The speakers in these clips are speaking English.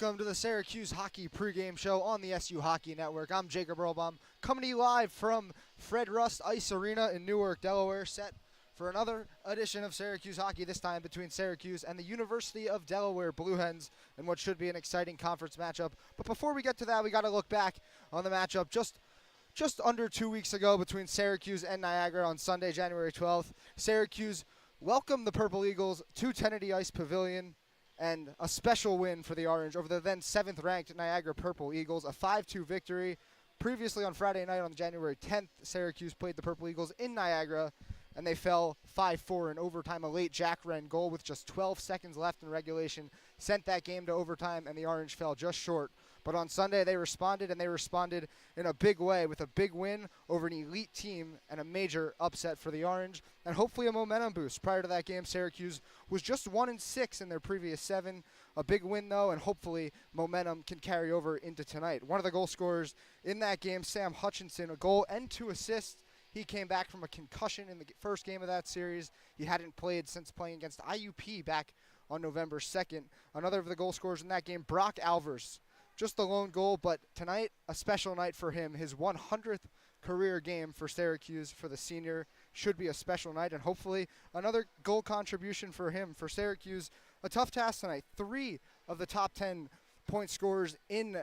Welcome to the Syracuse Hockey pregame show on the SU Hockey Network. I'm Jacob Erlbaum, coming to you live from Fred Rust Ice Arena in Newark, Delaware, set for another edition of Syracuse Hockey, this time between Syracuse and the University of Delaware Blue Hens in what should be an exciting conference matchup. But before we get to that, we got to look back on the matchup just under 2 weeks ago between Syracuse and Niagara on Sunday, January 12th. Syracuse welcomed the Purple Eagles to Tennedy Ice Pavilion, and a special win for the Orange over the then 7th-ranked Niagara Purple Eagles, a 5-2 victory. Previously on Friday night on January 10th, Syracuse played the Purple Eagles in Niagara, and they fell 5-4 in overtime. A late Jack Wren goal with just 12 seconds left in regulation sent that game to overtime, and the Orange fell just short. But on Sunday, they responded, and they responded in a big way with a big win over an elite team and a major upset for the Orange, and hopefully a momentum boost. Prior to that game, Syracuse was just 1-6 in their previous 7. A big win, though, and hopefully momentum can carry over into tonight. One of the goal scorers in that game, Sam Hutchinson, a goal and 2 assists. He came back from a concussion in the first game of that series. He hadn't played since playing against IUP back on November 2nd. Another of the goal scorers in that game, Brock Alvers. Just the lone goal, but tonight, a special night for him. His 100th career game for Syracuse for the senior should be a special night, and hopefully another goal contribution for him. For Syracuse, a tough task tonight. 3 of the top 10 point scorers in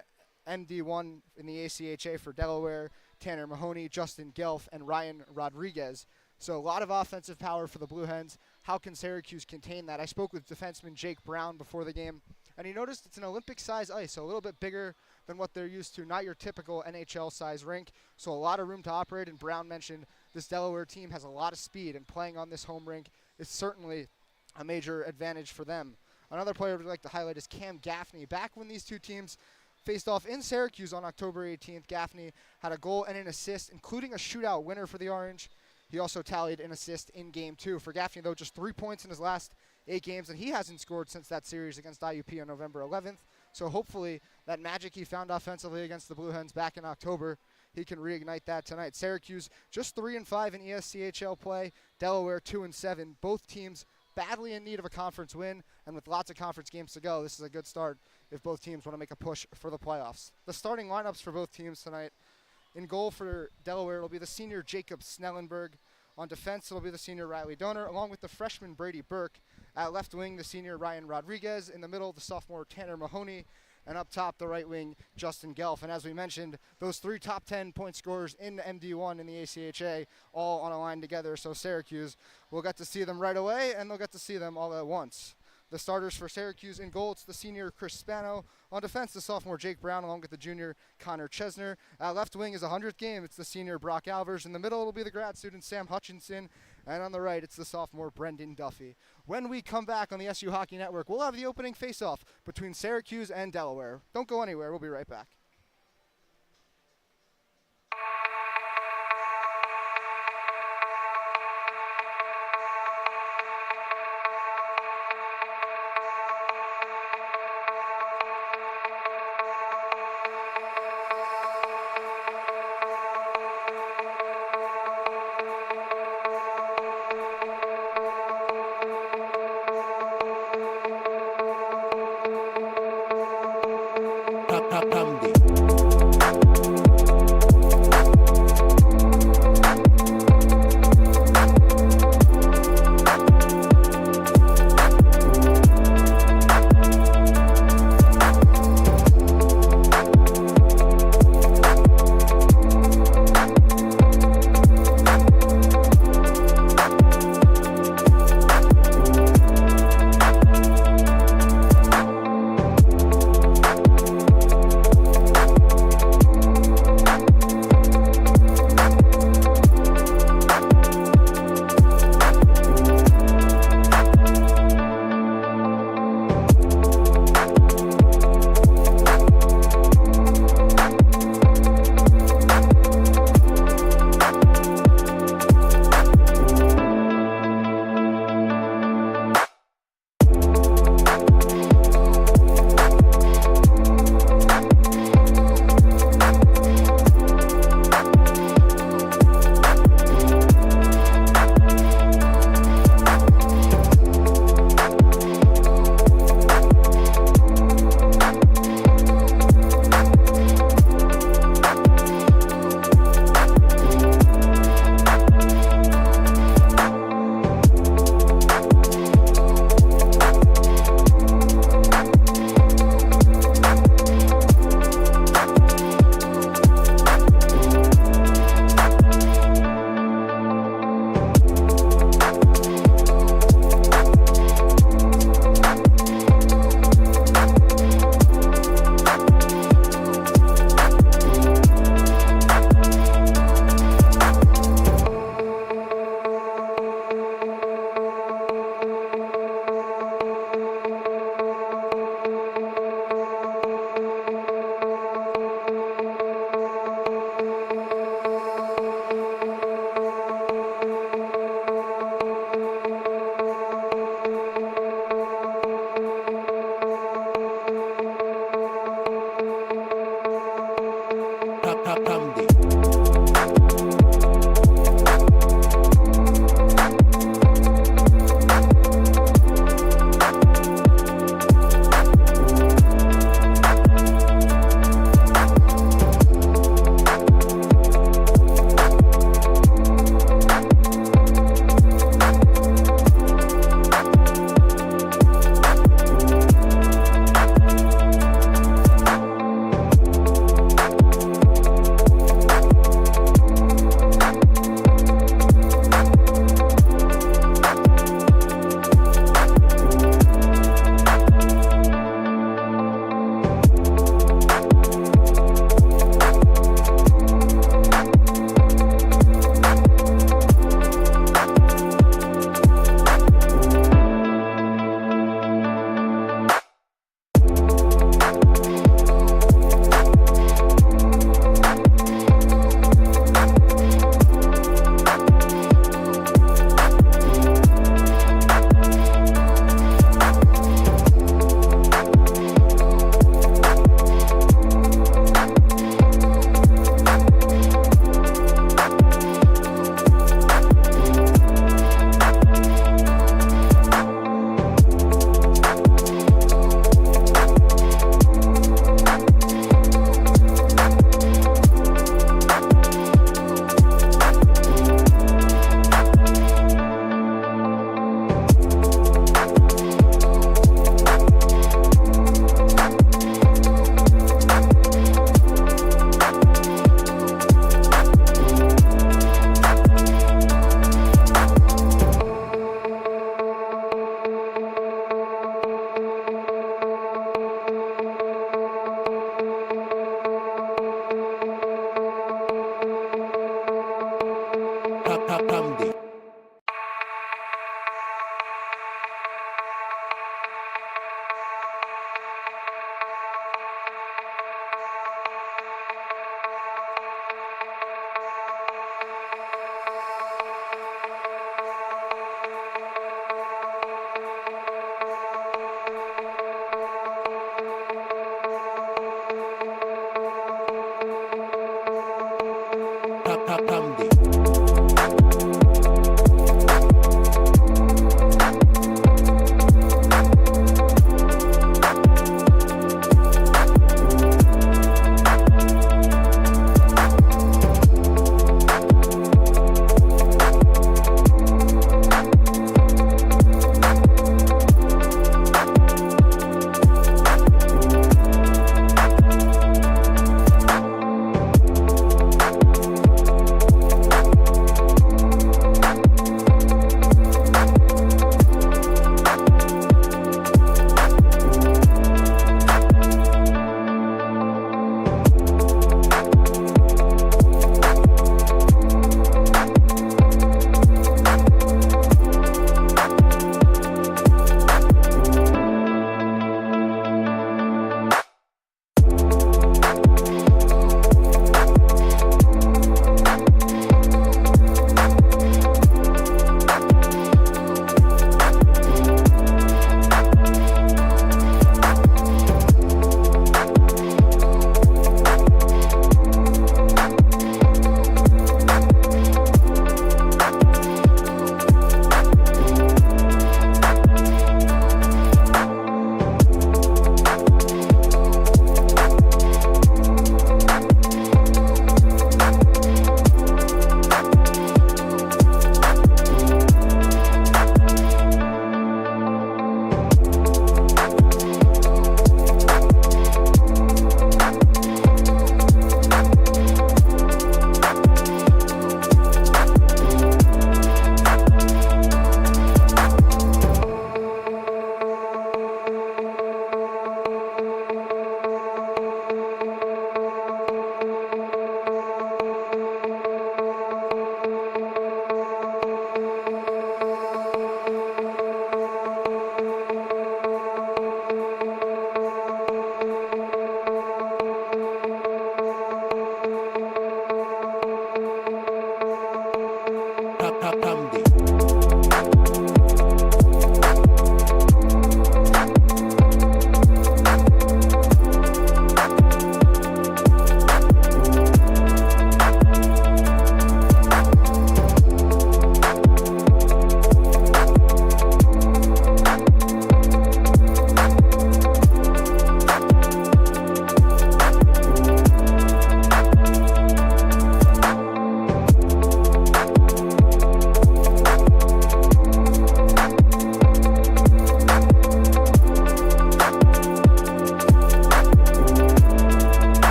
MD1 in the ACHA for Delaware, Tanner Mahoney, Justin Gelf, and Ryan Rodriguez. So a lot of offensive power for the Blue Hens. How can Syracuse contain that? I spoke with defenseman Jake Brown before the game, and he noticed it's an Olympic-size ice, so a little bit bigger than what they're used to, not your typical NHL-size rink, so a lot of room to operate. And Brown mentioned this Delaware team has a lot of speed, and playing on this home rink is certainly a major advantage for them. Another player we'd like to highlight is Cam Gaffney. Back when these two teams faced off in Syracuse on October 18th, Gaffney had a goal and an assist, including a shootout winner for the Orange. He also tallied an assist in Game 2. For Gaffney, though, just 3 points in his last 8 games, and he hasn't scored since that series against IUP on November 11th. So hopefully that magic he found offensively against the Blue Hens back in October, he can reignite that tonight. Syracuse just 3-5 in ESCHL play. Delaware 2-7. Both teams badly in need of a conference win, and with lots of conference games to go, this is a good start if both teams want to make a push for the playoffs. The starting lineups for both teams tonight: in goal for Delaware, it'll be the senior Jacob Snellenberg. On defense, it'll be the senior Riley Donor, along with the freshman Brady Burke. At left wing, the senior Ryan Rodriguez. In the middle, the sophomore Tanner Mahoney. And up top, the right wing, Justin Gelf. And as we mentioned, those 3 top 10 point scorers in MD1 in the ACHA all on a line together. So Syracuse will get to see them right away, and they'll get to see them all at once. The starters for Syracuse: in goal, it's the senior Chris Spano. On defense, the sophomore Jake Brown, along with the junior Connor Chesner. Left wing is a 100th game. It's the senior Brock Alvers. In the middle, it'll be the grad student Sam Hutchinson. And on the right, it's the sophomore Brendan Duffy. When we come back on the SU Hockey Network, we'll have the opening face-off between Syracuse and Delaware. Don't go anywhere. We'll be right back.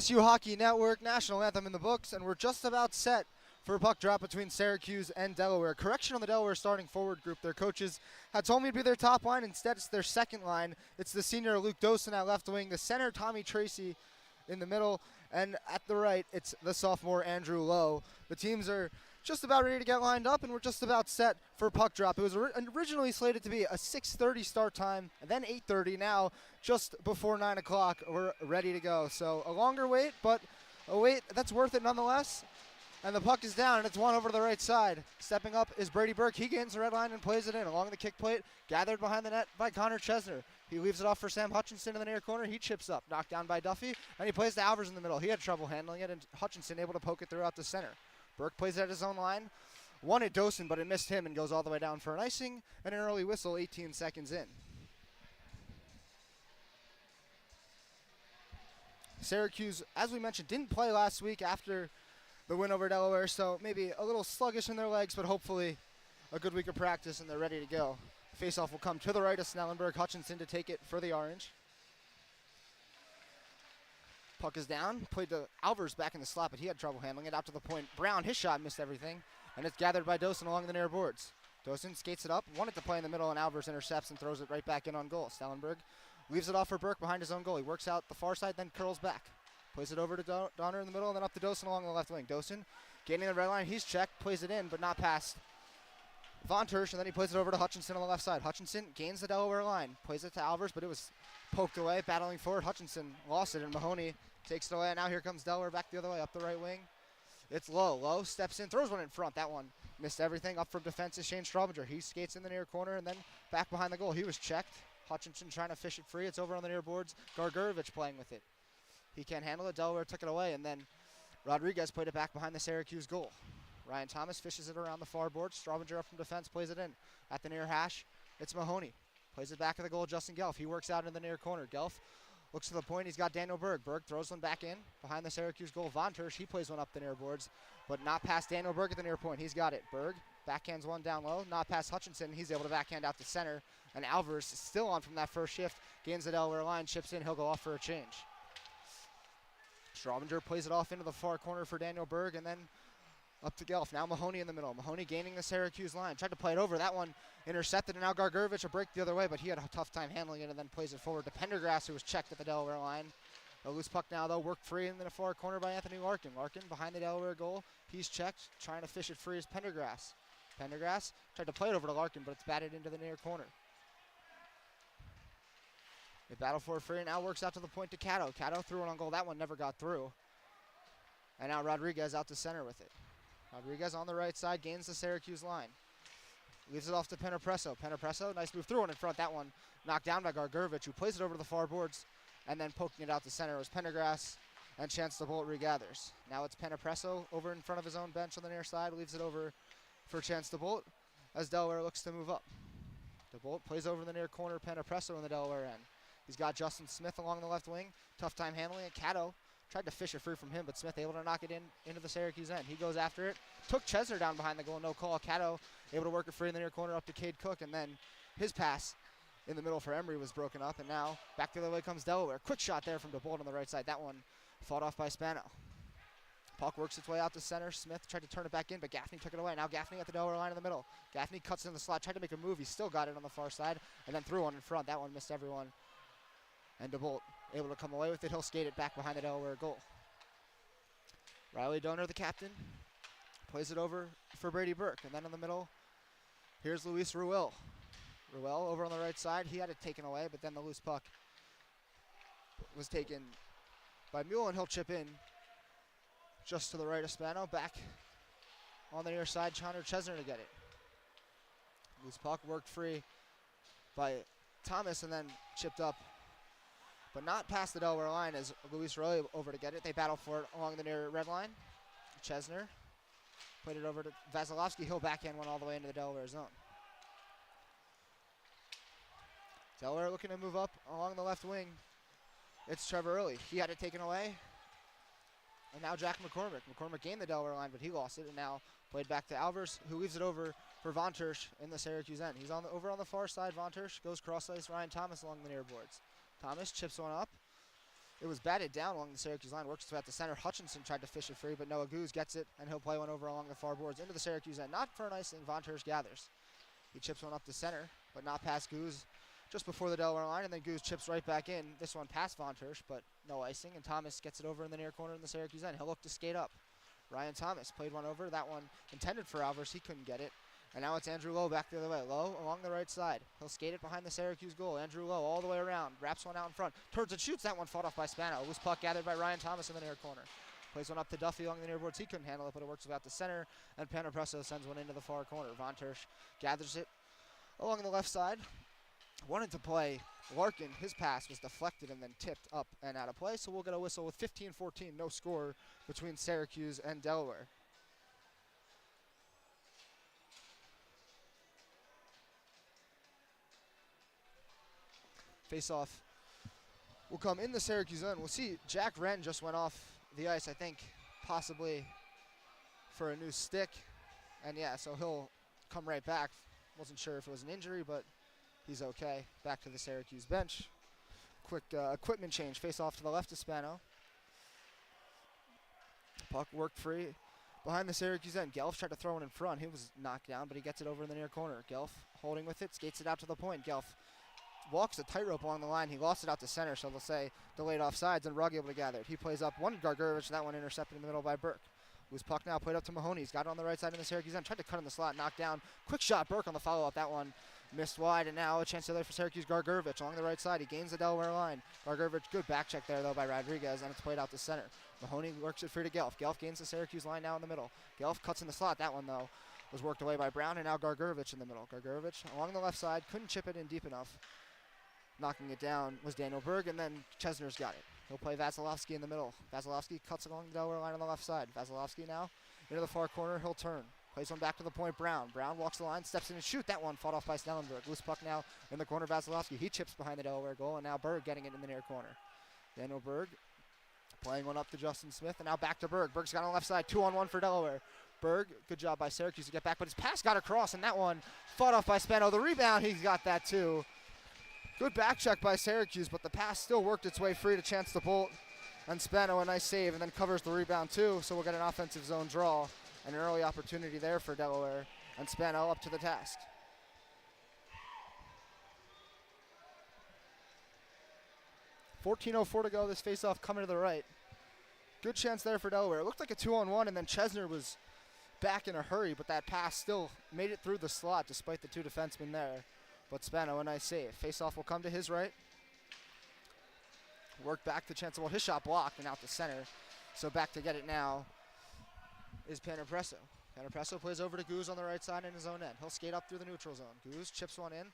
SU Hockey Network, national anthem in the books, and we're just about set for a puck drop between Syracuse and Delaware. Correction on the Delaware starting forward group. Their coaches had told me to be their top line. Instead, it's their second line. It's the senior Luke Dosen at left wing, the center Tommy Tracy in the middle, and at the right, it's the sophomore Andrew Lowe. The teams are just about ready to get lined up, and we're just about set for puck drop. It was originally slated to be a 6:30 start time, and then 8:30. Now, just before 9 o'clock, we're ready to go. So a longer wait, but a wait that's worth it nonetheless. And the puck is down, and it's won over to the right side. Stepping up is Brady Burke. He gains the red line and plays it in along the kick plate, gathered behind the net by Connor Chesner. He leaves it off for Sam Hutchinson in the near corner. He chips up, knocked down by Duffy, and he plays to Alvers in the middle. He had trouble handling it, and Hutchinson able to poke it throughout the center. Burke plays it at his own line. Won at Dosen, but it missed him and goes all the way down for an icing and an early whistle 18 seconds in. Syracuse, as we mentioned, didn't play last week after the win over Delaware, so maybe a little sluggish in their legs, but hopefully a good week of practice and they're ready to go. Faceoff will come to the right of Snellenberg. Hutchinson to take it for the Orange. Puck is down. Played to Alvers back in the slot, but he had trouble handling it. Out to the point. Brown, his shot missed everything, and it's gathered by Dosen along the near boards. Dosen skates it up, wanted to play in the middle, and Alvers intercepts and throws it right back in on goal. Snellenberg leaves it off for Burke behind his own goal. He works out the far side, then curls back. Plays it over to Donner in the middle, and then up to Dosen along the left wing. Dosen gaining the red line. He's checked, plays it in, but not past Von Tersch, and then he plays it over to Hutchinson on the left side. Hutchinson gains the Delaware line, plays it to Alvers, but it was poked away, battling forward. Hutchinson lost it, and Mahoney takes it away, and now here comes Delaware back the other way, up the right wing. It's Lowe. Lowe steps in, throws one in front. That one missed everything. Up from defense is Shane Straubinger. He skates in the near corner, and then back behind the goal. He was checked. Hutchinson trying to fish it free. It's over on the near boards. Gargurovich playing with it. He can't handle it. Delaware took it away, and then Rodriguez played it back behind the Syracuse goal. Ryan Thomas fishes it around the far board. Straubinger up from defense, plays it in. At the near hash, it's Mahoney. Plays it back at the goal, Justin Gelf. He works out in the near corner. Gelf looks to the point. He's got Daniel Berg. Berg throws one back in behind the Syracuse goal. Von Tersch, he plays one up the near boards, but not past Daniel Berg at the near point. He's got it. Berg backhands one down low, not past Hutchinson. He's able to backhand out to center, and Alvers, still on from that first shift, gains the Delaware line, chips in. He'll go off for a change. Straubinger plays it off into the far corner for Daniel Berg, and then up to Gelf. Now Mahoney in the middle. Mahoney gaining the Syracuse line. Tried to play it over. That one intercepted, and now Gargurovich a break the other way, but he had a tough time handling it and then plays it forward to Pendergrass, who was checked at the Delaware line. A loose puck now, though, worked free in the far corner by Anthony Larkin. Larkin behind the Delaware goal. He's checked, trying to fish it free is Pendergrass. Pendergrass tried to play it over to Larkin, but it's batted into the near corner. They battle for it free, and now works out to the point to Cato. Cato threw it on goal. That one never got through. And now Rodriguez out to center with it. Rodriguez on the right side, gains the Syracuse line. Leaves it off to Penepresso. Penepresso, nice move, threw one in front. That one knocked down by Gargurovich, who plays it over to the far boards, and then poking it out to center. It was Pendergrass, and Chance DeBolt regathers. Now it's Penepresso over in front of his own bench on the near side, leaves it over for Chance DeBolt as Delaware looks to move up. DeBolt plays over in the near corner, Penepresso in the Delaware end. He's got Justin Smith along the left wing. Tough time handling it. Cato tried to fish it free from him, but Smith able to knock it into the Syracuse end. He goes after it. Took Chesner down behind the goal, no call. Cato able to work it free in the near corner up to Cade Cook, and then his pass in the middle for Emery was broken up, and now back the other way comes Delaware. Quick shot there from DeBolt on the right side. That one fought off by Spano. Puck works its way out to center. Smith tried to turn it back in, but Gaffney took it away. Now Gaffney at the Delaware line in the middle. Gaffney cuts in the slot, tried to make a move. He still got it on the far side, and then threw one in front. That one missed everyone. And DeBolt able to come away with it. He'll skate it back behind the Delaware goal. Riley Donner, the captain, plays it over for Brady Burke. And then in the middle, here's Luis Ruel. Ruel over on the right side. He had it taken away, but then the loose puck was taken by Mule, and he'll chip in just to the right of Spano. Back on the near side, Connor Chesner to get it. Loose puck worked free by Thomas and then chipped up, but not past the Delaware line as Luis Roy over to get it. They battle for it along the near red line. Chesner played it over to Vasilevsky. He'll backhand one all the way into the Delaware zone. Delaware looking to move up along the left wing. It's Trevor Early. He had it taken away. And now Jack McCormick. McCormick gained the Delaware line, but he lost it, and now played back to Alvers, who leaves it over for Von Tersch in the Syracuse end. He's over on the far side. Von Tersch goes cross ice. Ryan Thomas along the near boards. Thomas chips one up. It was batted down along the Syracuse line, works throughout the center. Hutchinson tried to fish it free, but Noah Goose gets it, and he'll play one over along the far boards into the Syracuse end. Not for an icing, Von Tersch gathers. He chips one up the center, but not past Goose just before the Delaware line, and then Goose chips right back in. This one past Von Tersch, but no icing, and Thomas gets it over in the near corner in the Syracuse end. He'll look to skate up. Ryan Thomas played one over. That one intended for Alvarez. He couldn't get it. And now it's Andrew Lowe back the other way. Lowe along the right side. He'll skate it behind the Syracuse goal. Andrew Lowe all the way around. Wraps one out in front. Turns and shoots. That one fought off by Spano. Loose puck gathered by Ryan Thomas in the near corner. Plays one up to Duffy along the near boards. He couldn't handle it, but it works without the center. And Panapresso sends one into the far corner. Von Tersch gathers it along the left side. Wanted to play Larkin. His pass was deflected and then tipped up and out of play. So we'll get a whistle with 15-14. No score between Syracuse and Delaware. Face-off will come in the Syracuse end. We'll see Jack Wren just went off the ice, I think, possibly for a new stick. And yeah, so he'll come right back. Wasn't sure if it was an injury, but he's okay. Back to the Syracuse bench. Quick equipment change. Face-off to the left of Spano. Puck worked free behind the Syracuse end. Gelf tried to throw it in front. He was knocked down, but he gets it over in the near corner. Gelf holding with it, skates it out to the point. Gelf walks a tightrope along the line. He lost it out to center, so they'll say delayed offsides, and Rugg able to gather it. He plays up one Gargurevich, that one intercepted in the middle by Burke. Loose puck now played up to Mahoney. He's got it on the right side in the Syracuse end. Tried to cut in the slot, knocked down. Quick shot, Burke on the follow-up. That one missed wide, and now a chance to there for Syracuse. Gargurevich along the right side. He gains the Delaware line. Gargurevich, good back check there, though, by Rodriguez, and it's played out to center. Mahoney works it free to Gelf. Gelf gains the Syracuse line now in the middle. Gelf cuts in the slot. That one, though, was worked away by Brown, and now Gargurevich in the middle. Gargurevich along the left side. Couldn't chip it in deep enough. Knocking it down was Daniel Berg, and then Chesner's got it. He'll play Vasilevsky in the middle. Vasilevsky cuts along the Delaware line on the left side. Vasilevsky now into the far corner. He'll turn. Plays one back to the point. Brown. Brown walks the line, steps in and shoot. That one fought off by Snellenberg. Loose puck now in the corner. Vasilevsky. He chips behind the Delaware goal, and now Berg getting it in the near corner. Daniel Berg playing one up to Justin Smith, and now back to Berg. Berg's got on the left side. 2-on-1 for Delaware. Berg, good job by Syracuse to get back, but his pass got across, and that one fought off by Spano. The rebound, he's got that too. Good back check by Syracuse, but the pass still worked its way free to Chance the Bolt. And Spano, a nice save, and then covers the rebound too, so we'll get an offensive zone draw. And an early opportunity there for Delaware. And Spano up to the task. .14:04 to go, this faceoff coming to the right. Good chance there for Delaware. It looked like a 2-on-1, and then Chesner was back in a hurry, but that pass still made it through the slot despite the two defensemen there. But Spano, a nice save. Face-off will come to his right. Work back to Chancellor. His shot blocked and out to center. So back to get it now is Panapresso. Panapresso plays over to Goose on the right side in his own end. He'll skate up through the neutral zone. Goose chips one in.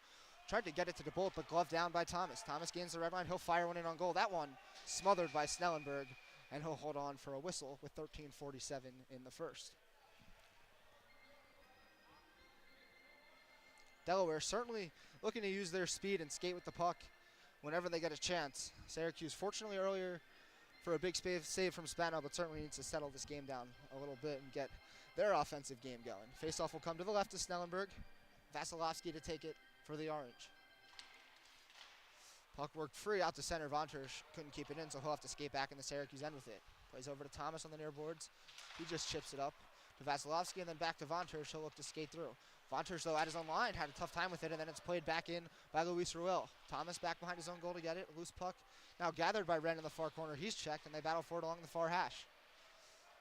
Tried to get it to DeBolt, but gloved down by Thomas. Thomas gains the red line. He'll fire one in on goal. That one smothered by Snellenberg, and he'll hold on for a whistle with 13:47 in the first. Delaware certainly looking to use their speed and skate with the puck whenever they get a chance. Syracuse, fortunately earlier for a big save from Spano, but certainly needs to settle this game down a little bit and get their offensive game going. Face-off will come to the left of Snellenberg. Vasilevsky to take it for the Orange. Puck worked free out to center. Von Tersch couldn't keep it in, so he'll have to skate back in the Syracuse end with it. Plays over to Thomas on the near boards. He just chips it up to Vasilevsky, and then back to Von Tersch. He'll look to skate through. Von Tersch, though, at his own line, had a tough time with it, and then it's played back in by Luis Ruel. Thomas back behind his own goal to get it. Loose puck now gathered by Wren in the far corner. He's checked, and they battle for it along the far hash.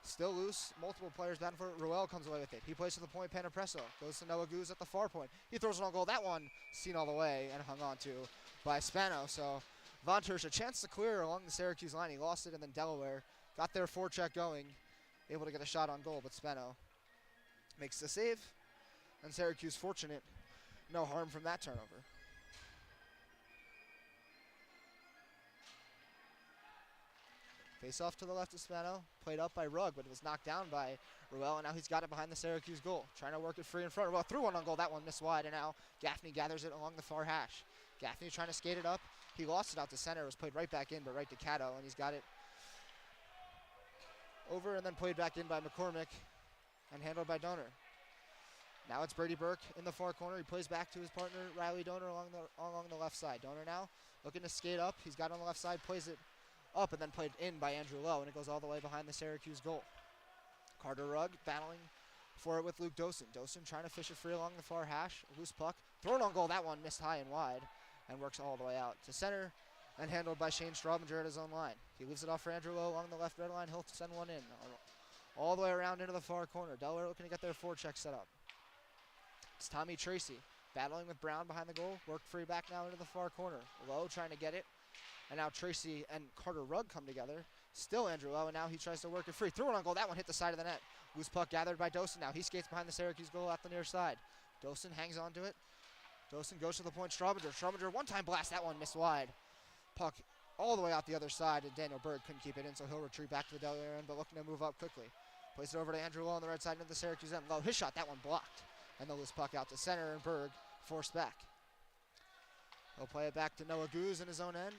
Still loose. Multiple players battling for it. Ruel comes away with it. He plays to the point. Panapresso goes to Noah Goose at the far point. He throws it on goal. That one seen all the way and hung on to by Spano. So Von Tersch, a chance to clear along the Syracuse line. He lost it, and then Delaware got their forecheck going, able to get a shot on goal, but Spano makes the save. And Syracuse fortunate, no harm from that turnover. Face off to the left of Spano, played up by Rugg, but it was knocked down by Ruel, and now he's got it behind the Syracuse goal. Trying to work it free in front. Ruel threw one on goal, that one missed wide, and now Gaffney gathers it along the far hash. Gaffney trying to skate it up. He lost it out to center. It was played right back in, but right to Cato, and he's got it over and then played back in by McCormick and handled by Donor. Now it's Brady Burke in the far corner. He plays back to his partner, Riley Donor, along the left side. Donor now looking to skate up. He's got it on the left side, plays it up and then played in by Andrew Lowe, and it goes all the way behind the Syracuse goal. Carter Rugg battling for it with Luke Dosen. Dosen trying to fish it free along the far hash. Loose puck. Thrown on goal. That one missed high and wide and works all the way out to center and handled by Shane Straubinger at his own line. He leaves it off for Andrew Lowe along the left red line. He'll send one in all the way around into the far corner. Delaware looking to get their forecheck set up. It's Tommy Tracy battling with Brown behind the goal. Worked free back now into the far corner. Lowe trying to get it. And now Tracy and Carter Rugg come together. Still Andrew Lowe, and now he tries to work it free. Threw it on goal. That one hit the side of the net. Loose puck gathered by Dosen now. He skates behind the Syracuse goal out the near side. Dosen hangs on to it. Dosen goes to the point. Straubinger, one-time blast. That one missed wide. Puck all the way out the other side, and Daniel Berg couldn't keep it in, so he'll retreat back to the Delaware end, but looking to move up quickly. Plays it over to Andrew Lowe on the right side into the Syracuse end. Lowe, his shot, that one blocked. And the loose puck out to center, and Berg forced back. He'll play it back to Noah Goose in his own end.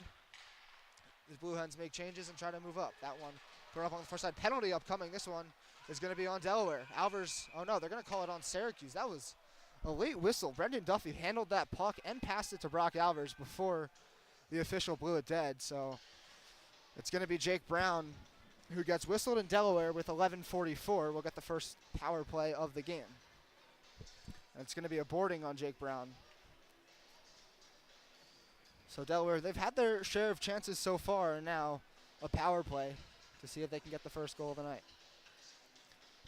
The Blue Hens make changes and try to move up. That one thrown up on the far side. Penalty upcoming. This one is going to be on Delaware. Alvers, oh no, they're going to call it on Syracuse. That was a late whistle. Brendan Duffy handled that puck and passed it to Brock Alvers before the official blew it dead. So it's going to be Jake Brown who gets whistled in Delaware with 11:44. We'll get the first power play of the game. And it's going to be a boarding on Jake Brown. So Delaware, they've had their share of chances so far, and now a power play to see if they can get the first goal of the night.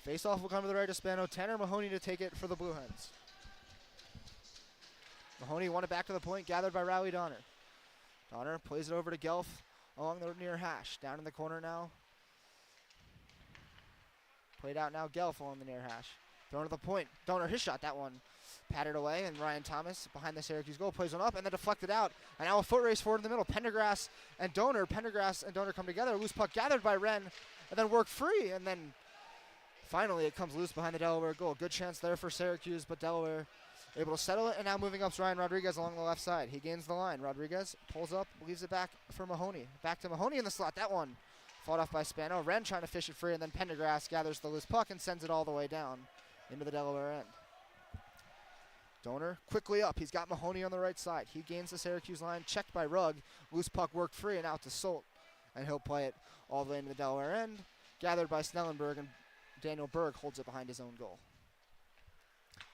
Face-off will come to the right of Spano. Tanner Mahoney to take it for the Blue Hens. Mahoney won it back to the point, gathered by Riley Donner. Donner plays it over to Gelf along the near hash. Down in the corner now. Played out now, Gelf along the near hash. Thrown to the point. Donner, his shot, that one patted away, and Ryan Thomas behind the Syracuse goal plays one up and then deflected out. And now a foot race forward in the middle. Pendergrass and Donner come together. Loose puck gathered by Wren and then worked free. And then finally it comes loose behind the Delaware goal. Good chance there for Syracuse, but Delaware able to settle it. And now moving up is Ryan Rodriguez along the left side. He gains the line. Rodriguez pulls up, leaves it back for Mahoney. Back to Mahoney in the slot. That one fought off by Spano. Wren trying to fish it free, and then Pendergrass gathers the loose puck and sends it all the way down into the Delaware end. Donner quickly up. He's got Mahoney on the right side. He gains the Syracuse line, checked by Rugg. Loose puck worked free and out to Solt. And he'll play it all the way into the Delaware end. Gathered by Snellenberg, and Daniel Berg holds it behind his own goal.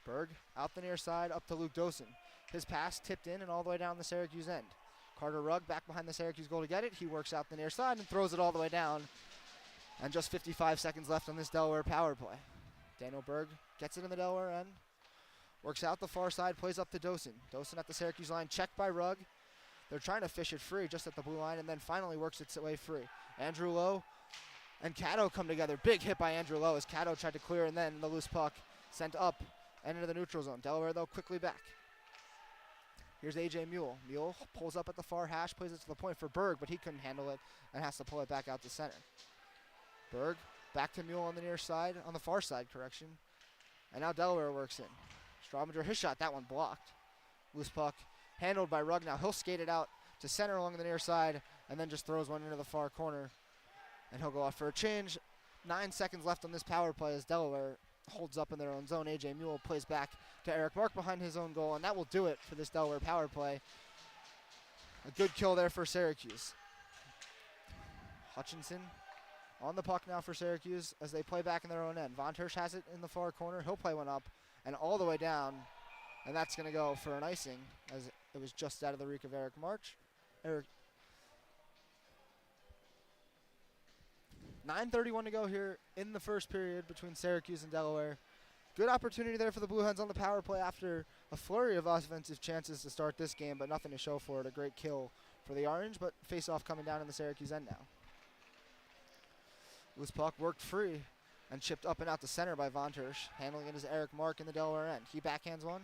Berg out the near side up to Luke Dosen. His pass tipped in and all the way down the Syracuse end. Carter Rugg back behind the Syracuse goal to get it. He works out the near side and throws it all the way down. And just 55 seconds left on this Delaware power play. Daniel Berg gets it in the Delaware end. Works out the far side, plays up to Dosen. Dosen at the Syracuse line, checked by Rugg. They're trying to fish it free just at the blue line, and then finally works its way free. Andrew Lowe and Caddo come together. Big hit by Andrew Lowe as Caddo tried to clear, and then the loose puck sent up and into the neutral zone. Delaware, though, quickly back. Here's A.J. Mule. Mule pulls up at the far hash, plays it to the point for Berg, but he couldn't handle it and has to pull it back out to center. Berg back to Mule on the near side, on the far side, correction. And now Delaware works in. Straubinger, his shot, that one blocked. Loose puck handled by Rugg. Now he'll skate it out to center along the near side and then just throws one into the far corner. And he'll go off for a change. 9 seconds left on this power play as Delaware holds up in their own zone. A.J. Mule plays back to Eric Mark behind his own goal, and that will do it for this Delaware power play. A good kill there for Syracuse. Hutchinson on the puck now for Syracuse as they play back in their own end. Von Tersch has it in the far corner. He'll play one up and all the way down, and that's going to go for an icing as it was just out of the reach of Eric March. 9:31 to go here in the first period between Syracuse and Delaware. Good opportunity there for the Blue Hens on the power play after a flurry of offensive chances to start this game, but nothing to show for it. A great kill for the Orange, but face-off coming down in the Syracuse end now. Loose puck worked free and chipped up and out to center by Von Tersch. Handling it is Eric Mark in the Delaware end. He backhands one.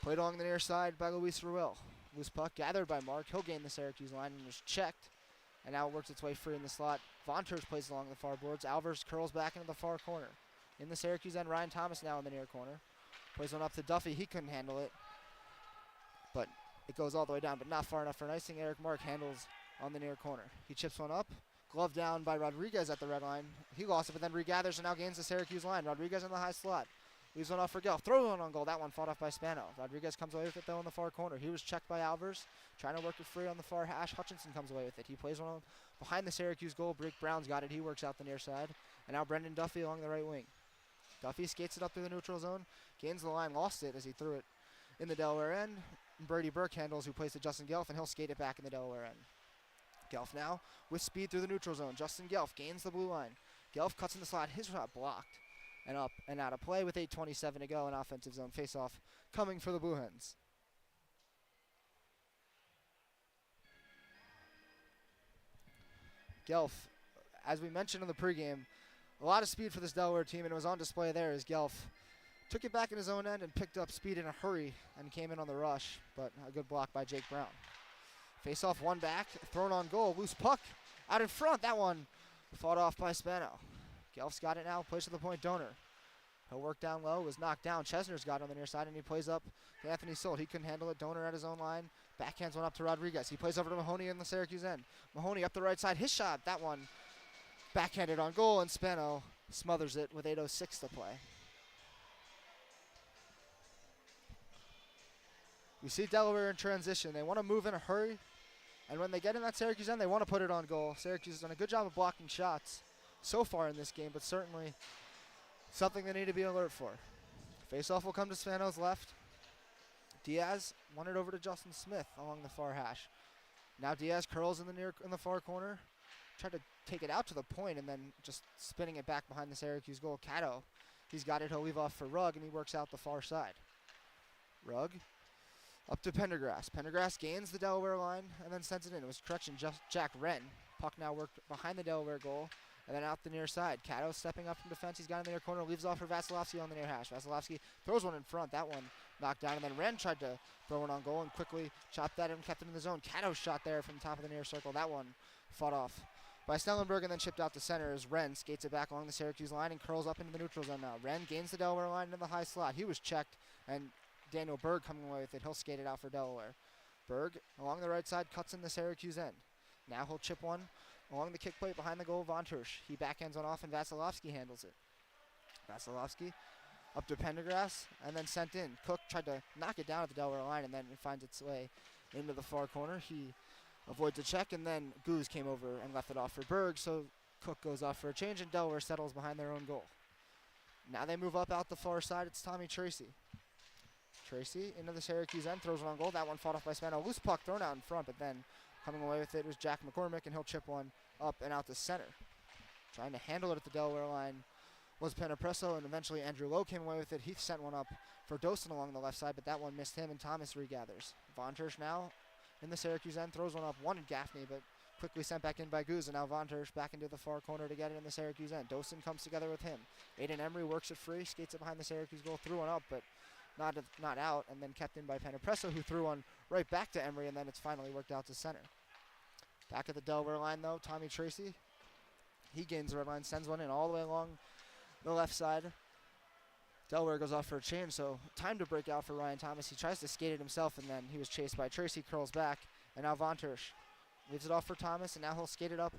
Played along the near side by Luis Ruel. Loose puck gathered by Mark. He'll gain the Syracuse line and was checked. And now it works its way free in the slot. Von Tersch plays along the far boards. Alvers curls back into the far corner. In the Syracuse end, Ryan Thomas now in the near corner. Plays one up to Duffy. He couldn't handle it. But it goes all the way down, but not far enough for an icing. Eric Mark handles on the near corner. He chips one up. Glove down by Rodriguez at the red line. He lost it, but then regathers and now gains the Syracuse line. Rodriguez in the high slot. Leaves one off for Gelf. Throws one on goal. That one fought off by Spano. Rodriguez comes away with it, though, in the far corner. He was checked by Alvers. Trying to work it free on the far hash. Hutchinson comes away with it. He plays one behind the Syracuse goal. Blake Brown's got it. He works out the near side. And now Brendan Duffy along the right wing. Duffy skates it up through the neutral zone. Gains the line. Lost it as he threw it in the Delaware end. Brady Burke handles, who plays to Justin Gelf, and he'll skate it back in the Delaware end. Gelf now with speed through the neutral zone. Justin Gelf gains the blue line. Gelf cuts in the slot. His shot blocked. And up and out of play with 8:27 to go. An offensive zone faceoff coming for the Blue Hens. Gelf, as we mentioned in the pregame, a lot of speed for this Delaware team, and it was on display there as Gelf took it back in his own end and picked up speed in a hurry and came in on the rush, but a good block by Jake Brown. Face-off, one back, thrown on goal, loose puck out in front. That one fought off by Spano. Gelf's got it now, plays to the point, Donor. He'll work down low, was knocked down. Chesner's got it on the near side, and he plays up to Anthony Solt. He couldn't handle it. Donor at his own line. Backhands one up to Rodriguez. He plays over to Mahoney in the Syracuse end. Mahoney up the right side. His shot, that one backhanded on goal, and Spano smothers it with 8:06 to play. We see Delaware in transition. They want to move in a hurry, and when they get in that Syracuse end, they want to put it on goal. Syracuse has done a good job of blocking shots so far in this game, but certainly something they need to be alert for. Face-off will come to Spano's left. Diaz won it over to Justin Smith along the far hash. Now Diaz curls in the far corner. Tried to take it out to the point and then just spinning it back behind the Syracuse goal. Cato, he's got it. He'll leave off for Rugg, and he works out the far side. Rugg up to Pendergrass. Pendergrass gains the Delaware line and then sends it in. It was correction, Jack Wren. Puck now worked behind the Delaware goal. And then out the near side. Cato stepping up from defense. He's got in the near corner. Leaves off for Vasilevsky on the near hash. Vasilevsky throws one in front. That one knocked down. And then Wren tried to throw one on goal and quickly chopped that and kept it in the zone. Cato shot there from the top of the near circle. That one fought off by Snellenberg and then chipped out to center as Wren skates it back along the Syracuse line and curls up into the neutral zone now. Wren gains the Delaware line into the high slot. He was checked, and Daniel Berg coming away with it. He'll skate it out for Delaware. Berg along the right side cuts in the Syracuse end. Now he'll chip one along the kick plate behind the goal, Von Tersch. He backhands one off, and Vasilevsky handles it. Vasilevsky up to Pendergrass, and then sent in. Cook tried to knock it down at the Delaware line, and then it finds its way into the far corner. He avoids a check, and then Goose came over and left it off for Berg, so Cook goes off for a change, and Delaware settles behind their own goal. Now they move up out the far side. It's Tommy Tracy. Tracy into the Syracuse end, throws one on goal. That one fought off by Spano. Loose puck thrown out in front, but then coming away with it was Jack McCormick, and he'll chip one up and out to center. Trying to handle it at the Delaware line was Penapresso, and eventually Andrew Lowe came away with it. He sent one up for Dosen along the left side, but that one missed him, and Thomas regathers. Von Tersch now in the Syracuse end, throws one up, wanted Gaffney, but quickly sent back in by Goose, and now Von Tersch back into the far corner to get it in the Syracuse end. Dosen comes together with him. Aiden Emery works it free, skates it behind the Syracuse goal, threw one up, but not out, and then kept in by Penapresso, who threw one right back to Emery, and then it's finally worked out to center. Back at the Delaware line, though, Tommy Tracy. He gains the red line, sends one in all the way along the left side. Delaware goes off for a change, so time to break out for Ryan Thomas. He tries to skate it himself, and then he was chased by Tracy, curls back, and now Von Tersch leaves it off for Thomas, and now he'll skate it up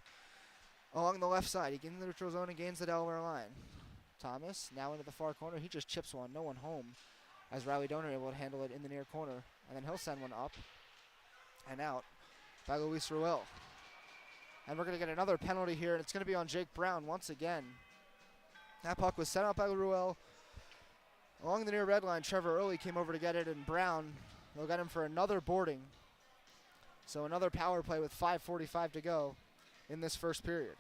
along the left side. He gets in the neutral zone and gains the Delaware line. Thomas now into the far corner. He just chips one, no one home, as Riley Donor able to handle it in the near corner, and then he'll send one up and out by Luis Ruel. And we're going to get another penalty here, and it's going to be on Jake Brown once again. That puck was sent out by Ruel along the near red line. Trevor Early came over to get it, and Brown will get him for another boarding. So another power play with 5:45 to go in this first period.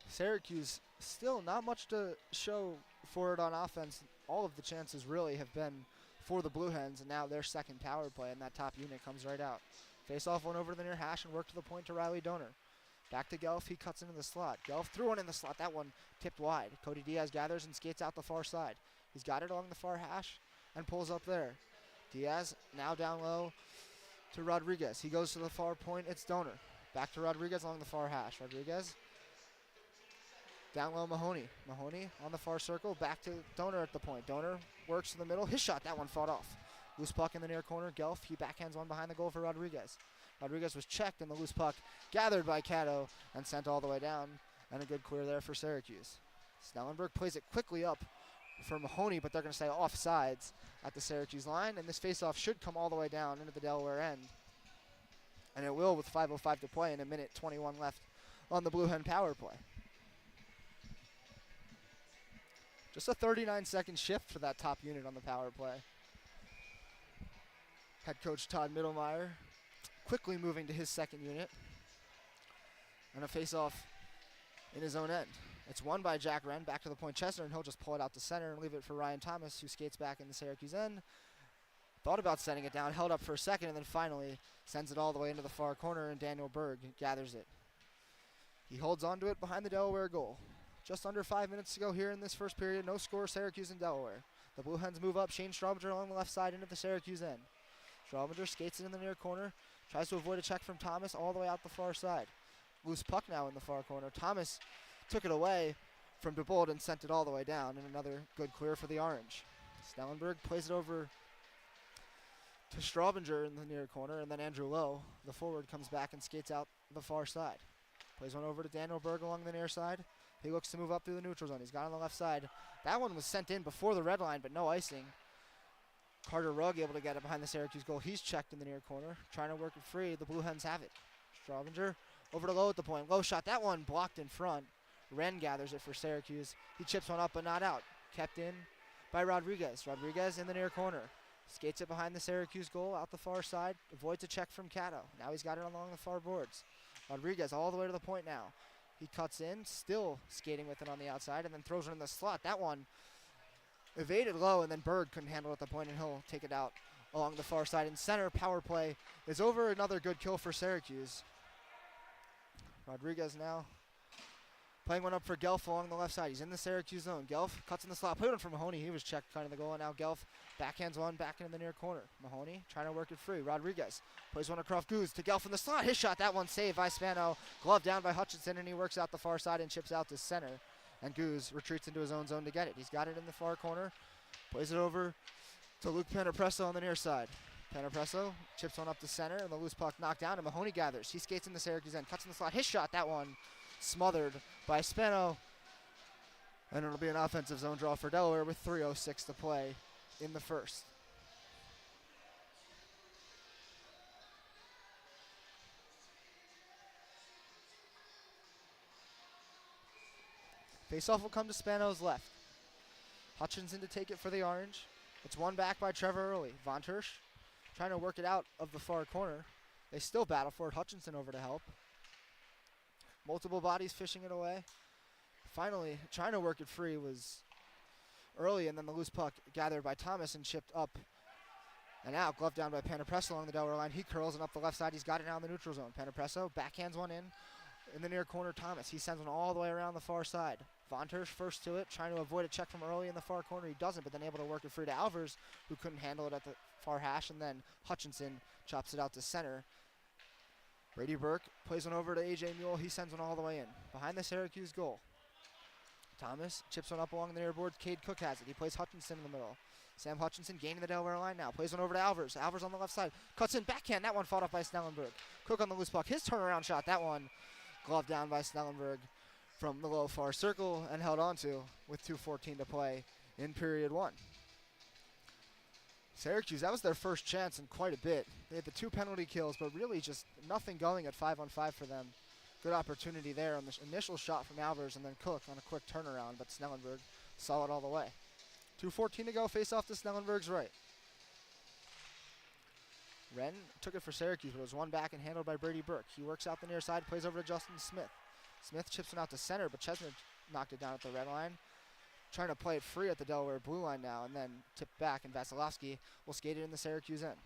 Syracuse still not much to show for it on offense. All of the chances really have been for the Blue Hens, and now their second power play, and that top unit comes right out. Face-off one over to the near hash and work to the point to Riley Donor. Back to Gelf, he cuts into the slot. Gelf threw one in the slot, that one tipped wide. Cody Diaz gathers and skates out the far side. He's got it along the far hash and pulls up there. Diaz now down low to Rodriguez. He goes to the far point, it's Donor. Back to Rodriguez along the far hash. Rodriguez down low, Mahoney. Mahoney on the far circle, back to Donor at the point. Donor works to the middle. His shot, that one fought off Loose puck in the near corner. Gelf, he backhands one behind the goal for Rodriguez. Rodriguez was checked, and the loose puck gathered by Cato and sent all the way down. And a good clear there for Syracuse. Snellenberg plays it quickly up for Mahoney, but they're going to say offsides at the Syracuse line. And this faceoff should come all the way down into the Delaware end. And it will with 5:05 to play and a minute 21 left on the Blue Hen power play. Just a 39-second shift for that top unit on the power play. Head coach Todd Mittelmeyer quickly moving to his second unit. And a faceoff in his own end. It's won by Jack Wren, back to the point Chesner, and he'll just pull it out to center and leave it for Ryan Thomas, who skates back in the Syracuse end. Thought about setting it down, held up for a second, and then finally sends it all the way into the far corner, and Daniel Berg gathers it. He holds onto it behind the Delaware goal. Just under 5 minutes to go here in this first period. No score, Syracuse and Delaware. The Blue Hens move up. Shane Straubinger along the left side into the Syracuse end. Straubinger skates it in the near corner. Tries to avoid a check from Thomas all the way out the far side. Loose puck now in the far corner. Thomas took it away from DeBold and sent it all the way down. And another good clear for the Orange. Snellenberg plays it over to Straubinger in the near corner. And then Andrew Lowe, the forward, comes back and skates out the far side. Plays one over to Daniel Berg along the near side. He looks to move up through the neutral zone. He's got on the left side. That one was sent in before the red line, but no icing. Carter Rugg able to get it behind the Syracuse goal. He's checked in the near corner, trying to work it free. The Blue Hens have it. Straubinger over to Lowe at the point. Lowe shot that one blocked in front. Wren gathers it for Syracuse. He chips one up but not out. Kept in by Rodriguez. Rodriguez in the near corner. Skates it behind the Syracuse goal out the far side. Avoids a check from Cato. Now he's got it along the far boards. Rodriguez all the way to the point now. He cuts in, still skating with it on the outside, and then throws it in the slot. That one evaded Low, and then Berg couldn't handle it at the point, and he'll take it out along the far side. In center, power play is over. Another good kill for Syracuse. Rodriguez now playing one up for Gelf along the left side. He's in the Syracuse zone. Gelf cuts in the slot. Played one for Mahoney. He was checked kind of the goal, and now Gelf backhands one back into the near corner. Mahoney trying to work it free. Rodriguez plays one across Goose to Gelf in the slot. His shot, that one saved by Spano. Glove down by Hutchinson, and he works out the far side and chips out to center. And Goose retreats into his own zone to get it. He's got it in the far corner. Plays it over to Luke Panapresso on the near side. Panapresso chips one up to center, and the loose puck knocked down, and Mahoney gathers. He skates in the Syracuse end, cuts in the slot. His shot, that one smothered by Spano. And it'll be an offensive zone draw for Delaware with 3:06 to play in the first. Faceoff will come to Spano's left. Hutchinson to take it for the Orange. It's won back by Trevor Early. Von Tersch trying to work it out of the far corner. They still battle for it. Hutchinson over to help. Multiple bodies fishing it away. Finally, trying to work it free was Early, and then the loose puck gathered by Thomas and chipped up and out. Glove down by Panapresso along the Delaware line. He curls it up the left side. He's got it now in the neutral zone. Panapresso backhands one in the near corner. Thomas, he sends one all the way around the far side. Von Tersch first to it, trying to avoid a check from Early in the far corner. He doesn't, but then able to work it free to Alvers, who couldn't handle it at the far hash, and then Hutchinson chops it out to center. Brady Burke plays one over to A.J. Mule. He sends one all the way in, behind the Syracuse goal. Thomas chips one up along the near boards. Cade Cook has it. He plays Hutchinson in the middle. Sam Hutchinson gaining the Delaware line now. Plays one over to Alvers. Alvers on the left side. Cuts in backhand. That one fought off by Snellenberg. Cook on the loose puck. His turnaround shot. That one gloved down by Snellenberg from the low far circle and held on to with 2:14 to play in period one. Syracuse, that was their first chance in quite a bit. They had the 2 penalty kills, but really just nothing going at 5-on-5 for them. Good opportunity there on the initial shot from Alvers, and then Cook on a quick turnaround, but Snellenberg saw it all the way. 2:14 to go, face off to Snellenberg's right. Wren took it for Syracuse, but it was won back and handled by Brady Burke. He works out the near side, plays over to Justin Smith. Smith chips it out to center, but Chesner knocked it down at the red line. Trying to play it free at the Delaware blue line now, and then tipped back, and Vasilevsky will skate it in the Syracuse end.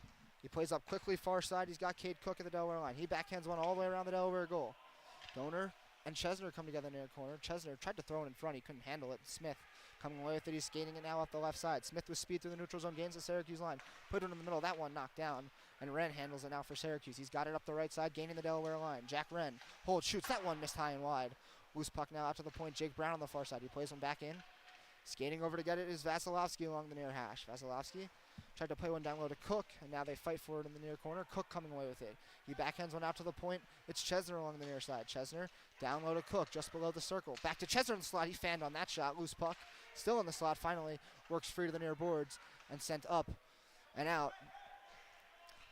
He plays up quickly far side. He's got Cade Cook at the Delaware line. He backhands one all the way around the Delaware goal. Donor and Chesner come together near corner. Chesner tried to throw it in front. He couldn't handle it. Smith coming away with it. He's skating it now up the left side. Smith with speed through the neutral zone, gains the Syracuse line. Put it in the middle. That one knocked down, and Wren handles it now for Syracuse. He's got it up the right side, gaining the Delaware line. Jack Wren holds, shoots. That one missed high and wide. Loose puck now out to the point. Jake Brown on the far side. He plays one back in. Skating over to get it is Vasilevsky along the near hash. Vasilevsky Tried to play one down low to Cook, and now they fight for it in the near corner. Cook coming away with it. He backhands one out to the point. It's Chesner along the near side. Chesner down low to Cook, just below the circle. Back to Chesner in the slot. He fanned on that shot. Loose puck. Still in the slot. Finally works free to the near boards and sent up and out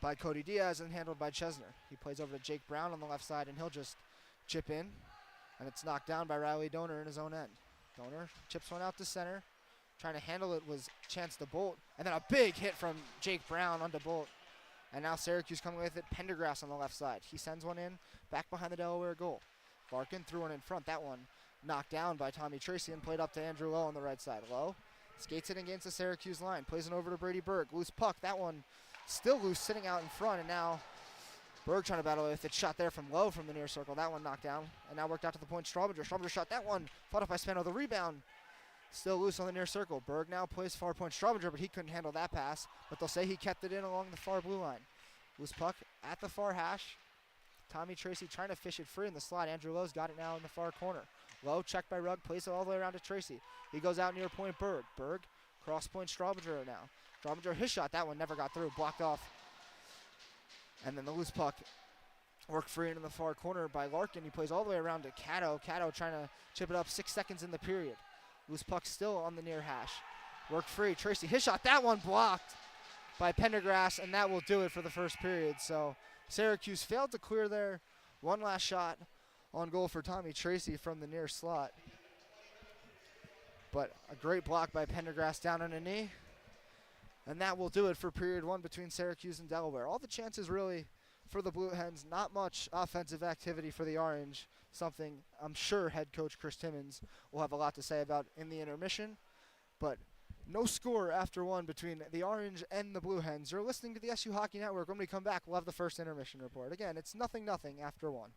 by Cody Diaz and handled by Chesner. He plays over to Jake Brown on the left side, and he'll just chip in. And it's knocked down by Riley Donor in his own end. Donor chips one out to center. Trying to handle it was Chance to Bolt. And then a big hit from Jake Brown onto Bolt. And now Syracuse coming with it. Pendergrass on the left side. He sends one in back behind the Delaware goal. Larkin threw one in front. That one knocked down by Tommy Tracy and played up to Andrew Lowe on the right side. Lowe skates it against the Syracuse line. Plays it over to Brady Berg. Loose puck. That one still loose, sitting out in front. And now Berg trying to battle with it. Shot there from Lowe from the near circle. That one knocked down. And now worked out to the point. Straubinger. Straubinger shot that one. Fought up by Spano. The rebound still loose on the near circle. Berg now plays far point Straubinger, but he couldn't handle that pass. But they'll say he kept it in along the far blue line. Loose puck at the far hash. Tommy Tracy trying to fish it free in the slot. Andrew Lowe's got it now in the far corner. Lowe checked by Rugg, plays it all the way around to Tracy. He goes out near point Berg. Berg cross point Straubinger now. Straubinger, his shot, that one never got through, blocked off. And then the loose puck worked free into the far corner by Larkin. He plays all the way around to Cato. Cato trying to chip it up 6 seconds in the period. Loose puck still on the near hash. Worked free. Tracy, his shot, that one blocked by Pendergrass, and that will do it for the first period. So Syracuse failed to clear there. One last shot on goal for Tommy Tracy from the near slot. But a great block by Pendergrass down on a knee. And that will do it for period one between Syracuse and Delaware. All the chances really for the Blue Hens. Not much offensive activity for the Orange. Something I'm sure head coach Chris Timmons will have a lot to say about in the intermission. But no score after one between the Orange and the Blue Hens. You're listening to the SU Hockey Network. When we come back, we'll have the first intermission report. Again, it's 0-0 after one.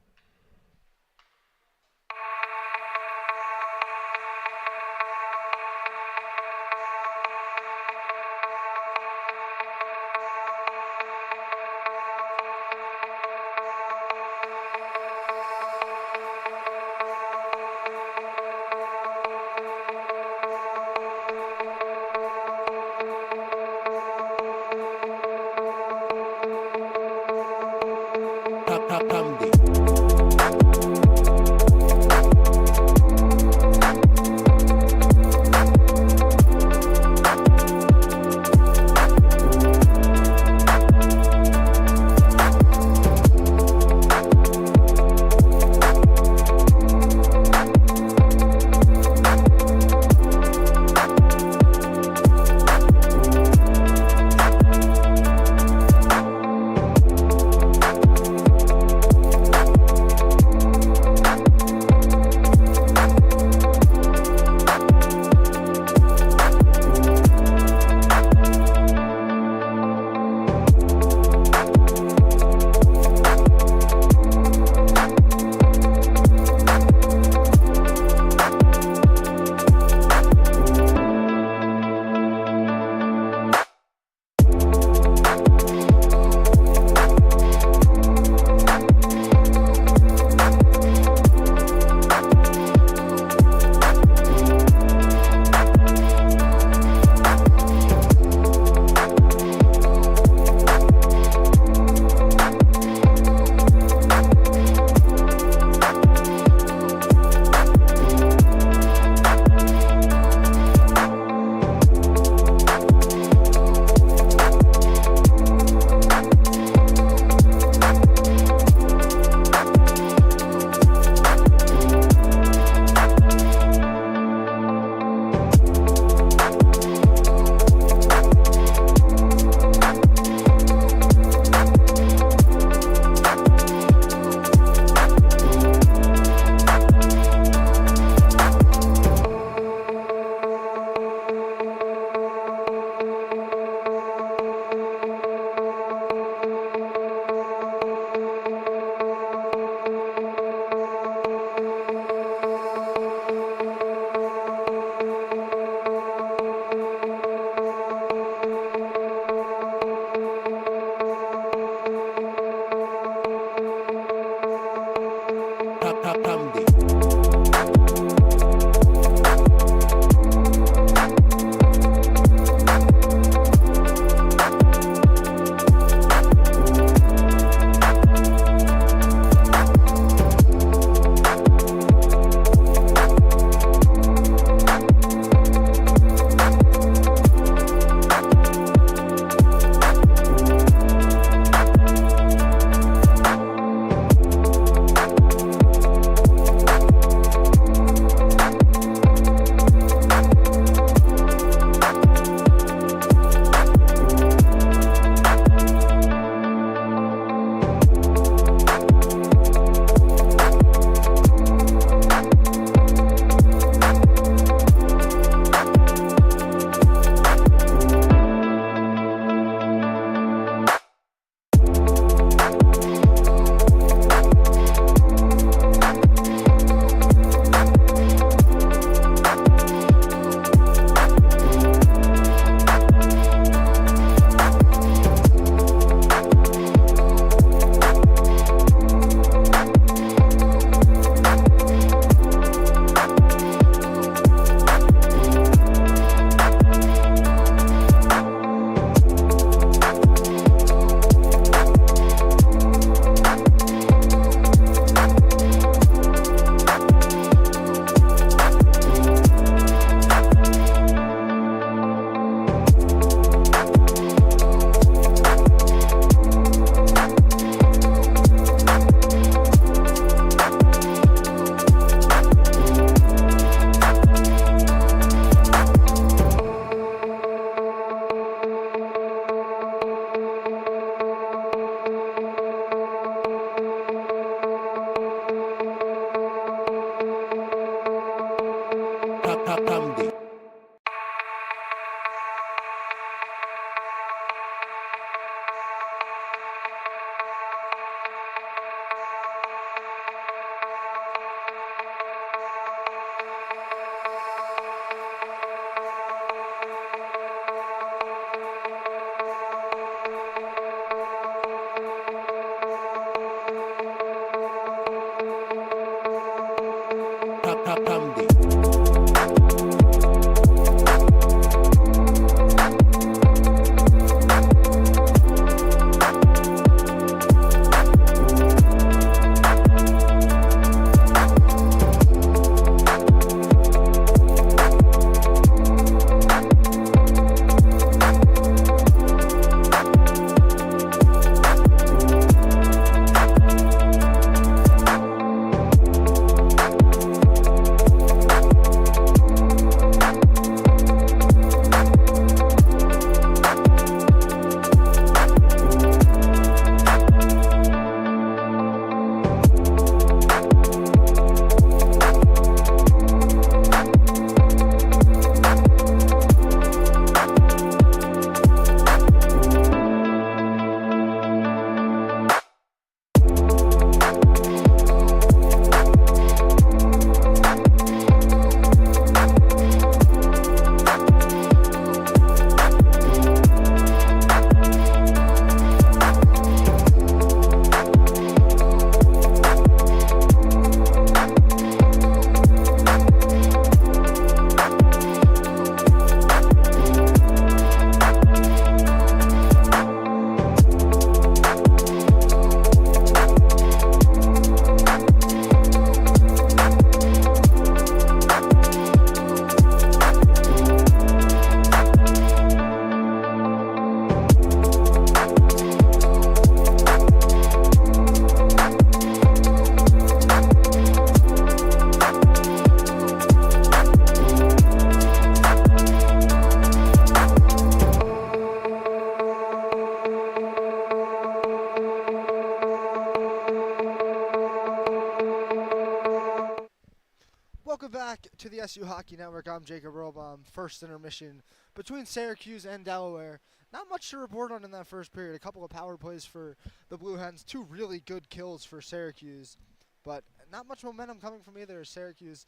to the SU Hockey Network. I'm Jacob Erlbaum. First intermission between Syracuse and Delaware. Not much to report on in that first period. A couple of power plays for the Blue Hens. Two really good kills for Syracuse. But not much momentum coming from either. Syracuse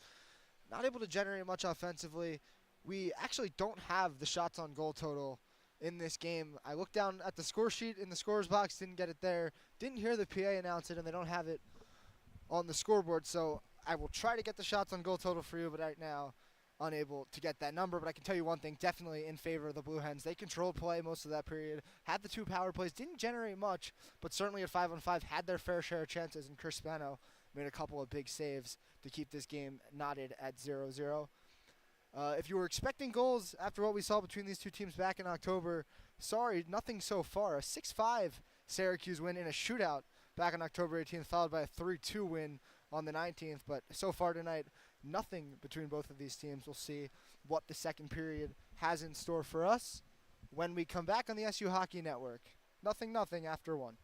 not able to generate much offensively. We actually don't have the shots on goal total in this game. I looked down at the score sheet in the scorer's box, didn't get it there. Didn't hear the PA announce it, and they don't have it on the scoreboard. So I will try to get the shots on goal total for you, but right now unable to get that number. But I can tell you one thing, definitely in favor of the Blue Hens. They controlled play most of that period, had the two power plays, didn't generate much, but certainly at 5-on-5 had their fair share of chances, and Chris Spano made a couple of big saves to keep this game knotted at 0-0. If you were expecting goals after what we saw between these two teams back in October, sorry, nothing so far. A 6-5 Syracuse win in a shootout back on October 18th, followed by a 3-2 win on the 19th. But so far tonight, nothing between both of these teams. We'll see what the second period has in store for us when we come back on the SU Hockey Network. Nothing after one.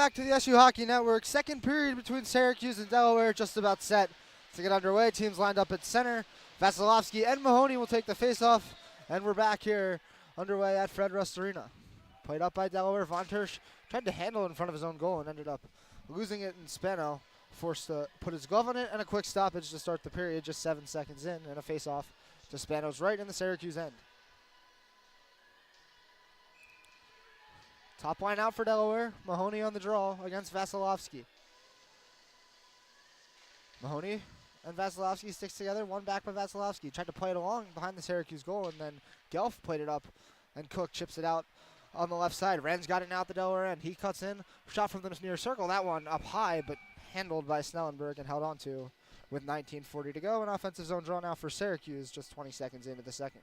back to the SU Hockey Network. Second period between Syracuse and Delaware just about set to get underway. Teams lined up at center. Vasilevsky and Mahoney will take the faceoff, and we're back here underway at Fred Rust Arena. Played up by Delaware. Von Tersch tried to handle it in front of his own goal and ended up losing it, and Spano forced to put his glove on it, and a quick stoppage to start the period just 7 seconds in, and a faceoff to Spano's right in the Syracuse end. Top line out for Delaware. Mahoney on the draw against Vasilevsky. Mahoney and Vasilevsky sticks together. One back by Vasilevsky. Tried to play it along behind the Syracuse goal, and then Gelf played it up, and Cook chips it out on the left side. Wren's got it now at the Delaware end. He cuts in. Shot from the near circle. That one up high, but handled by Snellenberg and held on to with 19:40 to go. An offensive zone draw now for Syracuse just 20 seconds into the second.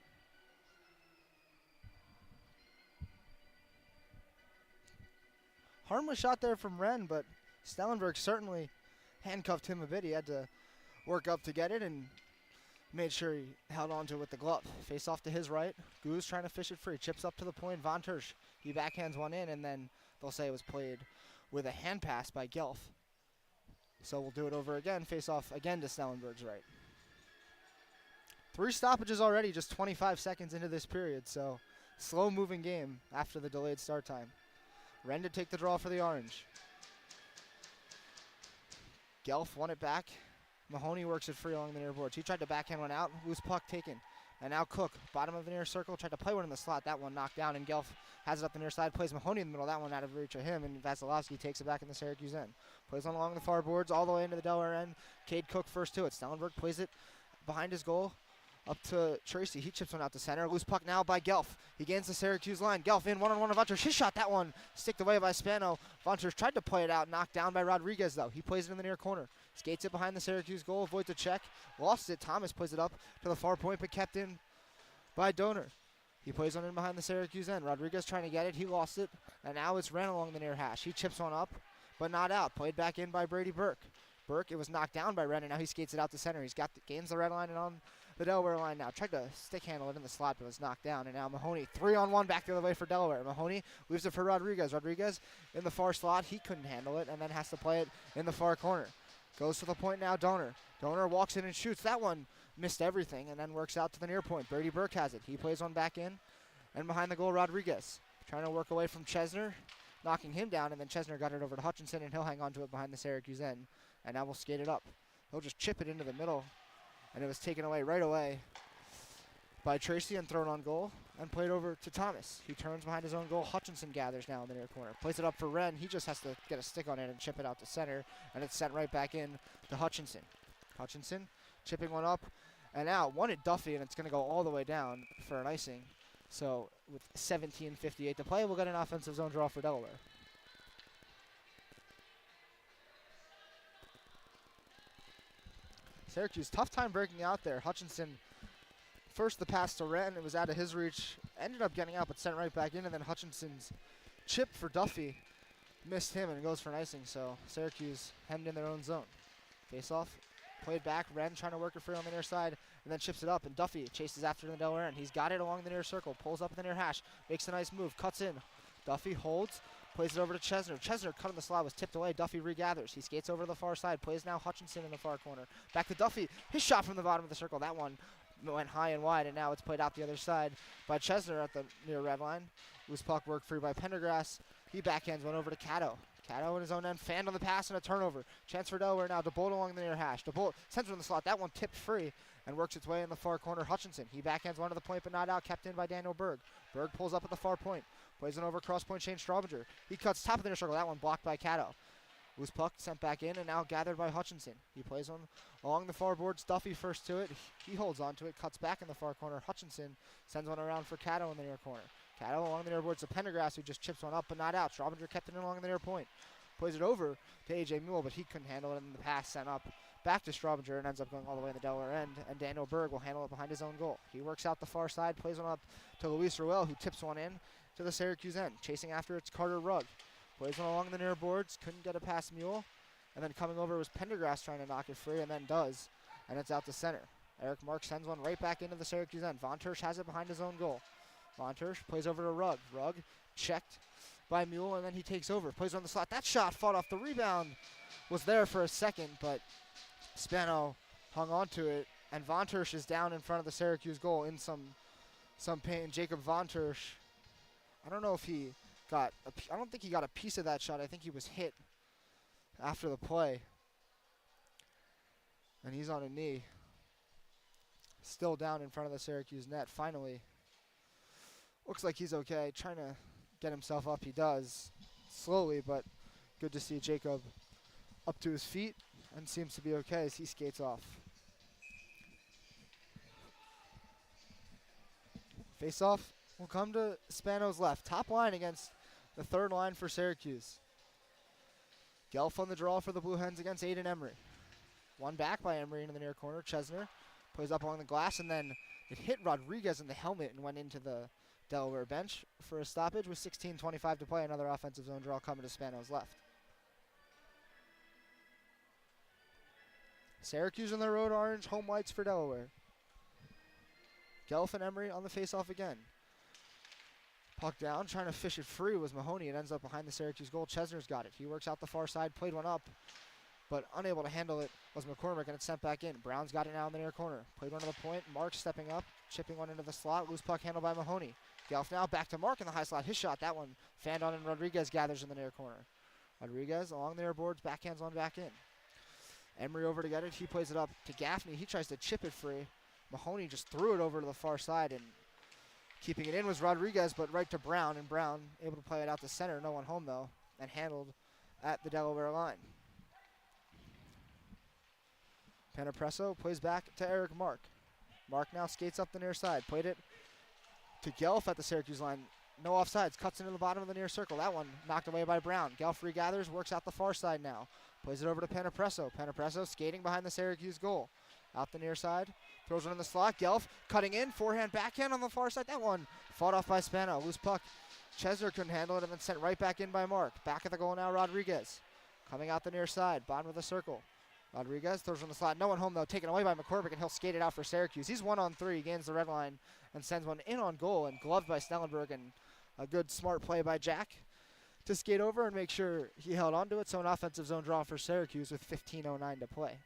Harmless shot there from Wren, but Snellenberg certainly handcuffed him a bit. He had to work up to get it and made sure he held on to it with the glove. Face off to his right. Goose trying to fish it free. Chips up to the point. Von Tersch, he backhands one in, and then they'll say it was played with a hand pass by Gelf. So we'll do it over again. Face off again to Snellenberg's right. 3 stoppages already, just 25 seconds into this period, so slow moving game after the delayed start time. Wren to take the draw for the Orange. Gelf won it back. Mahoney works it free along the near boards. He tried to backhand one out. Loose puck taken. And now Cook, bottom of the near circle, tried to play one in the slot. That one knocked down, and Gelf has it up the near side. Plays Mahoney in the middle. That one out of reach of him, and Vasilevsky takes it back in the Syracuse end. Plays on along the far boards all the way into the Delaware end. Cade Cook first to it. Snellenberg plays it behind his goal. Up to Tracy. He chips one out to center. Loose puck now by Gelf. He gains the Syracuse line. Gelf in one-on-one of Von Tersch. His shot, that one sticked away by Spano. Von Tersch tried to play it out. Knocked down by Rodriguez, though. He plays it in the near corner. Skates it behind the Syracuse goal. Avoids a check. Lost it. Thomas plays it up to the far point, but kept in by Donor. He plays one in behind the Syracuse end. Rodriguez trying to get it. He lost it. And now it's Wren along the near hash. He chips one up, but not out. Played back in by Brady Burke. Burke, it was knocked down by Wren, and now he skates it out to center. He's got gains the red line and on the Delaware line now. Tried to stick handle it in the slot, but was knocked down. And now Mahoney, 3-on-1 back the other way for Delaware. Mahoney leaves it for Rodriguez. Rodriguez in the far slot. He couldn't handle it, and then has to play it in the far corner. Goes to the point now, Donor. Donor walks in and shoots. That one missed everything, and then works out to the near point. Brady Burke has it. He plays one back in, and behind the goal, Rodriguez. Trying to work away from Chesner, knocking him down, and then Chesner got it over to Hutchinson, and he'll hang on to it behind the Syracuse end. And now we'll skate it up. He'll just chip it into the middle, and it was taken away right away by Tracy and thrown on goal and played over to Thomas. He turns behind his own goal. Hutchinson gathers now in the near corner. Plays it up for Wren. He just has to get a stick on it and chip it out to center, and it's sent right back in to Hutchinson. Hutchinson chipping one up and out. Wanted Duffy, and it's going to go all the way down for an icing. So with 17:58 to play, we'll get an offensive zone draw for Delaware. Syracuse, tough time breaking out there. Hutchinson, first the pass to Wren, it was out of his reach. Ended up getting out, but sent right back in, and then Hutchinson's chip for Duffy missed him, and goes for an icing, so Syracuse hemmed in their own zone. Face off, played back, Wren trying to work it free on the near side, and then chips it up, and Duffy chases after the Delaware end. He's got it along the near circle, pulls up in the near hash, makes a nice move, cuts in. Duffy holds, plays it over to Chesner. Chesner cut in the slot, was tipped away. Duffy regathers. He skates over to the far side, plays now Hutchinson in the far corner. Back to Duffy. His shot from the bottom of the circle. That one went high and wide, and now it's played out the other side by Chesner at the near red line. Loose puck worked free by Pendergrass. He backhands one over to Cato. Cato in his own end, fanned on the pass and a turnover. Chance for Delaware now. DeBolt along the near hash. DeBolt sends it in the slot. That one tipped free and works its way in the far corner. Hutchinson. He backhands one to the point, but not out. Kept in by Daniel Berg. Berg pulls up at the far point. Plays it over cross point, Shane Straubinger. He cuts top of the inner circle. That one blocked by Cato. Loose puck sent back in and now gathered by Hutchinson. He plays on along the far boards. Duffy first to it. He holds on to it, cuts back in the far corner. Hutchinson sends one around for Cato in the near corner. Cato along the near boards to Pendergrass, who just chips one up but not out. Straubinger kept it in along the near point. Plays it over to A.J. Mule, but he couldn't handle it, and the pass sent up back to Straubinger and ends up going all the way in the Delaware end, and Daniel Berg will handle it behind his own goal. He works out the far side, plays one up to Luis Ruel, who tips one in to the Syracuse end. Chasing after it's Carter Rugg. Plays one along the near boards, couldn't get it past Mule, and then coming over was Pendergrass trying to knock it free, and then does, and it's out to center. Eric Mark sends one right back into the Syracuse end. Von Tersch has it behind his own goal. Von Tersch plays over to Rugg. Rugg checked by Mule, and then he takes over. Plays on the slot. That shot fought off. The rebound was there for a second, but Spano hung on to it, and Von Tersch is down in front of the Syracuse goal in some pain. Jacob Von Tersch, I don't know if he got, I don't think he got a piece of that shot. I think he was hit after the play, and he's on a knee. Still down in front of the Syracuse net. Finally, looks like he's okay. Trying to get himself up. He does, slowly, but good to see Jacob up to his feet and seems to be okay as he skates off. Face-off will come to Spano's left. Top line against the third line for Syracuse. Gelf on the draw for the Blue Hens against Aiden Emery. One back by Emery into the near corner. Chesner plays up along the glass, and then it hit Rodriguez in the helmet and went into the Delaware bench for a stoppage with 16:25 to play. Another offensive zone draw coming to Spano's left. Syracuse in the road orange, home whites for Delaware. Gelf and Emery on the face-off again. Puck down, trying to fish it free was Mahoney. It ends up behind the Syracuse goal. Chesner's got it. He works out the far side, played one up, but unable to handle it was McCormick, and it's sent back in. Brown's got it now in the near corner. Played one to the point. Mark stepping up, chipping one into the slot. Loose puck handled by Mahoney. Gelf now back to Mark in the high slot. His shot, that one fanned on, and Rodriguez gathers in the near corner. Rodriguez along the near boards, backhands on back in. Emery over to get it. He plays it up to Gaffney. He tries to chip it free. Mahoney just threw it over to the far side, and keeping it in was Rodriguez, but right to Brown, and Brown able to play it out to center. No one home, though, and handled at the Delaware line. Panapresso plays back to Eric Mark. Mark now skates up the near side. Played it to Gelf at the Syracuse line. No offsides. Cuts into the bottom of the near circle. That one knocked away by Brown. Gelf regathers, works out the far side now. Plays it over to Panapresso. Panapresso skating behind the Syracuse goal. Out the near side. Throws one in the slot. Gelf cutting in. Forehand, backhand on the far side. That one fought off by Spano. Loose puck. Chesner couldn't handle it and then sent right back in by Mark. Back at the goal now, Rodriguez. Coming out the near side. Bottom of the circle. Rodriguez throws on the slot. No one home, though. Taken away by McCormick, and he'll skate it out for Syracuse. He's 1-on-3. Gains the red line and sends one in on goal, and gloved by Snellenberg, and a good smart play by Jack to skate over and make sure he held onto it. So an offensive zone draw for Syracuse with 15:09 to play.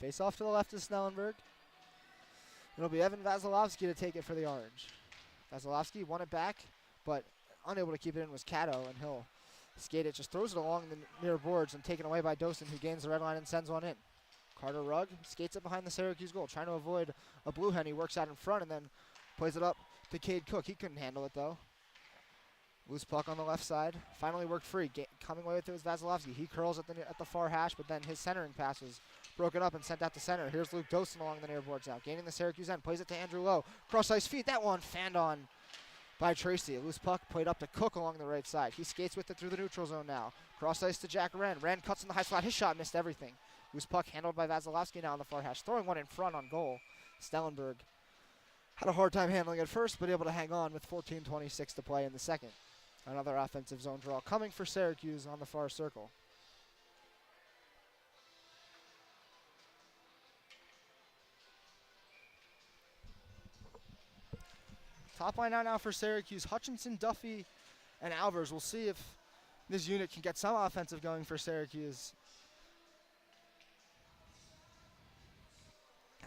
Face off to the left of Snellenberg. It'll be Evan Vasilevsky to take it for the Orange. Vasilevsky won it back, but unable to keep it in was Cato, and he'll skate it, just throws it along the near boards and taken away by Dosen, who gains the red line and sends one in. Carter Rugg skates it behind the Syracuse goal, trying to avoid a blue hen. He works out in front and then plays it up to Cade Cook. He couldn't handle it, though. Loose puck on the left side. Finally worked free. Coming away with it was Vasilevsky. He curls at the far hash, but then his centering pass was broken up and sent out to center. Here's Luke Dosen along the near boards now. Gaining the Syracuse end. Plays it to Andrew Lowe. Cross ice feet. That one fanned on by Tracy. A loose puck played up to Cook along the right side. He skates with it through the neutral zone now. Cross ice to Jack Wren. Wren cuts in the high slot. His shot missed everything. Loose puck handled by Vasilevsky now on the far hash. Throwing one in front on goal. Stellenberg had a hard time handling it first, but able to hang on with 14:26 to play in the second. Another offensive zone draw coming for Syracuse on the far circle. Top line out now for Syracuse. Hutchinson, Duffy, and Alvers. We'll see if this unit can get some offensive going for Syracuse.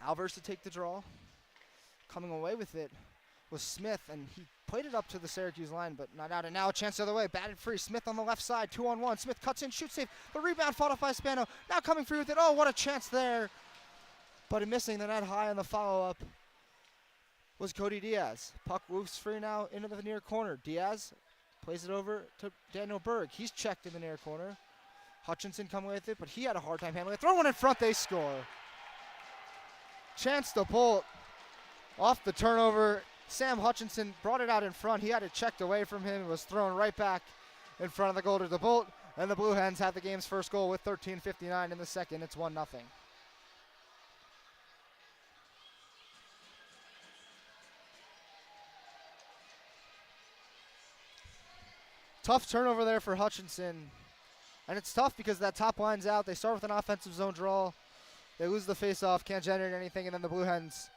Alvers to take the draw. Coming away with it was Smith, and he played it up to the Syracuse line, but not out. And now a chance the other way. Batted free. Smith on the left side. 2-on-1. Smith cuts in, shoots safe. The rebound fought off by Spano. Now coming free with it. Oh, what a chance there. But missing the net high on the follow-up was Cody Diaz. Puck moves free now into the near corner. Diaz plays it over to Daniel Berg. He's checked in the near corner. Hutchinson coming with it, but he had a hard time handling it. Throw one in front, they score. Chance to pull off the turnover. Sam Hutchinson brought it out in front. He had it checked away from him. It was thrown right back in front of the goal to DeBolt. And the Blue Hens have the game's first goal with 13:59 in the second. It's 1-0. Tough turnover there for Hutchinson. And it's tough because that top line's out. They start with an offensive zone draw. They lose the face-off, can't generate anything, and then the Blue Hens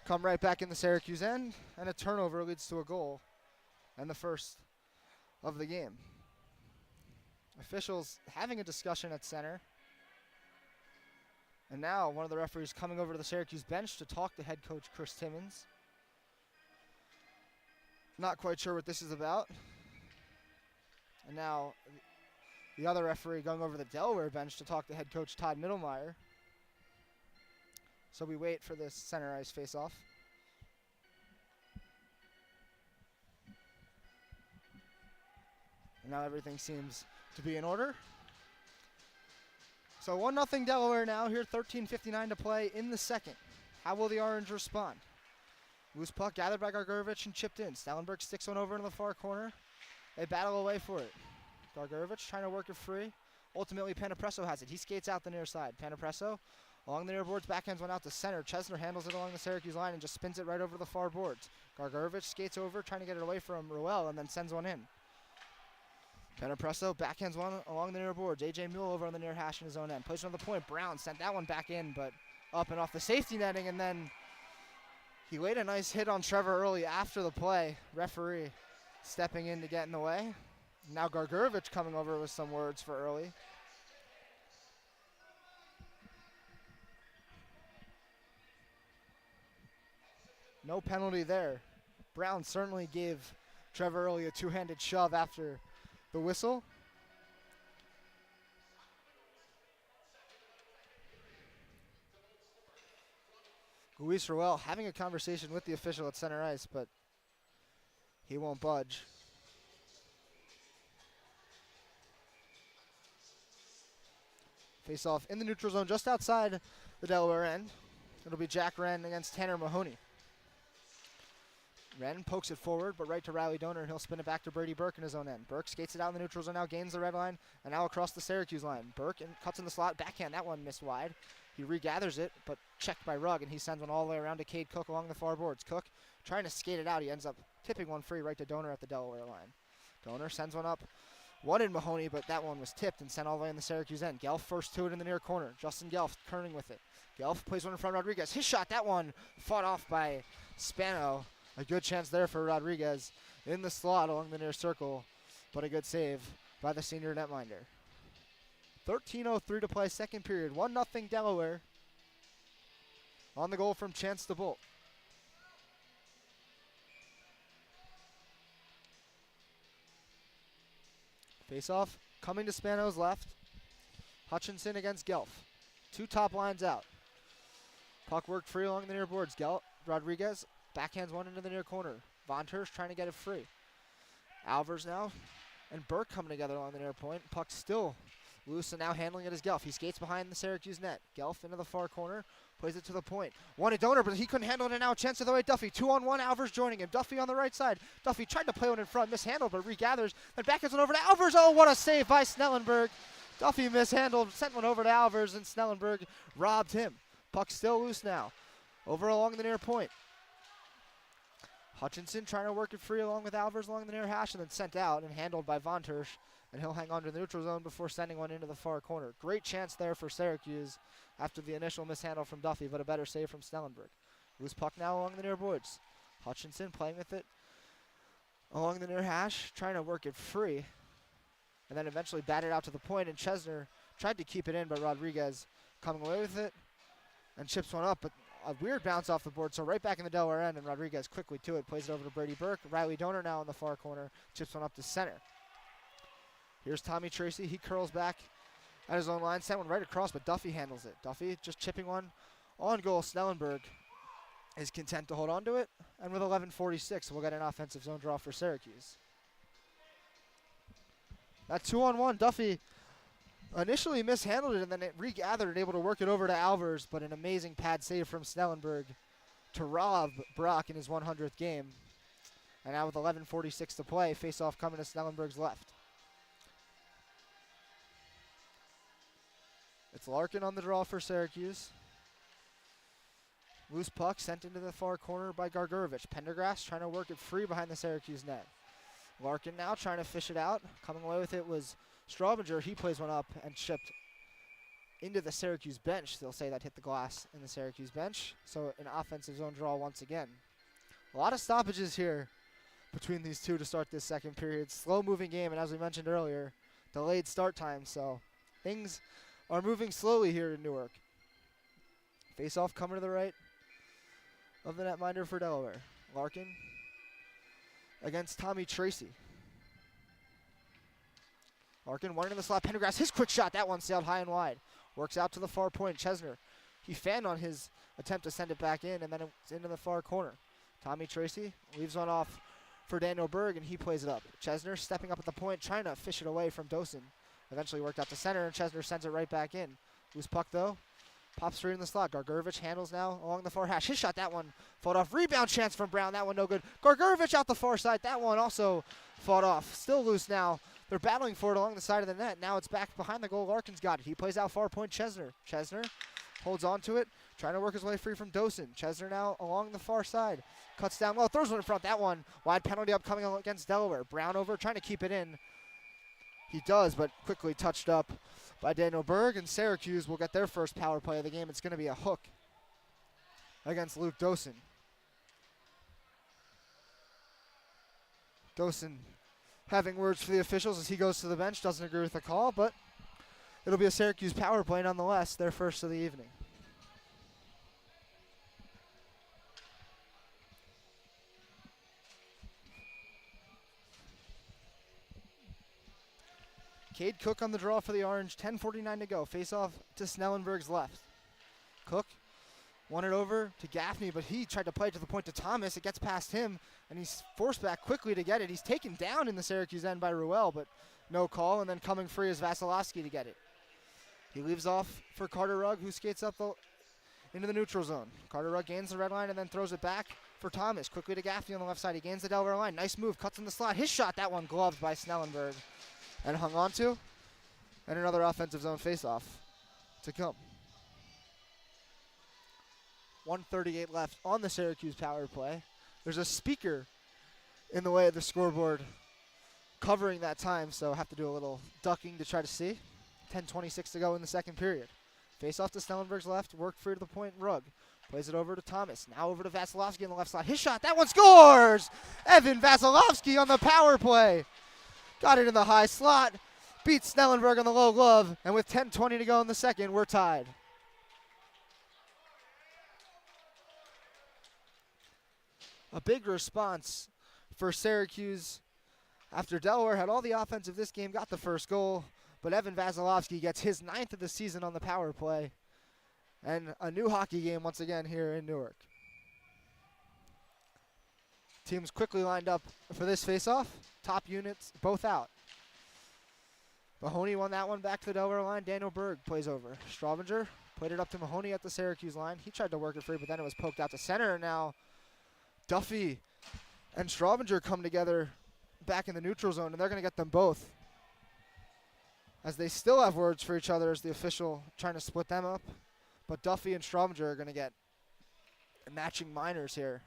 come right back in the Syracuse end, and a turnover leads to a goal, and the first of the game. Officials having a discussion at center. And now one of the referees coming over to the Syracuse bench to talk to head coach Chris Timmons. Not quite sure what this is about. And now the other referee going over to the Delaware bench to talk to head coach Todd Mittelmeyer. So we wait for this center ice face-off. And now everything seems to be in order. So 1-0 Delaware now here, 13:59 to play in the second. How will the Orange respond? Loose puck gathered by Gargurovich and chipped in. Snellenberg sticks one over into the far corner. They battle away for it. Gargurovich trying to work it free. Ultimately, Panapresso has it. He skates out the near side. Panapresso along the near boards, backhands one out to center. Chesner handles it along the Syracuse line and just spins it right over the far boards. Gargurovich skates over, trying to get it away from Ruel, and then sends one in. Panapresso backhands one along the near boards. A.J. Mule over on the near hash in his own end. Plays it on the point. Brown sent that one back in, but up and off the safety netting, and then he laid a nice hit on Trevor Early after the play. Referee stepping in to get in the way. Now Gargurovich coming over with some words for Early. No penalty there. Brown certainly gave Trevor Early a two-handed shove after the whistle. Luis Ruel having a conversation with the official at center ice, but he won't budge. Face off in the neutral zone just outside the Delaware end. It'll be Jack Wren against Tanner Mahoney. Wren pokes it forward, but right to Riley Donor, and he'll spin it back to Brady Burke in his own end. Burke skates it out in the neutral zone now, gains the red line, and now across the Syracuse line. Burke cuts in the slot, backhand, that one missed wide. He regathers it, but checked by Rugg, and he sends one all the way around to Cade Cook along the far boards. Cook trying to skate it out. He ends up tipping one free right to Donor at the Delaware line. Donor sends one up. One in Mahoney, but that one was tipped and sent all the way in the Syracuse end. Gelf first to it in the near corner. Justin Gelf turning with it. Gelf plays one in front of Rodriguez. His shot, that one fought off by Spano. A good chance there for Rodriguez in the slot along the near circle, but a good save by the senior netminder. 13:03 to play, second period. 1-0 Delaware. On the goal from Chance DeBolt. Face-off coming to Spano's left. Hutchinson against Gelf. Two top lines out. Puck worked free along the near boards. Rodriguez backhands one into the near corner. Von Tersch trying to get it free. Alvers now and Burke coming together along the near point. Puck still loose and now handling it is Gelf. He skates behind the Syracuse net. Gelf into the far corner. Plays it to the point. Wanted Donor, but he couldn't handle it, and now a chance to the right Duffy. 2-on-1, Alvers joining him. Duffy on the right side. Duffy tried to play one in front, mishandled, but regathers. Then backhands one over to Alvers. Oh, what a save by Snellenberg. Duffy mishandled, sent one over to Alvers, and Snellenberg robbed him. Puck still loose now. Over along the near point. Hutchinson trying to work it free along with Alvers along the near hash, and then sent out and handled by Von Tersch. And he'll hang on to the neutral zone before sending one into the far corner. Great chance there for Syracuse after the initial mishandle from Duffy, but a better save from Snellenberg. Loose puck now along the near boards. Hutchinson playing with it along the near hash, trying to work it free. And then eventually batted out to the point, and Chesner tried to keep it in, but Rodriguez coming away with it and chips one up. But a weird bounce off the board, so right back in the Delaware end, and Rodriguez quickly to it, plays it over to Brady Burke. Riley Donor now in the far corner, chips one up to center. Here's Tommy Tracy. He curls back at his own line. Sent one right across, but Duffy handles it. Duffy just chipping one on goal. Snellenberg is content to hold on to it. And with 11:46, we'll get an offensive zone draw for Syracuse. That 2-on-1, Duffy initially mishandled it and then it regathered and able to work it over to Alvers, but an amazing pad save from Snellenberg to rob Brock in his 100th game. And now with 11:46 to play, face-off coming to Snellenberg's left. It's Larkin on the draw for Syracuse. Loose puck sent into the far corner by Gargurovich. Pendergrass trying to work it free behind the Syracuse net. Larkin now trying to fish it out. Coming away with it was Straubinger. He plays one up and chipped into the Syracuse bench. They'll say that hit the glass in the Syracuse bench. So an offensive zone draw once again. A lot of stoppages here between these two to start this second period. Slow-moving game, and as we mentioned earlier, delayed start time. So things are moving slowly here in Newark. Face-off coming to the right of the netminder for Delaware. Larkin against Tommy Tracy. Larkin one in the slot. Pendergrass, his quick shot. That one sailed high and wide. Works out to the far point. Chesner, he fanned on his attempt to send it back in, and then it's into the far corner. Tommy Tracy leaves one off for Daniel Berg, and he plays it up. Chesner stepping up at the point, trying to fish it away from Dosen. Eventually worked out to center, and Chesner sends it right back in. Loose puck, though. Pops straight in the slot. Gargurevich handles now along the far hash. His shot, that one fought off. Rebound chance from Brown. That one no good. Gargurevich out the far side. That one also fought off. Still loose now. They're battling for it along the side of the net. Now it's back behind the goal. Larkin's got it. He plays out far point. Chesner. Chesner holds on to it. Trying to work his way free from Dosen. Chesner now along the far side. Cuts down low. Throws one in front. That one. Wide penalty upcoming against Delaware. Brown over. Trying to keep it in. He does, but quickly touched up by Daniel Berg, and Syracuse will get their first power play of the game. It's going to be a hook against Luke Dosen. Dosen having words for the officials as he goes to the bench. Doesn't agree with the call, but it'll be a Syracuse power play nonetheless, their first of the evening. Cade Cook on the draw for the Orange. 10:49 to go. Face off to Snellenberg's left. Cook won it over to Gaffney, but he tried to play it to the point to Thomas. It gets past him, and he's forced back quickly to get it. He's taken down in the Syracuse end by Ruel, but no call, and then coming free is Vasilevsky to get it. He leaves off for Carter Rugg, who skates up into the neutral zone. Carter Rugg gains the red line and then throws it back for Thomas. Quickly to Gaffney on the left side. He gains the Delaware line. Nice move. Cuts in the slot. His shot, that one gloved by Snellenberg and hung on to. And another offensive zone faceoff to come. 1:38 left on the Syracuse power play. There's a speaker in the way of the scoreboard covering that time, so have to do a little ducking to try to see. 10:26 to go in the second period. Face off to Snellenberg's left, worked free to the point, Rugg. Plays it over to Thomas, now over to Vasilevsky on the left side. His shot, that one scores! Evan Vasilevsky on the power play. Got it in the high slot, beats Snellenberg on the low glove, and with 10:20 to go in the second, we're tied. A big response for Syracuse after Delaware had all the offense of this game, got the first goal, but Evan Vasilevsky gets his 9th of the season on the power play, and a new hockey game once again here in Newark. Teams quickly lined up for this faceoff. Top units both out. Mahoney won that one back to the Delaware line. Daniel Berg plays over. Straubinger played it up to Mahoney at the Syracuse line. He tried to work it free, but then it was poked out to center, and now Duffy and Straubinger come together back in the neutral zone, and they're going to get them both, as they still have words for each other as the official trying to split them up. But Duffy and Straubinger are going to get matching minors here,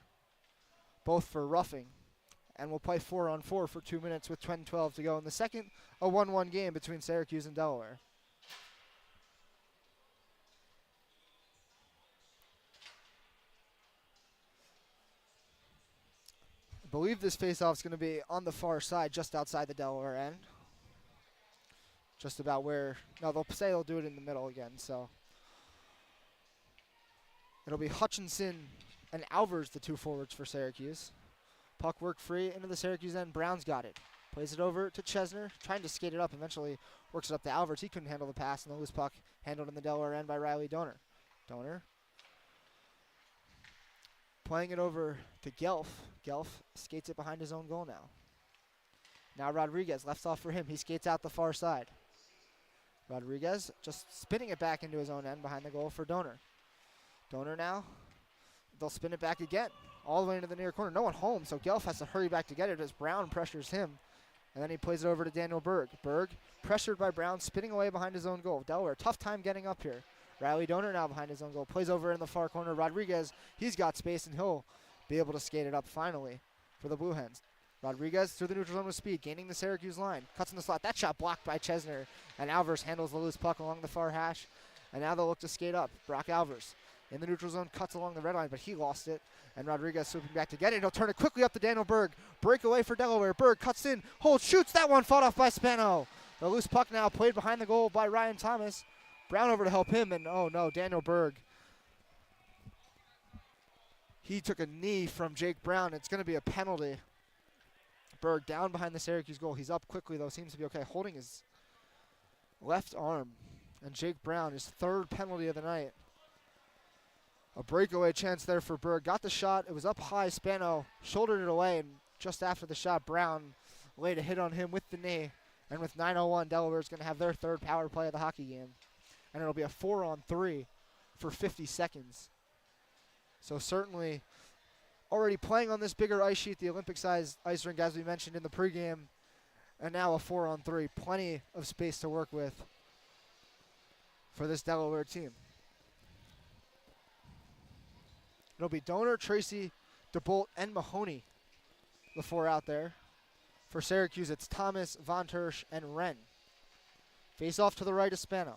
both for roughing. And we'll play 4-on-4 for 2 minutes with 10:12 to go in the second, a 1-1 game between Syracuse and Delaware. I believe this faceoff is going to be on the far side, just outside the Delaware end. Just about where, no, they'll say they'll do it in the middle again, so. It'll be Hutchinson and Alvers, the two forwards for Syracuse. Puck worked free into the Syracuse end. Brown's got it. Plays it over to Chesner, trying to skate it up. Eventually works it up to Alvers. He couldn't handle the pass, and the loose puck handled in the Delaware end by Riley Donor. Donor playing it over to Gelf. Gelf skates it behind his own goal now. Now Rodriguez left off for him. He skates out the far side. Rodriguez just spinning it back into his own end behind the goal for Donor. Donor now, they'll spin it back again, all the way into the near corner. No one home, so Gelf has to hurry back to get it as Brown pressures him. And then he plays it over to Daniel Berg. Berg, pressured by Brown, spinning away behind his own goal. Delaware, tough time getting up here. Riley Donor now behind his own goal. Plays over in the far corner. Rodriguez, he's got space, and he'll be able to skate it up finally for the Blue Hens. Rodriguez through the neutral zone with speed, gaining the Syracuse line. Cuts in the slot. That shot blocked by Chesner, and Alvers handles the loose puck along the far hash And now they'll look to skate up. Brock Alvers in the neutral zone, cuts along the red line, but he lost it. And Rodriguez swooping back to get it. He'll turn it quickly up to Daniel Berg. Breakaway for Delaware. Berg cuts in, holds, shoots. That one fought off by Spano. The loose puck now played behind the goal by Ryan Thomas. Brown over to help him, and oh no, Daniel Berg. He took a knee from Jake Brown. It's going to be a penalty. Berg down behind the Syracuse goal. He's up quickly, though. Seems to be okay. Holding his left arm. And Jake Brown, his third penalty of the night. A breakaway chance there for Berg. Got the shot. It was up high. Spano shouldered it away, and just after the shot, Brown laid a hit on him with the knee. And with 9:01, Delaware's going to have their third power play of the hockey game. And it'll be a 4-on-3 for 50 seconds. So certainly already playing on this bigger ice sheet, the Olympic-sized ice rink, as we mentioned in the pregame. And now a 4-on-3. Plenty of space to work with for this Delaware team. It'll be Donor, Tracy, DeBolt, and Mahoney, the four out there. For Syracuse, it's Thomas, Von Tersch, and Wren. Face off to the right of Spano.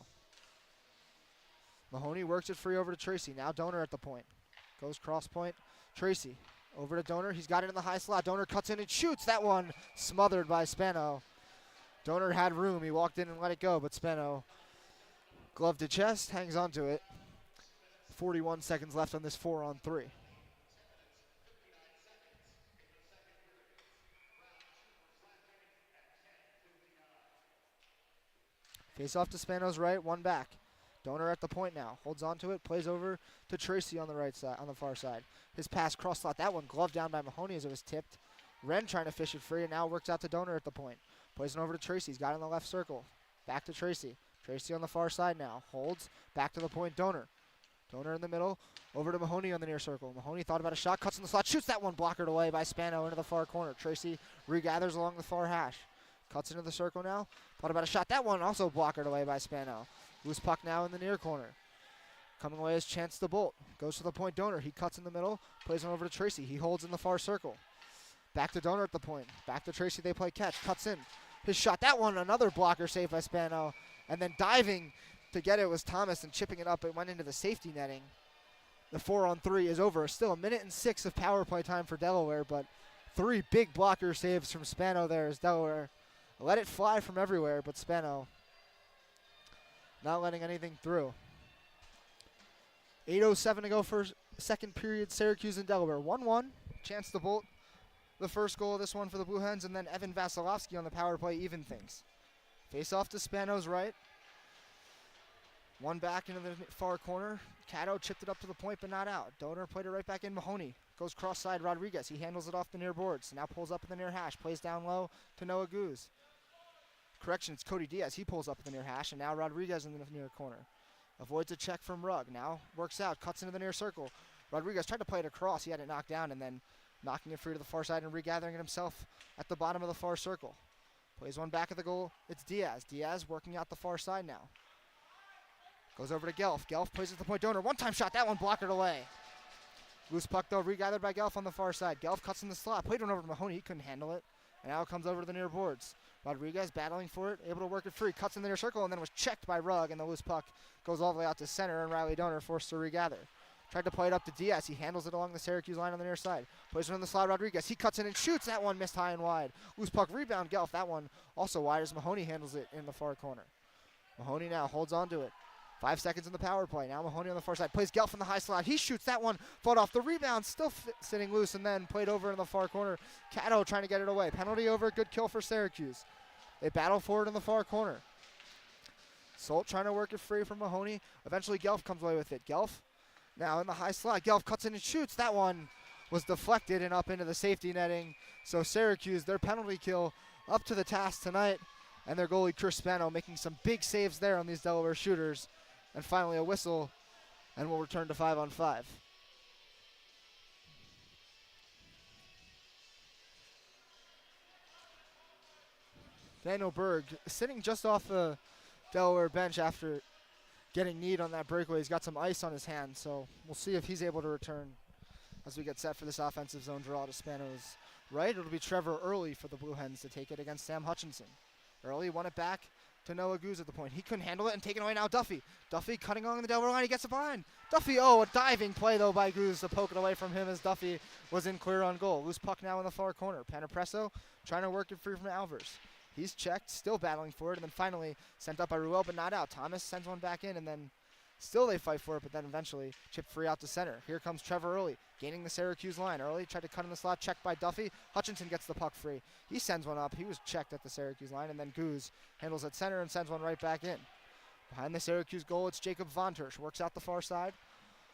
Mahoney works it free over to Tracy. Now Donor at the point. Goes cross point. Tracy over to Donor. He's got it in the high slot. Donor cuts in and shoots. That one smothered by Spano. Donor had room. He walked in and let it go, but Spano, glove to chest, hangs on to it. 41 seconds left on this 4-on-3. Face off to Spano's right, one back. Donor at the point now, holds on to it, plays over to Tracy on the right side, on the far side. His pass cross slot, that one gloved down by Mahoney as it was tipped. Wren trying to fish it free, and now works out to Donor at the point. Plays it over to Tracy, he's got it in the left circle. Back to Tracy. Tracy on the far side now, holds, back to the point, Donor. Donor in the middle, over to Mahoney on the near circle. Mahoney thought about a shot, cuts in the slot, shoots that one, blockered away by Spano into the far corner. Tracy regathers along the far hash. Cuts into the circle now, thought about a shot, that one also blockered away by Spano. Loose puck now in the near corner. Coming away is Chance DeBolt. Goes to the point, Donor. He cuts in the middle, plays him over to Tracy. He holds in the far circle. Back to Donor at the point. Back to Tracy, they play catch. Cuts in. His shot, that one, another blocker saved by Spano. And then diving to get it was Thomas and chipping it up. It went into the safety netting. The 4-on-3 is over. Still 1:06 of power play time for Delaware, but three big blocker saves from Spano there as Delaware let it fly from everywhere, but Spano not letting anything through. 8:07 to go for second period, Syracuse and Delaware. 1-1, Chance DeBolt, the first goal of this one for the Blue Hens, and then Evan Vasilevsky on the power play even things. Face off to Spano's right. One back into the far corner. Cato chipped it up to the point, but not out. Donor played it right back in. Mahoney goes cross side. Rodriguez, he handles it off the near boards. Now pulls up in the near hash. Plays down low to Noah Guz. Correction, it's Cody Diaz. He pulls up in the near hash, and now Rodriguez in the near corner. Avoids a check from Rugg. Now works out, cuts into the near circle. Rodriguez tried to play it across. He had it knocked down, and then knocking it free to the far side and regathering it himself at the bottom of the far circle. Plays one back at the goal. It's Diaz. Diaz working out the far side now. Goes over to Gelf. Gelf plays at the point. Donor. One-time shot. That one blocked away. Loose puck, though, regathered by Gelf on the far side. Gelf cuts in the slot. Played one over to Mahoney. He couldn't handle it. And now it comes over to the near boards. Rodriguez battling for it, able to work it free. Cuts in the near circle, and then was checked by Rugg, and the loose puck goes all the way out to center, and Riley Donor forced to regather. Tried to play it up to Diaz. He handles it along the Syracuse line on the near side. Plays it on the slot, Rodriguez. He cuts in and shoots. That one missed high and wide. Loose puck rebound, Gelf. That one also wide as Mahoney handles it in the far corner. Mahoney now holds on to it. 5 seconds in the power play. Now Mahoney on the far side. Plays Gelf in the high slot. He shoots that one. Fought off the rebound. Still sitting loose and then played over in the far corner. Cato trying to get it away. Penalty over. Good kill for Syracuse. They battle forward in the far corner. Solt trying to work it free from Mahoney. Eventually Gelf comes away with it. Gelf now in the high slot. Gelf cuts in and shoots. That one was deflected and up into the safety netting. So Syracuse, their penalty kill up to the task tonight. And their goalie Chris Spano making some big saves there on these Delaware shooters. And finally a whistle, and we'll return to 5-on-5. Daniel Berg sitting just off the Delaware bench after getting kneed on that breakaway. He's got some ice on his hand, so we'll see if he's able to return as we get set for this offensive zone draw to Spano's right. It'll be Trevor Early for the Blue Hens to take it against Sam Hutchinson. Early won it back to Noah Goose at the point. He couldn't handle it and taken away now Duffy. Duffy cutting along the Delaware line. He gets it behind. Duffy, a diving play though by Goose to poke it away from him as Duffy was in clear on goal. Loose puck now in the far corner. Panapresso trying to work it free from Alvers. He's checked, still battling for it, and then finally sent up by Ruel, but not out. Thomas sends one back in, and then still they fight for it, but then eventually chipped free out to center. Here comes Trevor Early, gaining the Syracuse line. Early tried to cut in the slot, checked by Duffy. Hutchinson gets the puck free. He sends one up. He was checked at the Syracuse line, and then Goose handles at center and sends one right back in. Behind the Syracuse goal, it's Jacob Von Tersch. Works out the far side.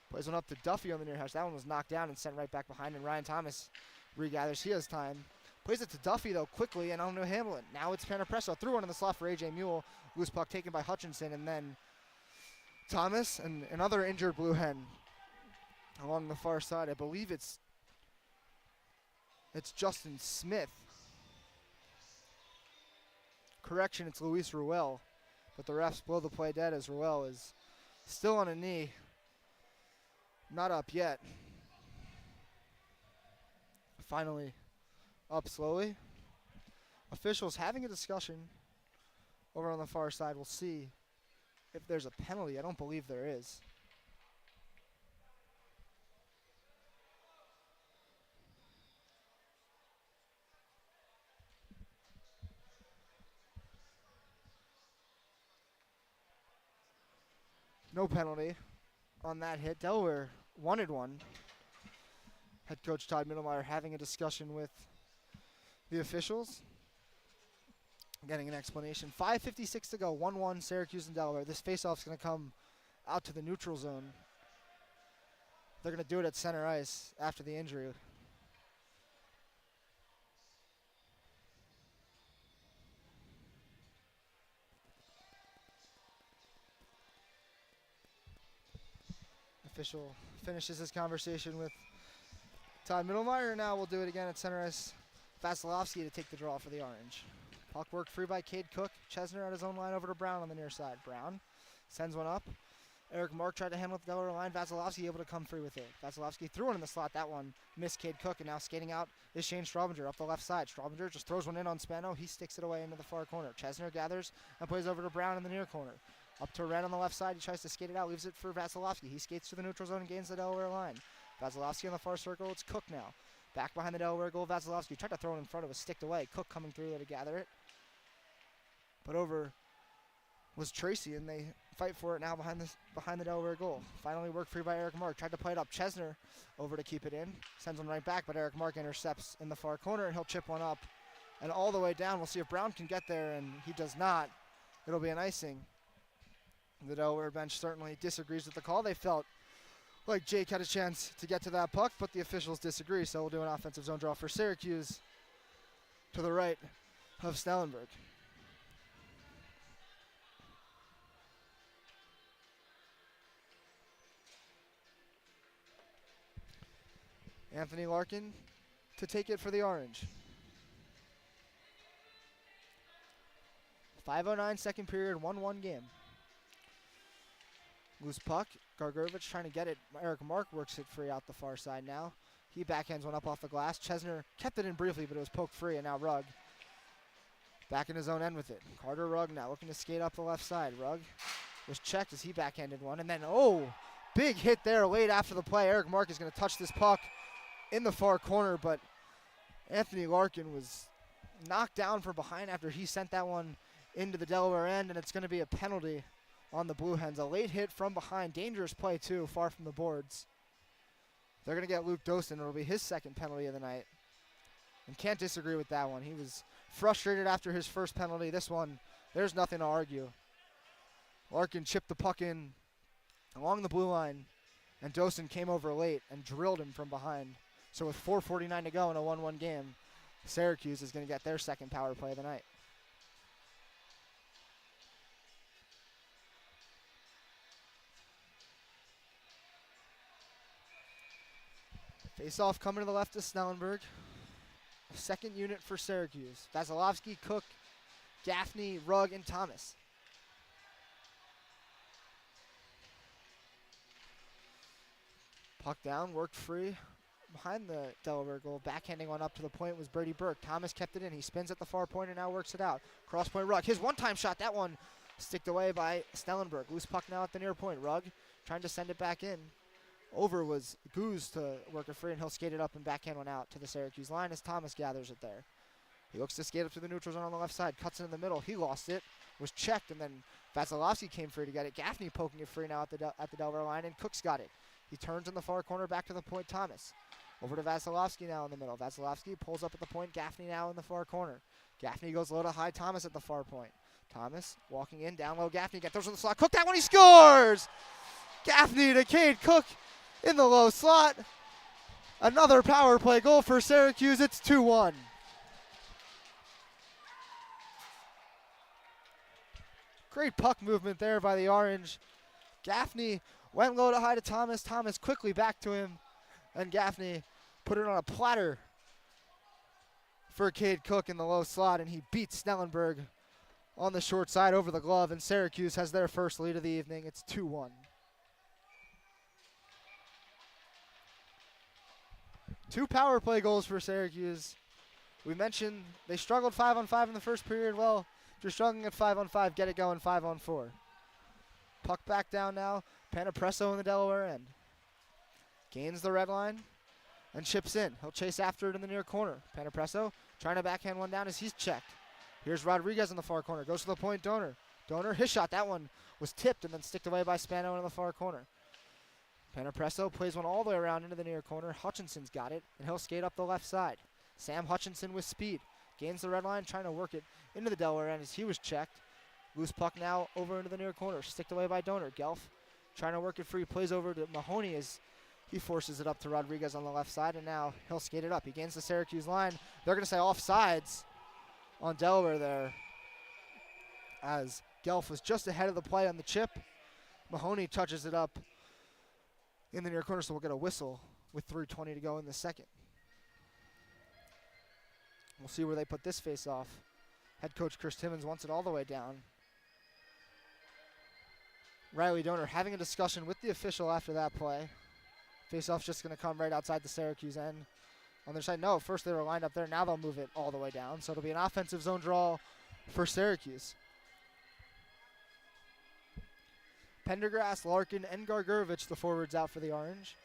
Plays one up to Duffy on the near hash. That one was knocked down and sent right back behind, and Ryan Thomas regathers. He has time. Plays it to Duffy, though, quickly, and I don't know handle it. Now it's Panapresso. Threw one in the slot for A.J. Mule. Loose puck taken by Hutchinson, and then Thomas and another injured Blue Hen along the far side. I believe it's Justin Smith. Correction, it's Luis Ruel, but the refs blow the play dead as Ruel is still on a knee. Not up yet. Finally up slowly. Officials having a discussion over on the far side. We'll see if there's a penalty. I don't believe there is. No penalty on that hit. Delaware wanted one. Head coach Todd Mittelmeyer having a discussion with the officials, getting an explanation. 5:56 to go, 1-1 Syracuse and Delaware. This faceoff's going to come out to the neutral zone. They're going to do it at center ice after the injury. Official finishes his conversation with Todd Mittelmeyer. Now we'll do it again at center ice. Vasilevsky to take the draw for the Orange. Puck worked free by Cade Cook. Chesner at his own line over to Brown on the near side. Brown sends one up. Eric Mark tried to handle it the Delaware line. Vasilevsky able to come free with it. Vasilevsky threw one in the slot. That one missed Cade Cook, and now skating out is Shane Straubinger up the left side. Straubinger just throws one in on Spano. He sticks it away into the far corner. Chesner gathers and plays over to Brown in the near corner. Up to Red on the left side. He tries to skate it out. Leaves it for Vasilevsky. He skates to the neutral zone and gains the Delaware line. Vasilevsky on the far circle. It's Cook now. Back behind the Delaware goal. Vasilevsky tried to throw it in front of, it sticked away. Cook coming through there to gather it. But over was Tracy, and they fight for it now behind the Delaware goal. Finally worked free by Eric Mark. Tried to play it up. Chesner over to keep it in. Sends one right back, but Eric Mark intercepts in the far corner, and he'll chip one up. And all the way down. We'll see if Brown can get there, and he does not. It'll be an icing. The Delaware bench certainly disagrees with the call. They felt like Jake had a chance to get to that puck, but the officials disagree, so we'll do an offensive zone draw for Syracuse to the right of Snellenberg. Anthony Larkin to take it for the Orange. 5:09 second period, 1-1 game. Loose puck. Gargurevich trying to get it. Eric Mark works it free out the far side now. He backhands one up off the glass. Chesner kept it in briefly, but it was poked free, and now Rugg back in his own end with it. Carter Rugg now looking to skate up the left side. Rugg was checked as he backhanded one, and then, big hit there late after the play. Eric Mark is going to touch this puck in the far corner, but Anthony Larkin was knocked down from behind after he sent that one into the Delaware end, and it's going to be a penalty on the Blue Hens. A late hit from behind. Dangerous play, too, far from the boards. They're going to get Luke Dostin. It'll be his second penalty of the night. And can't disagree with that one. He was frustrated after his first penalty. This one, there's nothing to argue. Larkin chipped the puck in along the blue line, and Dostin came over late and drilled him from behind. So with 4:49 to go in a 1-1 game, Syracuse is going to get their second power play of the night. Face-off coming to the left of Snellenberg. Second unit for Syracuse. Vasilevsky, Cook, Gaffney, Rugg, and Thomas. Puck down, worked free behind the Delaware goal. Backhanding one up to the point was Brady Burke. Thomas kept it in. He spins at the far point and now works it out. Cross point Rugg. His one-time shot, that one sticked away by Stellenberg. Loose puck now at the near point. Rugg trying to send it back in. Over was Goose to work it free, and he'll skate it up and backhand one out to the Syracuse line as Thomas gathers it there. He looks to skate up to the neutral zone on the left side. Cuts it in the middle. He lost it. Was checked, and then Vasilevsky came free to get it. Gaffney poking it free now at the Delaware line, and Cooks got it. He turns in the far corner back to the point, Thomas. Over to Vasilevsky now in the middle. Vasilevsky pulls up at the point. Gaffney now in the far corner. Gaffney goes low to high. Thomas at the far point. Thomas walking in, down low. Gaffney gets throws in the slot. Cook that one. He scores! Gaffney to Cade Cook in the low slot. Another power play goal for Syracuse. It's 2-1. Great puck movement there by the Orange. Gaffney went low to high to Thomas. Thomas quickly back to him. And Gaffney put it on a platter for Cade Cook in the low slot. And he beats Snellenberg on the short side over the glove. And Syracuse has their first lead of the evening. It's 2-1. 2 power play goals for Syracuse. We mentioned they struggled 5-on-5 in the first period. Well, if you're struggling at 5-on-5, get it going 5-on-4. Puck back down now. Panapresso in the Delaware end. Gains the red line and chips in. He'll chase after it in the near corner. Panapresso trying to backhand one down as he's checked. Here's Rodriguez in the far corner. Goes to the point, Donor. Donor, his shot. That one was tipped and then sticked away by Spano in the far corner. Panapresso plays one all the way around into the near corner. Hutchinson's got it, and he'll skate up the left side. Sam Hutchinson with speed. Gains the red line, trying to work it into the Delaware end as he was checked. Loose puck now over into the near corner. Sticked away by Donor. Gelf trying to work it free. Plays over to Mahoney as he forces it up to Rodriguez on the left side, and now he'll skate it up. He gains the Syracuse line. They're going to say offsides on Delaware there as Gelf was just ahead of the play on the chip. Mahoney touches it up in the near corner, so we'll get a whistle with 3:20 to go in the second. We'll see where they put this face-off. Head coach Chris Timmons wants it all the way down. Riley Donor having a discussion with the official after that play. Face-off's just going to come right outside the Syracuse end. On their side, no, first they were lined up there. Now they'll move it all the way down. So it'll be an offensive zone draw for Syracuse. Pendergrass, Larkin, and Gargurovich, the forwards out for the Orange.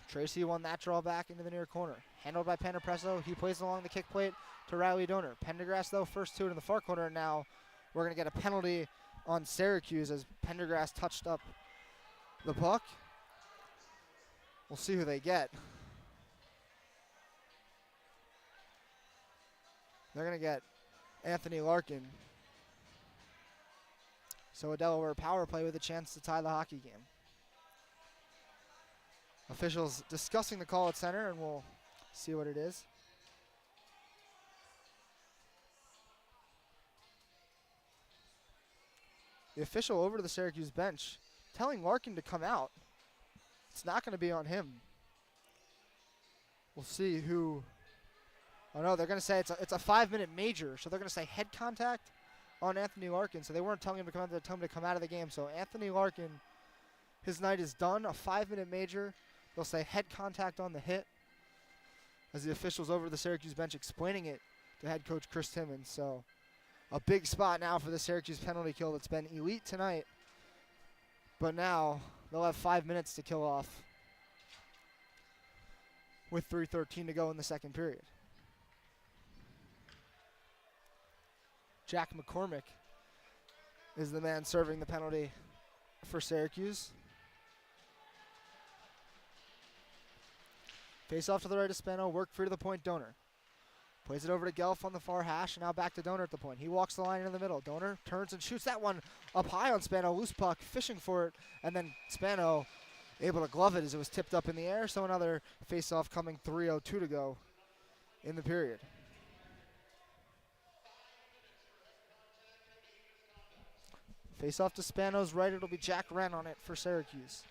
Tracy won that draw back into the near corner. Handled by Panapresso. He plays along the kick plate to Riley Donor. Pendergrass, though, first to it in the far corner. And now we're going to get a penalty on Syracuse as Pendergrass touched up the puck. We'll see who they get. They're going to get Anthony Larkin. So a Delaware power play with a chance to tie the hockey game. Officials discussing the call at center, and we'll see what it is. The official over to the Syracuse bench telling Larkin to come out. It's not going to be on him. We'll see who. Oh no, they're going to say it's a 5-minute major, so they're going to say head contact on Anthony Larkin. So they weren't telling him to come out. They're telling him to come out of the game. So Anthony Larkin, his night is done. A 5-minute major. They'll say head contact on the hit as the officials over the Syracuse bench explaining it to head coach Chris Timmons. So a big spot now for the Syracuse penalty kill that's been elite tonight. But now they'll have 5 minutes to kill off with 3:13 to go in the second period. Jack McCormick is the man serving the penalty for Syracuse. Face off to the right of Spano, work free to the point, Donor. Plays it over to Gelf on the far hash, and now back to Donor at the point. He walks the line into the middle. Donor turns and shoots that one up high on Spano. Loose puck, fishing for it, and then Spano able to glove it as it was tipped up in the air. So another face-off coming, 3:02 to go in the period. Face-off to Spano's right. It'll be Jack Wren on it for Syracuse.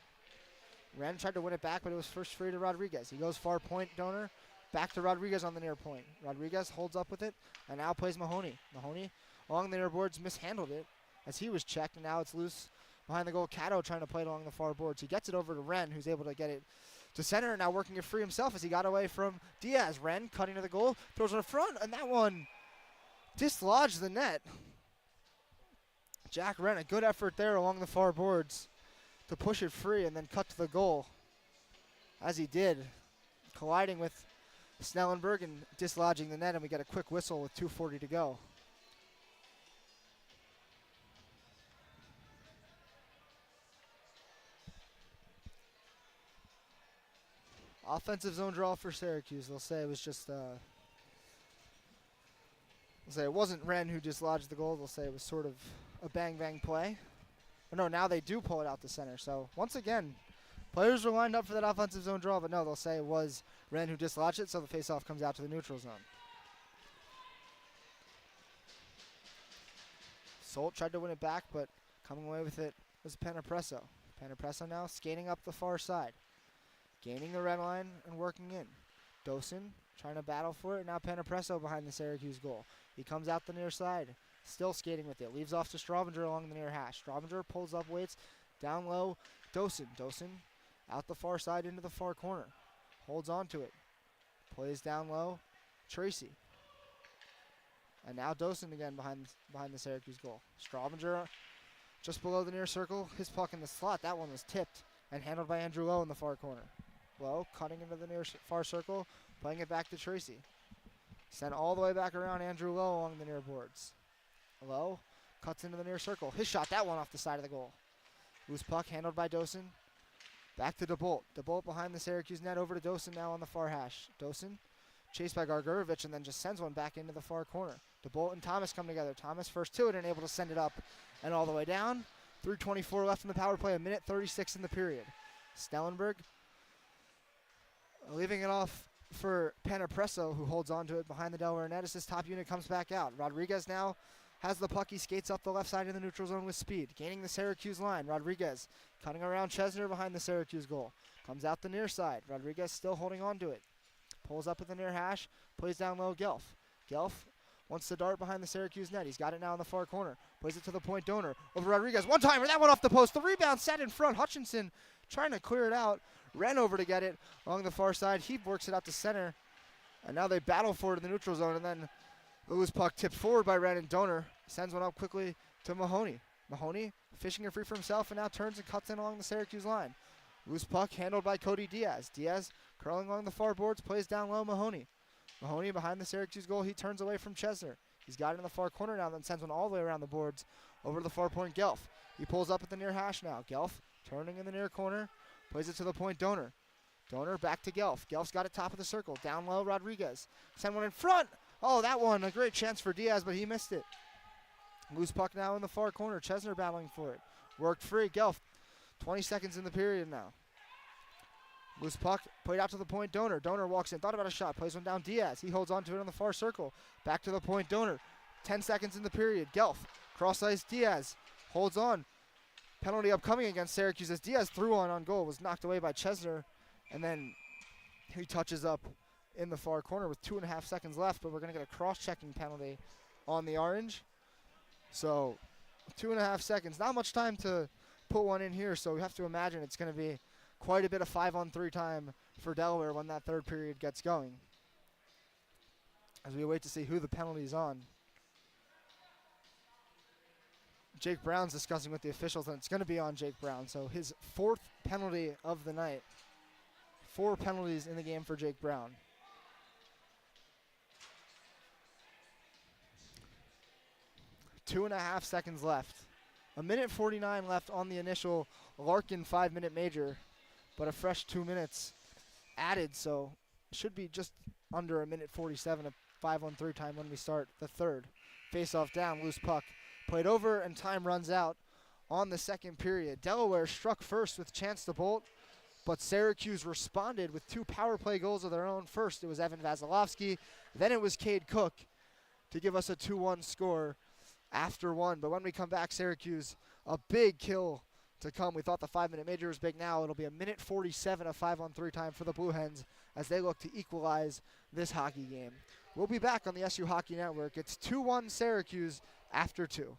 Wren tried to win it back, but it was first free to Rodriguez. He goes far point, Donor. Back to Rodriguez on the near point. Rodriguez holds up with it and now plays Mahoney. Mahoney along the near boards mishandled it as he was checked, and now it's loose behind the goal. Cato trying to play it along the far boards. He gets it over to Wren, who's able to get it to center, now working it free himself as he got away from Diaz. Wren cutting to the goal, throws it in front, and that one dislodged the net. Jack Wren, a good effort there along the far boards to push it free and then cut to the goal, as he did, colliding with Snellenberg and dislodging the net, and we get a quick whistle with 2:40 to go. Offensive zone draw for Syracuse. They'll say it was just, they'll say it wasn't Wren who dislodged the goal. They'll say it was sort of a bang-bang play. But no, now they do pull it out to center. So once again, players were lined up for that offensive zone draw, but no, they'll say it was Wren who dislodged it, so the faceoff comes out to the neutral zone. Solt tried to win it back, but coming away with it was Panapresso. Panapresso now skating up the far side, gaining the red line and working in. Dosen trying to battle for it. Now Panapresso behind the Syracuse goal. He comes out the near side, still skating with it. Leaves off to Straubinger along the near hash. Straubinger pulls up weights, down low. Dosen out the far side into the far corner. Holds on to it. Plays down low. Tracy. And now Dosen again behind the Syracuse goal. Straubinger just below the near circle. His puck in the slot. That one was tipped and handled by Andrew Lowe in the far corner. Lowe cutting into the near far circle, playing it back to Tracy. Sent all the way back around Andrew Lowe along the near boards. Lowe cuts into the near circle. His shot, that one off the side of the goal. Loose puck handled by Dosen. Back to DeBolt. DeBolt behind the Syracuse net, over to Dosen now on the far hash. Dosen chased by Gargurovich and then just sends one back into the far corner. DeBolt and Thomas come together. Thomas first to it and able to send it up and all the way down. 3:24 left in the power play, 1:36 in the period. Snellenberg leaving it off for Panapresso, who holds on to it behind the Delaware net as his top unit comes back out. Rodriguez now has the puck. He skates up the left side of the neutral zone with speed, gaining the Syracuse line. Rodriguez cutting around Chesner behind the Syracuse goal. Comes out the near side. Rodriguez still holding on to it. Pulls up at the near hash, plays down low. Gelf. Gelf wants to dart behind the Syracuse net. He's got it now in the far corner. Plays it to the point donor. Over Rodriguez. One timer. That one off the post. The rebound set in front. Hutchinson trying to clear it out. Ran over to get it along the far side. He works it out to center. And now they battle for it in the neutral zone. And then the loose puck tipped forward by Ren and Donor. Sends one up quickly to Mahoney. Mahoney fishing it free for himself and now turns and cuts in along the Syracuse line. Loose puck handled by Cody Diaz. Diaz curling along the far boards. Plays down low. Mahoney. Mahoney behind the Syracuse goal. He turns away from Chesner. He's got it in the far corner now, then sends one all the way around the boards over to the far point. Gelf. He pulls up at the near hash now. Gelf turning in the near corner. Plays it to the point Donor. Donor back to Gelf. Gelf's got it top of the circle. Down low, Rodriguez. Send one in front. Oh, that one, a great chance for Diaz, but he missed it. Loose puck now in the far corner. Chesner battling for it. Worked free. Gelf, 20 seconds in the period now. Loose puck, played out to the point Donor. Donor walks in, thought about a shot, plays one down Diaz. He holds on to it on the far circle. Back to the point Donor. 10 seconds in the period. Gelf, cross ice Diaz, holds on. Penalty upcoming against Syracuse as Diaz threw one on goal. Was knocked away by Chesner. And then he touches up in the far corner with 2.5 seconds left, but we're going to get a cross-checking penalty on the orange. So 2.5 seconds. Not much time to put one in here, so we have to imagine it's going to be quite a bit of 5-on-3 time for Delaware when that third period gets going, as we wait to see who the penalty's on. Jake Brown's discussing with the officials, and it's going to be on Jake Brown. So his 4th penalty of the night. 4 penalties in the game for Jake Brown. Two and a half seconds left. 1:49 left on the initial Larkin 5-minute major, but a fresh 2 minutes added, so should be just under 1:47 of 5-on-3 time when we start the third. Face-off down, loose puck. Played over, and time runs out on the second period. Delaware struck first with chance to bolt, but Syracuse responded with 2 power play goals of their own. First, it was Evan Vasilevsky. Then it was Cade Cook to give us a 2-1 score after one. But when we come back, Syracuse, a big kill to come. We thought the 5-minute major was big. Now it'll be 1:47 of 5-on-3 time for the Blue Hens as they look to equalize this hockey game. We'll be back on the SU Hockey Network. It's 2-1 Syracuse after 2.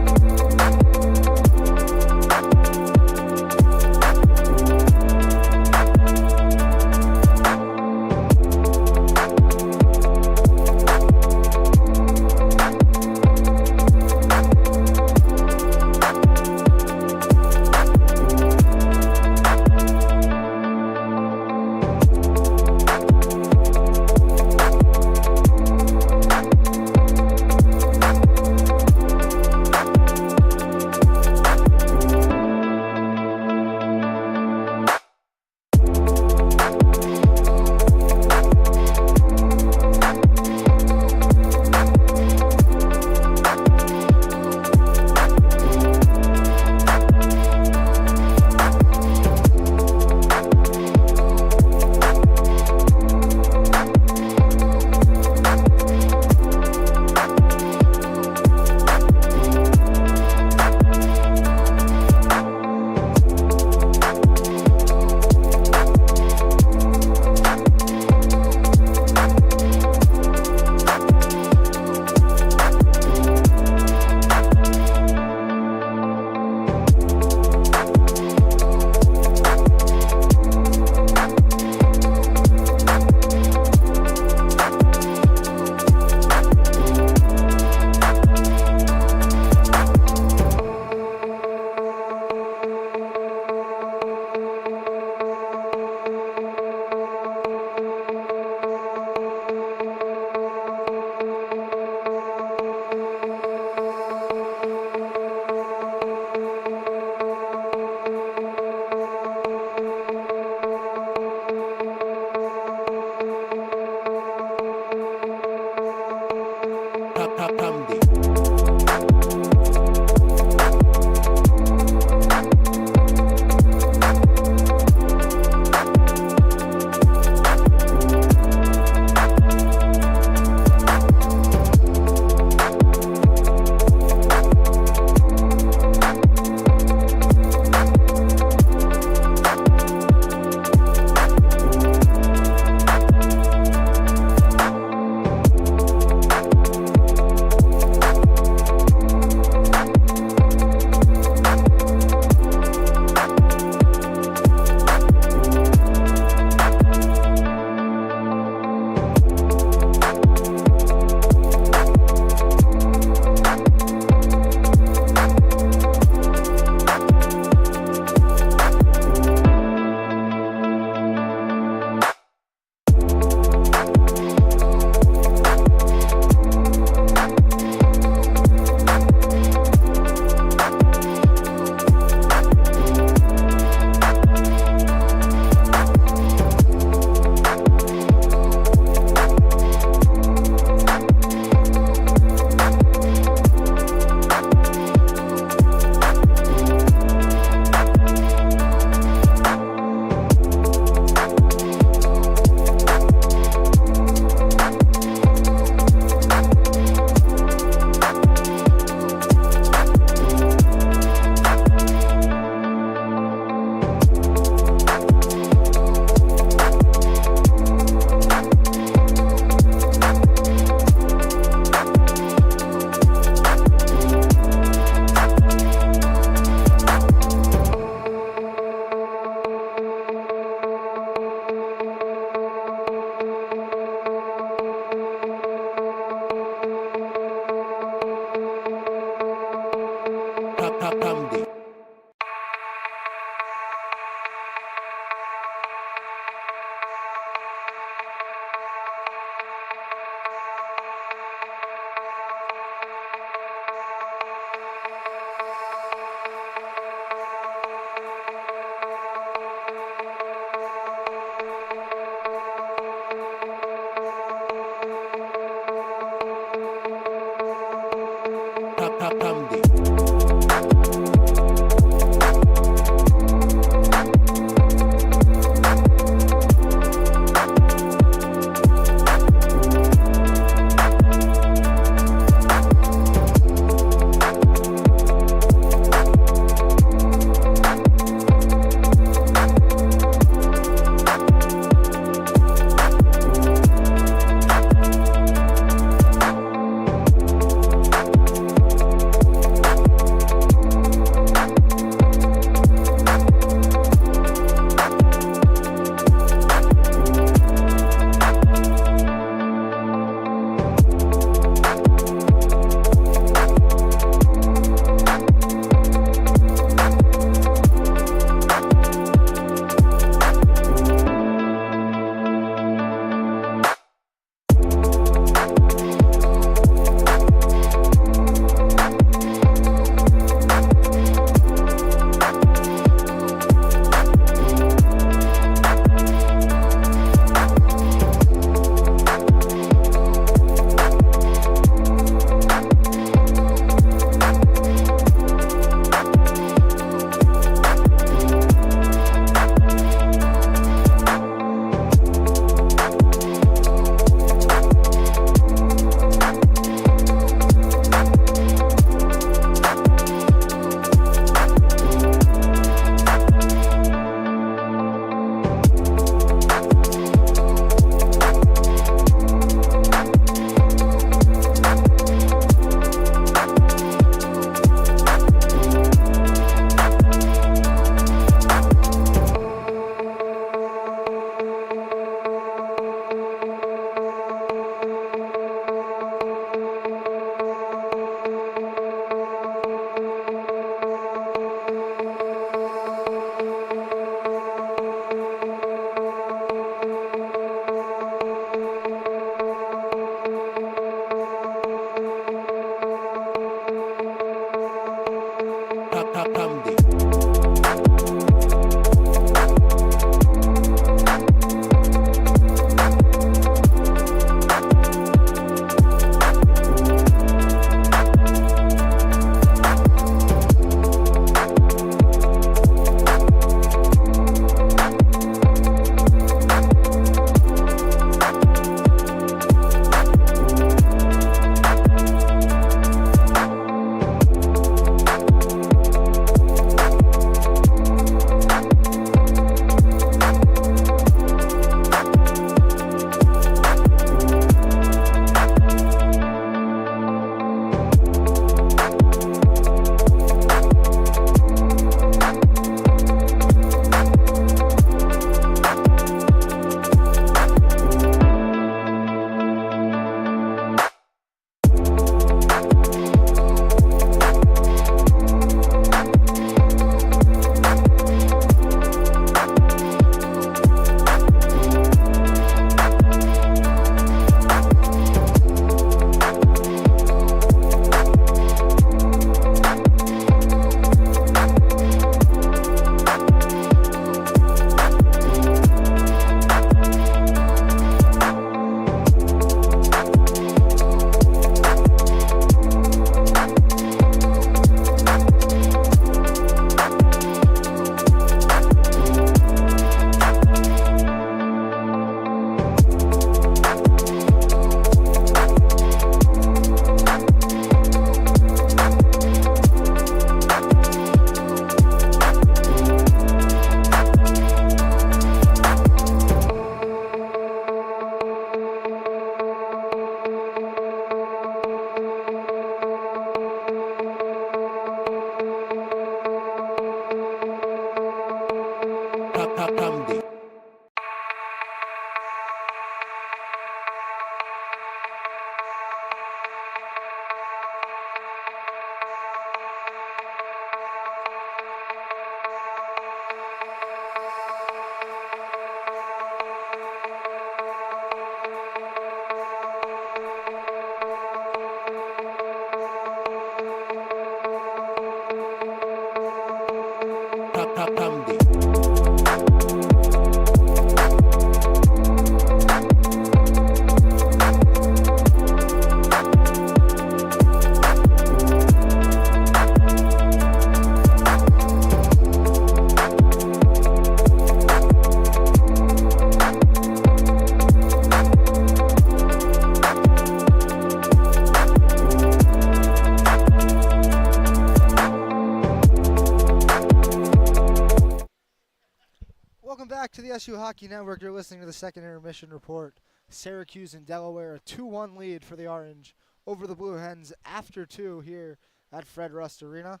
Hockey Network, you're listening to the second intermission report. Syracuse and Delaware, a 2-1 lead for the Orange over the Blue Hens after 2 here at Fred Rust Arena.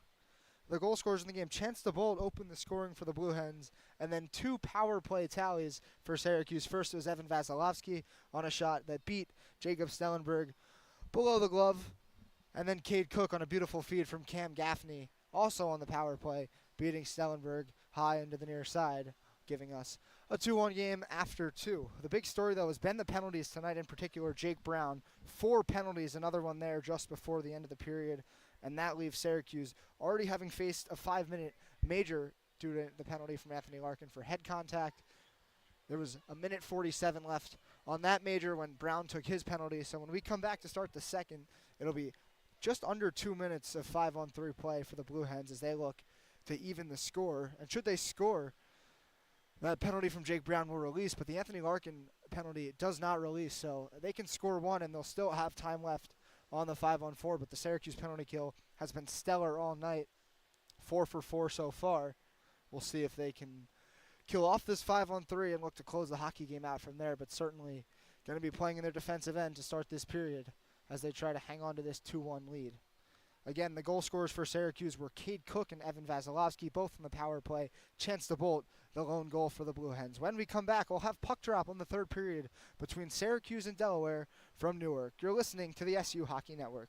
The goal scorers in the game, Chance DeBolt opened the scoring for the Blue Hens, and then 2 power play tallies for Syracuse. First was Evan Vasilevsky on a shot that beat Jacob Stellenberg below the glove, and then Cade Cook on a beautiful feed from Cam Gaffney, also on the power play, beating Stellenberg high into the near side, giving us a 2-1 game after 2. The big story, though, has been the penalties tonight, in particular Jake Brown. 4 penalties, another one there just before the end of the period, and that leaves Syracuse already having faced a 5-minute major due to the penalty from Anthony Larkin for head contact. There was a minute 47 left on that major when Brown took his penalty, so when we come back to start the second, it'll be just under 2 minutes of 5-on-3 play for the Blue Hens as they look to even the score. And should they score, that penalty from Jake Brown will release, but the Anthony Larkin penalty does not release, so they can score 1 and they'll still have time left on the 5-on-4, but the Syracuse penalty kill has been stellar all night, 4 for 4 so far. We'll see if they can kill off this 5-on-3 and look to close the hockey game out from there, but certainly going to be playing in their defensive end to start this period as they try to hang on to this 2-1 lead. Again, the goal scorers for Syracuse were Cade Cook and Evan Vasilevsky, both on the power play. Chance DeBolt, the lone goal for the Blue Hens. When we come back, we'll have puck drop on the third period between Syracuse and Delaware from Newark. You're listening to the SU Hockey Network.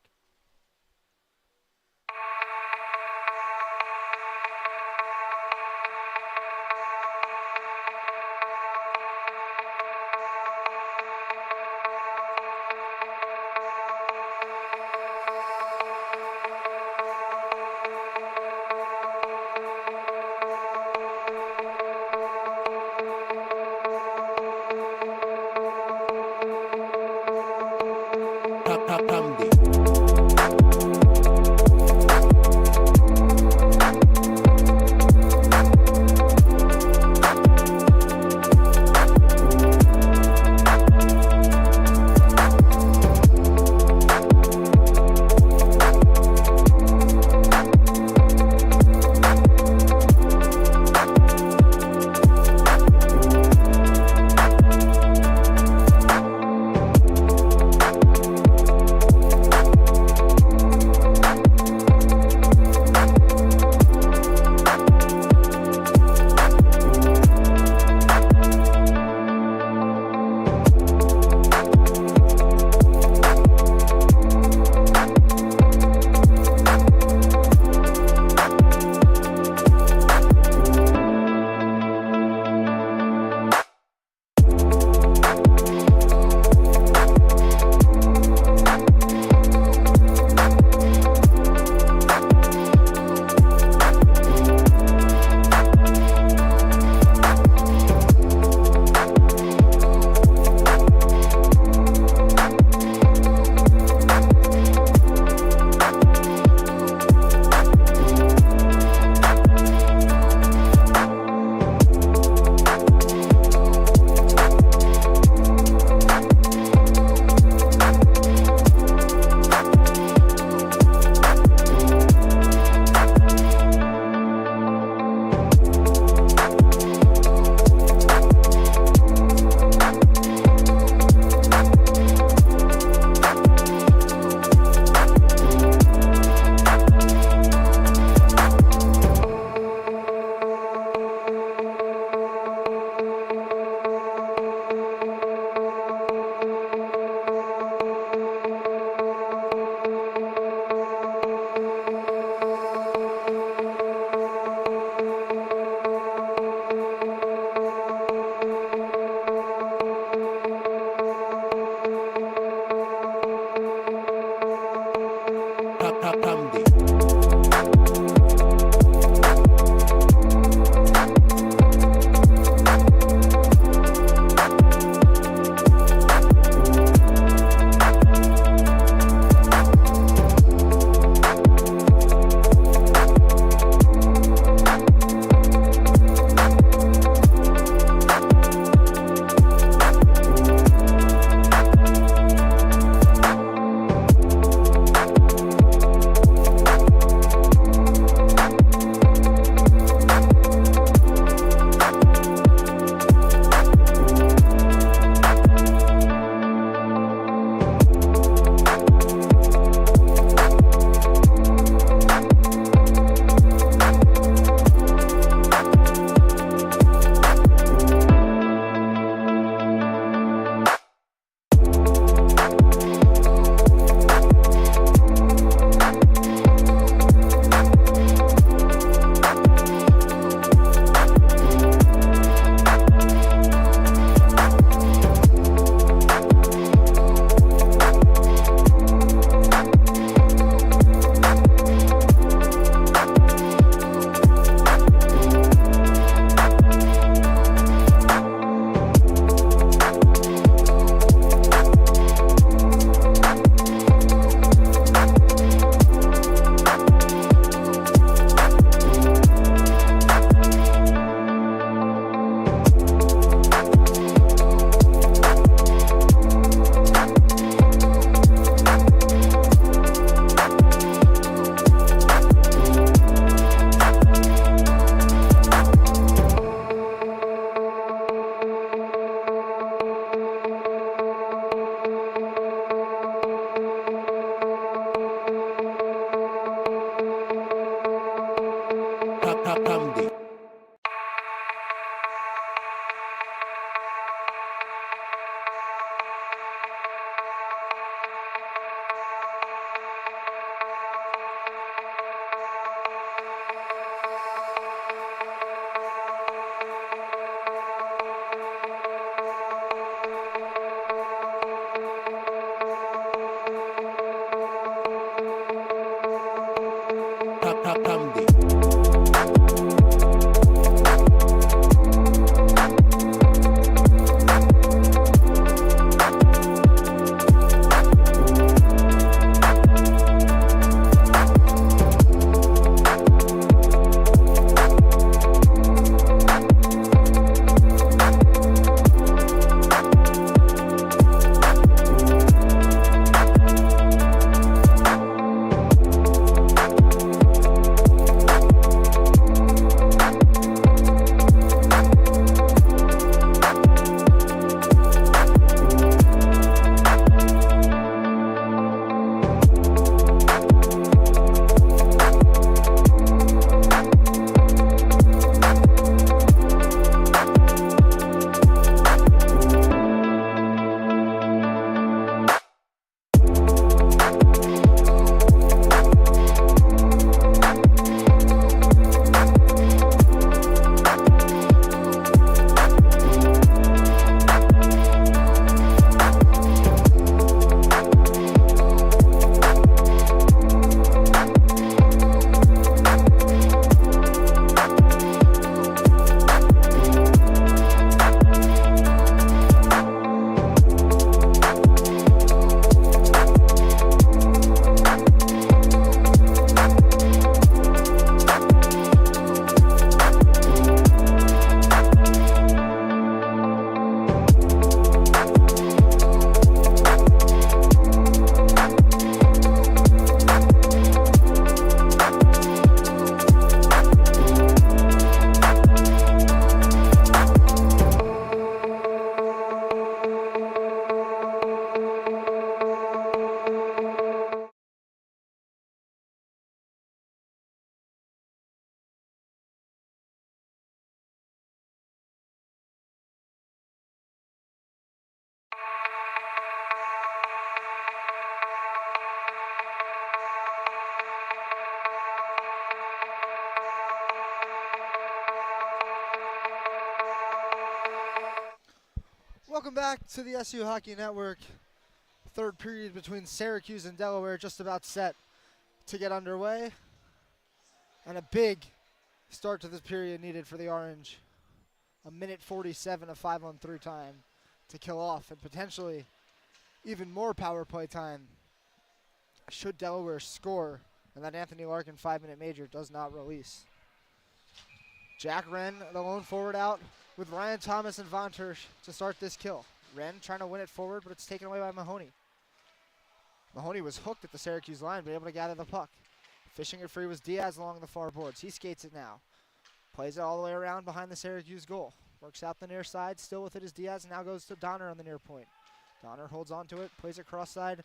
Welcome back to the SU Hockey Network. Third period between Syracuse and Delaware just about set to get underway. And a big start to this period needed for the Orange. A minute 47 of 5-on-3 time to kill off, and potentially even more power play time should Delaware score and that Anthony Larkin 5-minute major does not release. Jack Wren, the lone forward, out with Ryan Thomas and Von Tersch to start this kill. Wren trying to win it forward, but it's taken away by Mahoney. Mahoney was hooked at the Syracuse line, but able to gather the puck. Fishing it free was Diaz along the far boards. He skates it now. Plays it all the way around behind the Syracuse goal. Works out the near side, still with it is Diaz, and now goes to Donner on the near point. Donner holds on to it, plays it cross side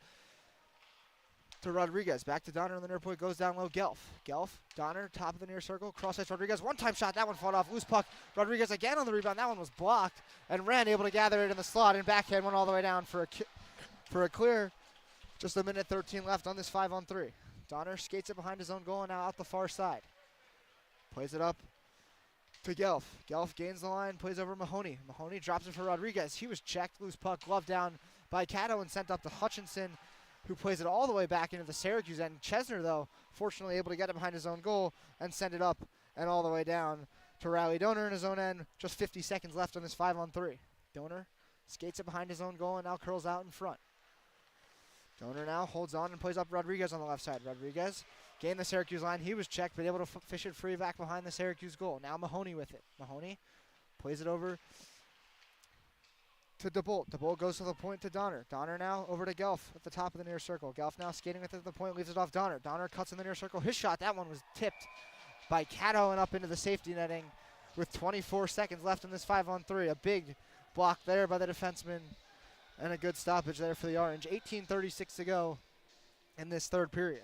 to Rodriguez. Back to Donner on the near point, goes down low, Gelf. Gelf, Donner, top of the near circle, cross ice Rodriguez. One-time shot, that one fought off, loose puck. Rodriguez again on the rebound, that one was blocked. And Wren able to gather it in the slot and backhand one all the way down for a clear. Just a minute 13 left on this 5-on-3. Donner skates it behind his own goal and now out the far side. Plays it up to Gelf. Gelf gains the line, plays over Mahoney. Mahoney drops it for Rodriguez. He was checked, loose puck, glove down by Cato and sent up to Hutchinson, who plays it all the way back into the Syracuse end. Chesner, though, fortunately able to get it behind his own goal and send it up and all the way down to Riley Donor in his own end. Just 50 seconds left on this 5-on-3. Donor skates it behind his own goal and now curls out in front. Donor now holds on and plays up Rodriguez on the left side. Rodriguez gained the Syracuse line. He was checked, but able to fish it free back behind the Syracuse goal. Now Mahoney with it. Mahoney plays it over to DeBolt. DeBolt goes to the point to Donner. Donner now over to Gelf at the top of the near circle. Gelf now skating with it at the point, leaves it off Donner. Donner cuts in the near circle. His shot, that one was tipped by Cato and up into the safety netting with 24 seconds left in this 5-on-3. A big block there by the defenseman and a good stoppage there for the Orange. 18:36 to go in this third period.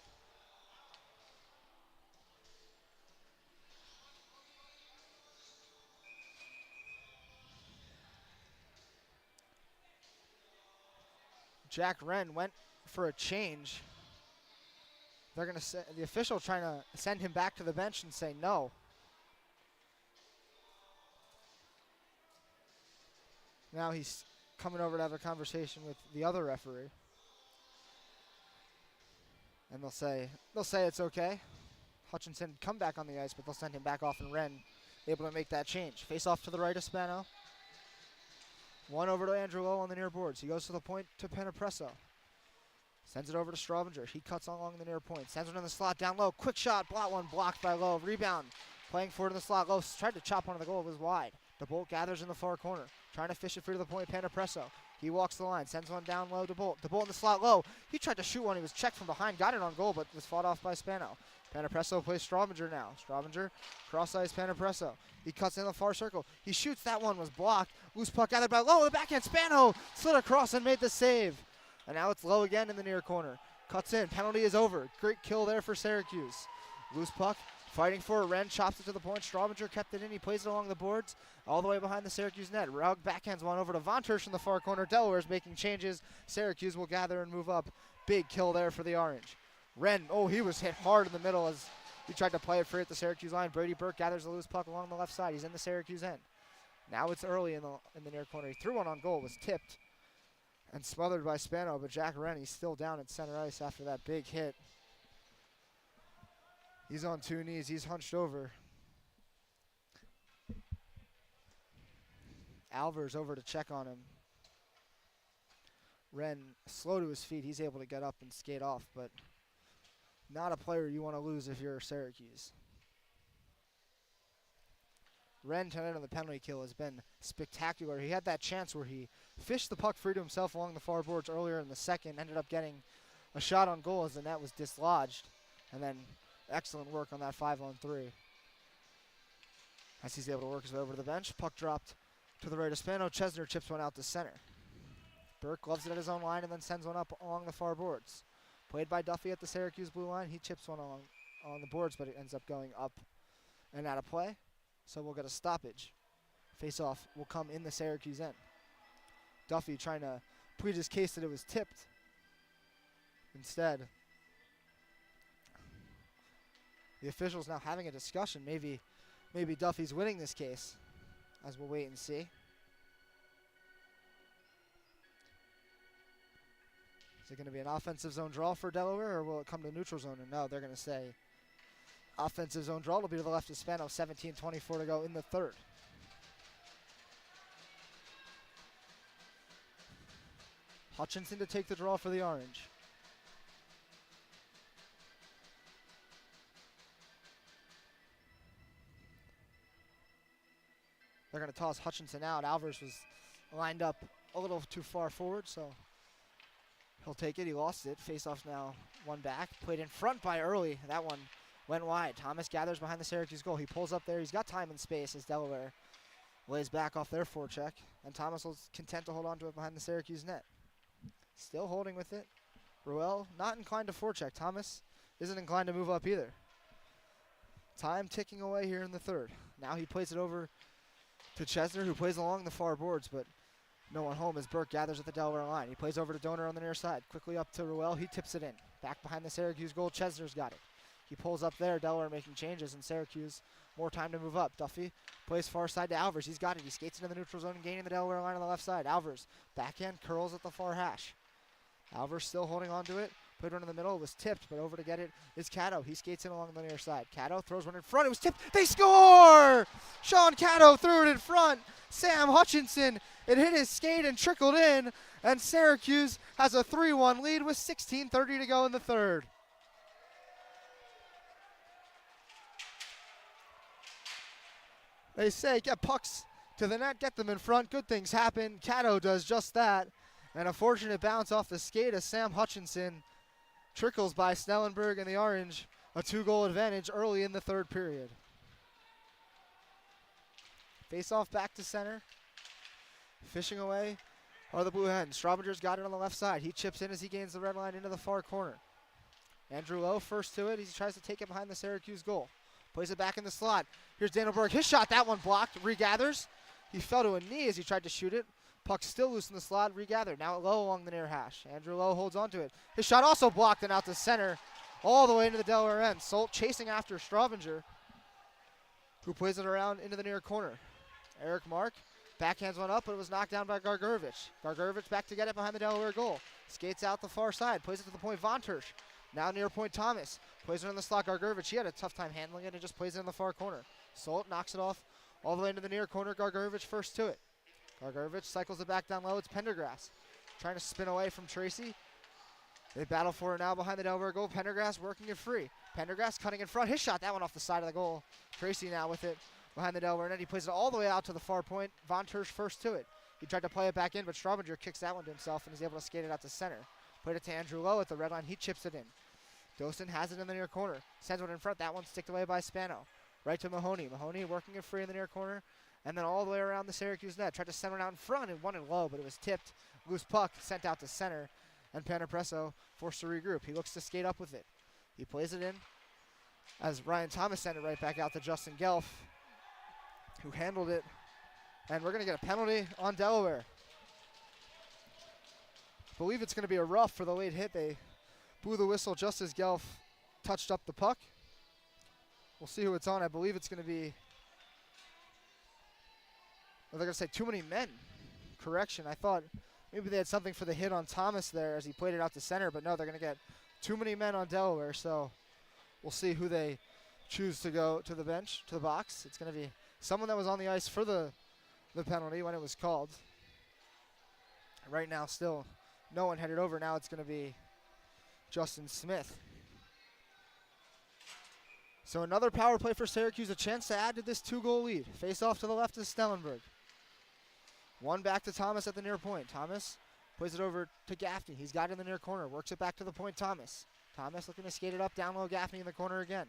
Jack Wren went for a change. They're going to the official trying to send him back to the bench and say no. Now he's coming over to have a conversation with the other referee. And they'll say it's okay. Hutchinson come back on the ice, but they'll send him back off, and Wren able to make that change. Face off to the right of Spano. One over to Andrew Lowe on the near boards. He goes to the point to Penepresso. Sends it over to Straubinger. He cuts along the near point. Sends one in the slot down low. Quick shot. Blocked by Lowe. Rebound. Playing forward in the slot. Lowe tried to chop one of the goal. It was wide. DeBolt gathers in the far corner. Trying to fish it free to the point. Penepresso. He walks the line. Sends one down low to DeBolt. DeBolt in the slot low. He tried to shoot one. He was checked from behind. Got it on goal, but was fought off by Spano. Penepresso plays Straubinger now. Straubinger, cross ice Penepresso. He cuts in the far circle. He shoots. That one was blocked. Loose puck gathered by Lowe. The backhand. Spano slid across and made the save. And now it's Lowe again in the near corner. Cuts in. Penalty is over. Great kill there for Syracuse. Loose puck. Fighting for it. Wren chops it to the point. Straubinger kept it in. He plays it along the boards all the way behind the Syracuse net. Rugg backhands one over to Von Tersch in the far corner. Delaware's making changes. Syracuse will gather and move up. Big kill there for the Orange. Wren, he was hit hard in the middle as he tried to play it free at the Syracuse line. Brady Burke gathers the loose puck along the left side. He's in the Syracuse end. Now it's early in the near corner. He threw one on goal. Was tipped and smothered by Spano, but Jack Wren, he's still down at center ice after that big hit. He's on two knees. He's hunched over. Alvers over to check on him. Wren slow to his feet. He's able to get up and skate off, but not a player you want to lose if you're Syracuse. Wren tonight on the penalty kill has been spectacular. He had that chance where he fished the puck free to himself along the far boards earlier in the second, ended up getting a shot on goal as the net was dislodged, and then excellent work on that 5-on-3. As he's able to work his way over to the bench, puck dropped to the right of Spano. Chesner chips one out to center. Burke gloves it at his own line and then sends one up along the far boards. Played by Duffy at the Syracuse blue line. He chips one along the boards, but it ends up going up and out of play. So we'll get a stoppage. Face-off will come in the Syracuse end. Duffy trying to plead his case that it was tipped. Instead, the officials now having a discussion. Maybe Duffy's winning this case, as we'll wait and see. Is it going to be an offensive zone draw for Delaware, or will it come to neutral zone? And no, they're going to say offensive zone draw. It'll be to the left of Spano. 17:24 to go in the third. Hutchinson to take the draw for the Orange. They're going to toss Hutchinson out. Alvarez was lined up a little too far forward, so he'll take it. He lost it. Face-off now, one back. Played in front by Early. That one went wide. Thomas gathers behind the Syracuse goal. He pulls up there. He's got time and space as Delaware lays back off their forecheck, and Thomas was content to hold on to it behind the Syracuse net. Still holding with it. Ruel not inclined to forecheck. Thomas isn't inclined to move up either. Time ticking away here in the third. Now he plays it over to Chesner, who plays along the far boards, but no one home as Burke gathers at the Delaware line. He plays over to Donor on the near side. Quickly up to Ruel. He tips it in. Back behind the Syracuse goal. Chesner's got it. He pulls up there. Delaware making changes, and Syracuse more time to move up. Duffy plays far side to Alvarez. He's got it. He skates into the neutral zone and gaining the Delaware line on the left side. Alvarez backhand curls at the far hash. Alvarez still holding on to it. Played one in the middle. It was tipped, but over to get it is Cato. He skates in along the near side. Cato throws one in front. It was tipped. They score! Sean Cato threw it in front. Sam Hutchinson, it hit his skate and trickled in, and Syracuse has a 3-1 lead with 16:30 to go in the third. They say get pucks to the net, get them in front. Good things happen. Cato does just that. And a fortunate bounce off the skate as Sam Hutchinson trickles by Snellenberg and the Orange. A 2-goal advantage early in the third period. Face off back to center. Fishing away are the Blue Hens. Straubenger's got it on the left side. He chips in as he gains the red line into the far corner. Andrew Lowe first to it. He tries to take it behind the Syracuse goal. Plays it back in the slot. Here's Daniel Berg. His shot, that one blocked. Regathers. He fell to a knee as he tried to shoot it. Puck still loose in the slot. Regathered. Now Lowe along the near hash. Andrew Lowe holds on to it. His shot also blocked and out to center. All the way into the Delaware end. Solt chasing after Straubenger, who plays it around into the near corner. Eric Mark backhands one up, but it was knocked down by Gargurevich. Gargurevich back to get it behind the Delaware goal. Skates out the far side. Plays it to the point. Von Tersch. Now near point Thomas. Plays it in the slot. Gargurevich. He had a tough time handling it and just plays it in the far corner. Solt knocks it off all the way into the near corner. Gargurevich first to it. Gargurevich cycles it back down low. It's Pendergrass trying to spin away from Tracy. They battle for it now behind the Delaware goal. Pendergrass working it free. Pendergrass cutting in front. His shot, that one off the side of the goal. Tracy now with it behind the Delaware net. He plays it all the way out to the far point. Von Tersch first to it. He tried to play it back in, but Straubenger kicks that one to himself and is able to skate it out to center. Played it to Andrew Lowe at the red line. He chips it in. Dostin has it in the near corner. Sends one in front. That one sticked away by Spano. Right to Mahoney. Mahoney working it free in the near corner. And then all the way around the Syracuse net. Tried to send one out in front and won it low, but it was tipped. Loose puck sent out to center. And Panapresso forced to regroup. He looks to skate up with it. He plays it in as Ryan Thomas sent it right back out to Justin Gelf, who handled it. And we're going to get a penalty on Delaware. I believe it's going to be a rough for the late hit. They blew the whistle just as Gelf touched up the puck. We'll see who it's on. I believe it's going to be, well, they're going to say too many men. Correction. I thought maybe they had something for the hit on Thomas there as he played it out to center, but no, they're going to get too many men on Delaware, so we'll see who they choose to go to the bench, to the box. It's going to be someone that was on the ice for the penalty when it was called. Right now, still no one headed over. Now it's going to be Justin Smith. So another power play for Syracuse, a chance to add to this 2-goal lead. Face off to the left is Snellenberg. One back to Thomas at the near point. Thomas plays it over to Gaffney. He's got it in the near corner. Works it back to the point, Thomas. Thomas looking to skate it up, down low, Gaffney in the corner again.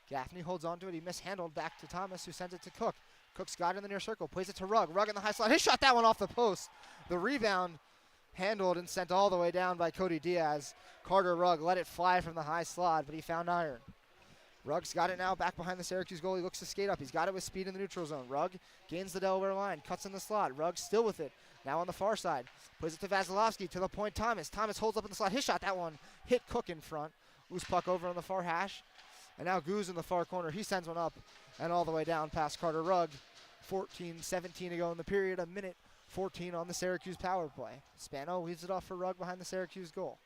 Gaffney holds on to it. He mishandled back to Thomas, who sends it to Cook. Cook's got it in the near circle. Plays it to Rugg. Rugg in the high slot. His shot, that one off the post. The rebound handled and sent all the way down by Cody Diaz. Carter Rugg let it fly from the high slot, but he found iron. Rugg's got it now back behind the Syracuse goal. He looks to skate up. He's got it with speed in the neutral zone. Rugg gains the Delaware line, cuts in the slot. Rugg still with it. Now on the far side. Plays it to Vasilevsky, to the point Thomas. Thomas holds up in the slot. His shot, that one hit Cook in front. Loose puck over on the far hash. And now Goose in the far corner. He sends one up and all the way down past Carter Rugg. 14-17 to go in the period. A minute 14 on the Syracuse power play. Spano leaves it off for Rugg behind the Syracuse goal.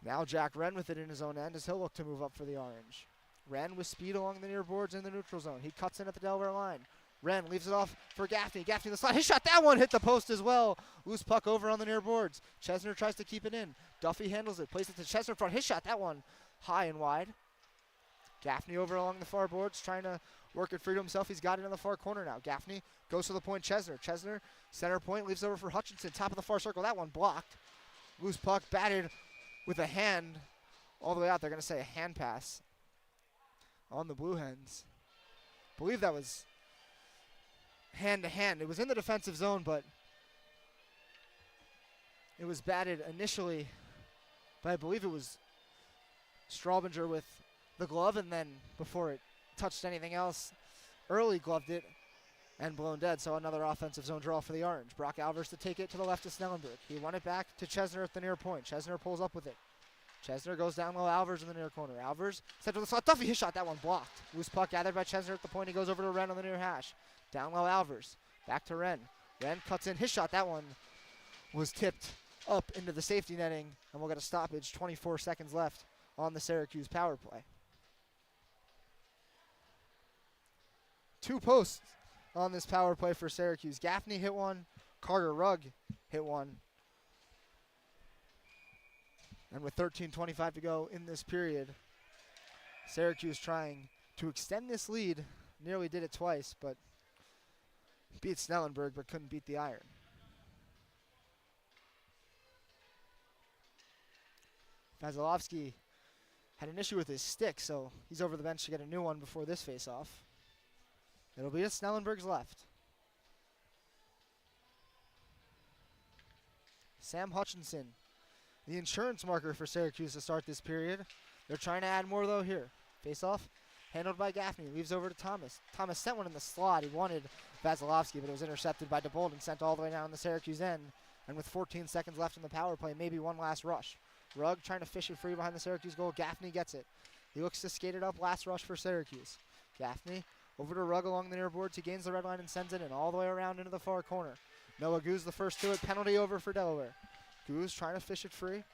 Now Jack Wren with it in his own end as he'll look to move up for the orange. Wren with speed along the near boards in the neutral zone. He cuts in at the Delaware line. Wren leaves it off for Gaffney. Gaffney the slide. His shot, that one hit the post as well. Loose puck over on the near boards. Chesner tries to keep it in. Duffy handles it. Plays it to Chesner in front. His shot, that one high and wide. Gaffney over along the far boards trying to work it free to himself. He's got it in the far corner now. Gaffney goes to the point. Chesner. Chesner, center point, leaves over for Hutchinson. Top of the far circle. That one blocked. Loose puck batted with a hand all the way out. They're going to say a hand pass on the Blue Hens. I believe that was hand to hand. It was in the defensive zone, but it was batted initially by, I believe it was Straubinger with the glove, and then before it touched anything else, Early gloved it and blown dead. So another offensive zone draw for the Orange. Brock Alvers to take it to the left to Snellenberg. He won it back to Chesner at the near point. Chesner pulls up with it. Chesner goes down low. Alvers in the near corner. Alvers sent to the slot. Duffy, his shot. That one blocked. Loose puck gathered by Chesner at the point. He goes over to Wren on the near hash. Down low, Alvers. Back to Wren. Wren cuts in. His shot. That one was tipped up into the safety netting, and we'll get a stoppage. 24 seconds left on the Syracuse power play. 2 posts on this power play for Syracuse. Gaffney hit one. Carter Rugg hit one. And with 13:25 to go in this period, Syracuse trying to extend this lead. Nearly did it twice, but beat Snellenberg, but couldn't beat the Iron. Vasilevsky had an issue with his stick, so he's over the bench to get a new one before this face-off. It'll be to Snellenberg's left. Sam Hutchinson, the insurance marker for Syracuse to start this period. They're trying to add more, though, here. Face-off, handled by Gaffney. Leaves over to Thomas. Thomas sent one in the slot. He wanted Vasilevsky, but it was intercepted by DeBold and sent all the way down the Syracuse end. And with 14 seconds left in the power play, maybe one last rush. Rugg trying to fish it free behind the Syracuse goal. Gaffney gets it. He looks to skate it up. Last rush for Syracuse. Gaffney over to Rugg along the near boards. He gains the red line and sends it in all the way around into the far corner. Noah Goose the first to it. Penalty over for Delaware. Goose trying to fish it free.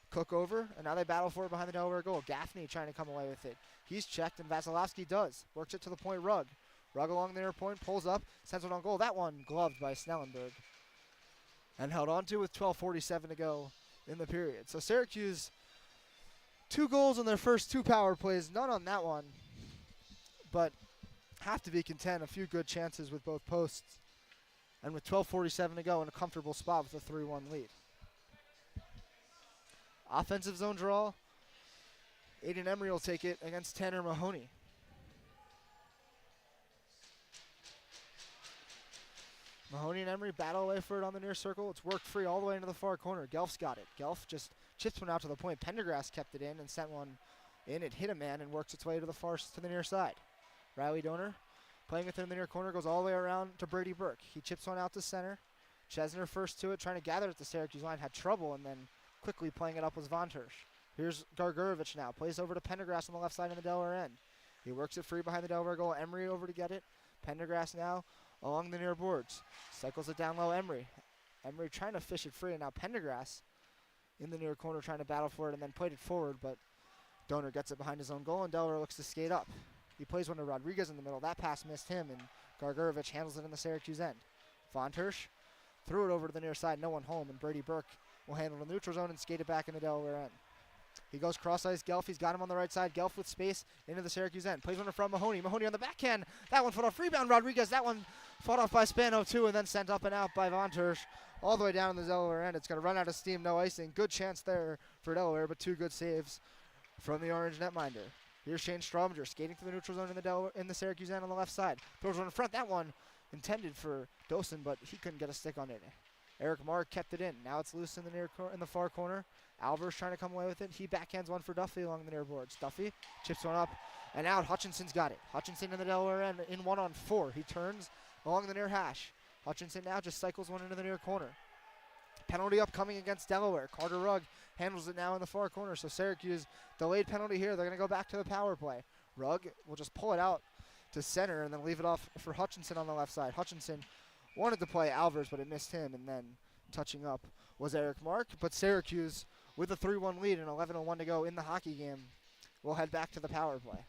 Cook over, and now they battle for it behind the Delaware goal. Gaffney trying to come away with it. He's checked, and Vasilevsky does. Works it to the point, Rugg. Rugg along the near point, pulls up, sends it on goal. That one gloved by Snellenberg. And held on to with 12:47 to go in the period. So Syracuse, 2 goals on their first 2 power plays. None on that one. But have to be content. A few good chances with both posts. And with 12:47 to go in a comfortable spot with a 3-1 lead. Offensive zone draw. Aiden Emery will take it against Tanner Mahoney. Mahoney and Emery battle away for it on the near circle. It's worked free all the way into the far corner. Gelf's got it. Gelf just chips one out to the point. Pendergrass kept it in and sent one in. It hit a man and works its way to the near side. Riley Donor playing it in the near corner, goes all the way around to Brady Burke. He chips one out to center. Chesner first to it, trying to gather at the Syracuse line. Had trouble, and then quickly playing it up was Von Tersch. Here's Gargurovich now. Plays over to Pendergrass on the left side in the Delaware end. He works it free behind the Delaware goal. Emery over to get it. Pendergrass now along the near boards. Cycles it down low, Emery. Emery trying to fish it free, and now Pendergrass in the near corner trying to battle for it and then played it forward, but Donor gets it behind his own goal, and Delaware looks to skate up. He plays one to Rodriguez in the middle. That pass missed him, and Gargurovich handles it in the Syracuse end. Von Tersch threw it over to the near side. No one home, and Brady Burke will handle the neutral zone and skate it back in the Delaware end. He goes cross-ice. Gelf, he's got him on the right side. Gelf with space into the Syracuse end. Plays one in front Mahoney. Mahoney on the backhand. That one fought off. Rebound Rodriguez. That one fought off by Spano too, and then sent up and out by Von Tersch all the way down in the Delaware end. It's going to run out of steam. No icing. Good chance there for Delaware, but 2 good saves from the Orange netminder. Here's Shane Straubinger skating through the neutral zone in the Syracuse end on the left side. Throws one in front. That one intended for Dosen, but he couldn't get a stick on it. Eric Mark kept it in. Now it's loose in the far corner. Alvers trying to come away with it. He backhands one for Duffy along the near boards. Duffy chips one up and out. Hutchinson's got it. Hutchinson in the Delaware end in 1-on-4. He turns along the near hash. Hutchinson now just cycles one into the near corner. Penalty upcoming against Delaware. Carter Rugg handles it now in the far corner. So Syracuse delayed penalty here. They're going to go back to the power play. Rugg will just pull it out to center and then leave it off for Hutchinson on the left side. Hutchinson wanted to play Alvers, but it missed him, and then touching up was Eric Mark. But Syracuse with a 3-1 lead and 11:01 to go in the hockey game, we'll head back to the power play.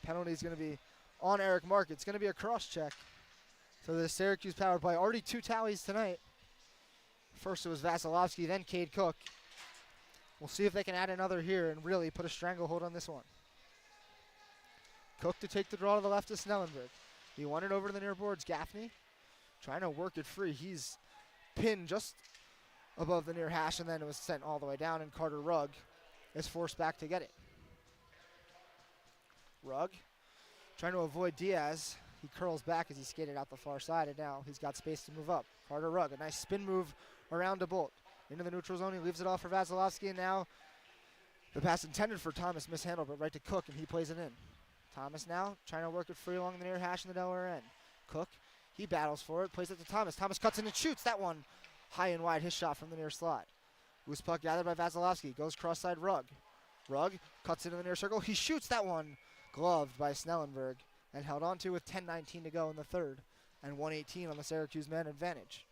Penalty is going to be on Eric Mark. It's going to be a cross check. So the Syracuse power play, already 2 tallies tonight. First it was Vasilevsky, then Cade Cook. We'll see if they can add another here and really put a stranglehold on this one. Cook to take the draw to the left of Snellenberg. He won it over to the near boards. Gaffney trying to work it free. He's pinned just above the near hash, and then it was sent all the way down, and Carter Rugg is forced back to get it. Rugg trying to avoid Diaz. He curls back as he skated out the far side, and now he's got space to move up. Carter Rugg, a nice spin move around to Bolt. Into the neutral zone, he leaves it off for Vasilevsky, and now the pass intended for Thomas mishandled, but right to Cook, and he plays it in. Thomas now trying to work it free along the near hash in the Delaware end. Cook, he battles for it, plays it to Thomas. Thomas cuts in and shoots that one high and wide, his shot from the near slot. Loose puck gathered by Vasilevsky, goes cross side Rugg. Rugg cuts into the near circle, he shoots that one, gloved by Snellenberg, and held on to with 10:19 to go in the third, and 1:18 on the Syracuse man advantage.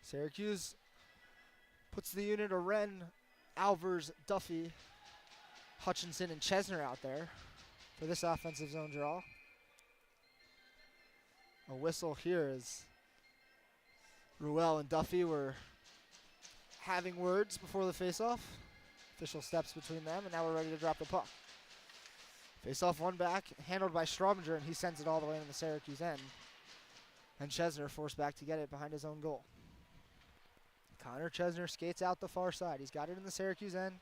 Syracuse puts the unit of Wren, Alvers, Duffy, Hutchinson, and Chesner out there for this offensive zone draw. A whistle here as Ruel and Duffy were having words before the faceoff. Official steps between them, and now we're ready to drop the puck. Faceoff one back, handled by Straubinger, and he sends it all the way into the Syracuse end. And Chesner forced back to get it behind his own goal. Connor Chesner skates out the far side. He's got it in the Syracuse end,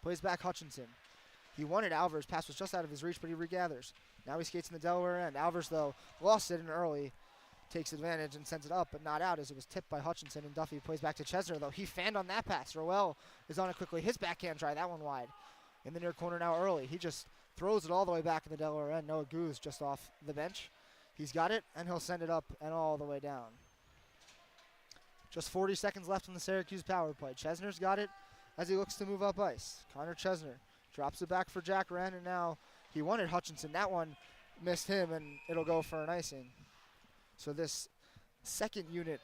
plays back Hutchinson. He wanted Alvers, pass was just out of his reach, but he regathers. Now he skates in the Delaware end. Alvers, though, lost it in early, takes advantage and sends it up, but not out as it was tipped by Hutchinson, and Duffy plays back to Chesner, though. He fanned on that pass. Roel is on it quickly. His backhand try, that one wide. In the near corner now early. He just throws it all the way back in the Delaware end. Noah Goose just off the bench. He's got it, and he'll send it up and all the way down. Just 40 seconds left in the Syracuse power play. Chesner's got it as he looks to move up ice. Connor Chesner drops it back for Jack Wren, and now he wanted Hutchinson. That one missed him, and it'll go for an icing. So this second unit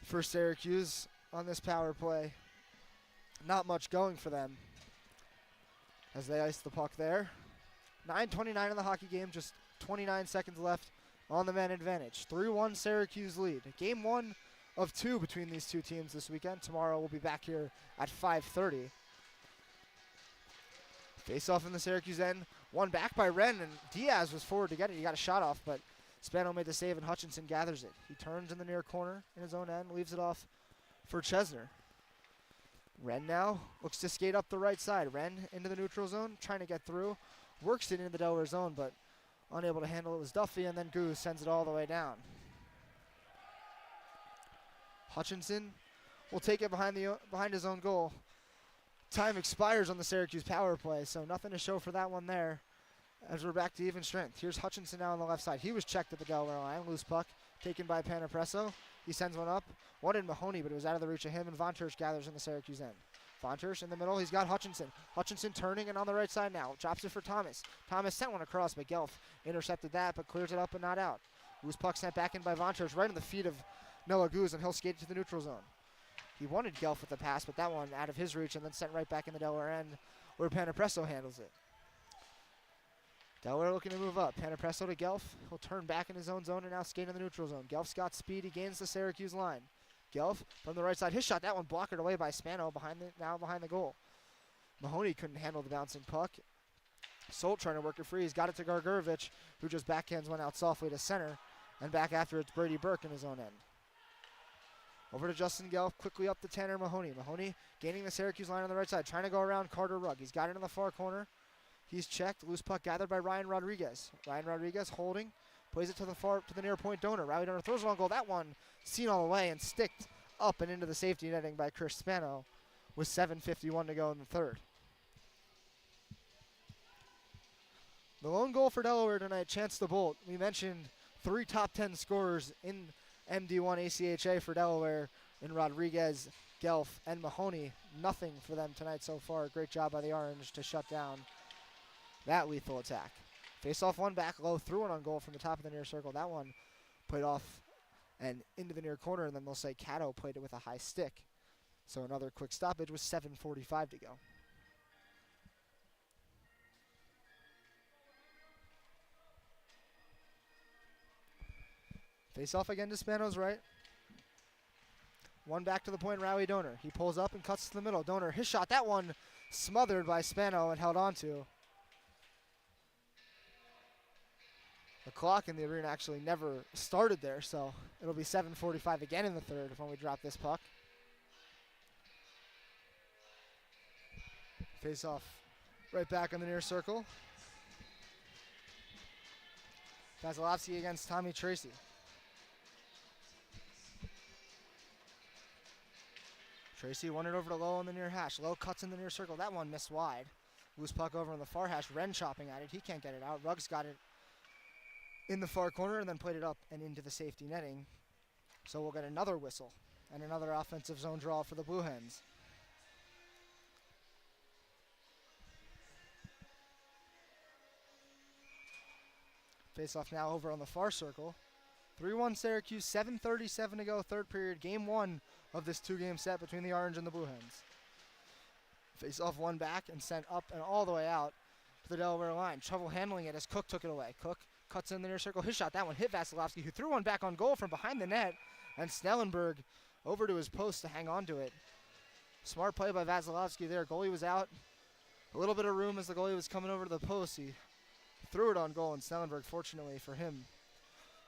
for Syracuse on this power play, not much going for them as they ice the puck there. 9:29 in the hockey game, just 29 seconds left on the man advantage. 3-1 Syracuse lead. Game 1 of 2 between these two teams this weekend. Tomorrow we'll be back here at 5:30. Face off in the Syracuse end. One back by Wren, and Diaz was forward to get it. He got a shot off, but Spano made the save, and Hutchinson gathers it. He turns in the near corner in his own end, leaves it off for Chesner. Wren now looks to skate up the right side. Wren into the neutral zone, trying to get through. Works it into the Delaware zone, but unable to handle it was Duffy, and then Goose sends it all the way down. Hutchinson will take it behind his own goal. Time expires on the Syracuse power play, so nothing to show for that one there as we're back to even strength. Here's Hutchinson now on the left side. He was checked at the Delaware line. Loose puck taken by Panapresso. He sends one up. Wanted Mahoney, but it was out of the reach of him, and Von Tersch gathers in the Syracuse end. Von Tersch in the middle. He's got Hutchinson. Hutchinson turning and on the right side now. Drops it for Thomas. Thomas sent one across, but Gelf intercepted that, but clears it up and not out. Loose puck sent back in by Von Tersch right in the feet of Noah Goose, and he'll skate to the neutral zone. He wanted Gelf with the pass, but that one out of his reach and then sent right back in the Delaware end where Panapresso handles it. Delaware looking to move up. Panapresso to Gelf. He'll turn back in his own zone and now skate in the neutral zone. Gelf's got speed. He gains the Syracuse line. Gelf from the right side. His shot, that one blockered away by Spano behind the goal. Mahoney couldn't handle the bouncing puck. Solt trying to work it free. He's got it to Gargurovich, who just backhands one out softly to center. And back after it's Brady Burke in his own end. Over to Justin Gelf, quickly up to Tanner Mahoney. Mahoney gaining the Syracuse line on the right side, trying to go around Carter Rugg. He's got it in the far corner. He's checked. Loose puck gathered by Ryan Rodriguez. Ryan Rodriguez holding, plays it to the near point donor. Riley Donor throws it on goal. That one seen all the way and sticked up and into the safety netting by Chris Spano with 7:51 to go in the third. The lone goal for Delaware tonight, Chance the Bolt. We mentioned 3 top 10 scorers in MD1 ACHA for Delaware in Rodriguez, Gelf, and Mahoney. Nothing for them tonight so far. Great job by the Orange to shut down that lethal attack. Face off one back low, threw one on goal from the top of the near circle. That one played off and into the near corner, and then they'll say Cato played it with a high stick. So another quick stoppage with 7:45 to go. Face off again to Spano's right. One back to the point, Rowie Donor. He pulls up and cuts to the middle. Donor, his shot, that one smothered by Spano and held on to. The clock in the arena actually never started there, so it'll be 7:45 again in the third when we drop this puck. Face off right back in the near circle. Vasilevsky against Tommy Tracy. Tracy won it over to Lowe in the near hash. Lowe cuts in the near circle. That one missed wide. Loose puck over in the far hash. Wren chopping at it. He can't get it out. Ruggs got it in the far corner and then played it up and into the safety netting. So we'll get another whistle and another offensive zone draw for the Blue Hens. Face off now over on the far circle. 3-1 Syracuse, 7:37 to go, third period, game one of this two-game set between the Orange and the Blue Hens. Face off one back and sent up and all the way out to the Delaware line. Trouble handling it as Cook took it away. Cook cuts in the near circle. His shot, that one hit Vasilevsky, who threw one back on goal from behind the net, and Snellenberg over to his post to hang on to it. Smart play by Vasilevsky there. Goalie was out. A little bit of room as the goalie was coming over to the post. He threw it on goal, and Snellenberg, fortunately for him,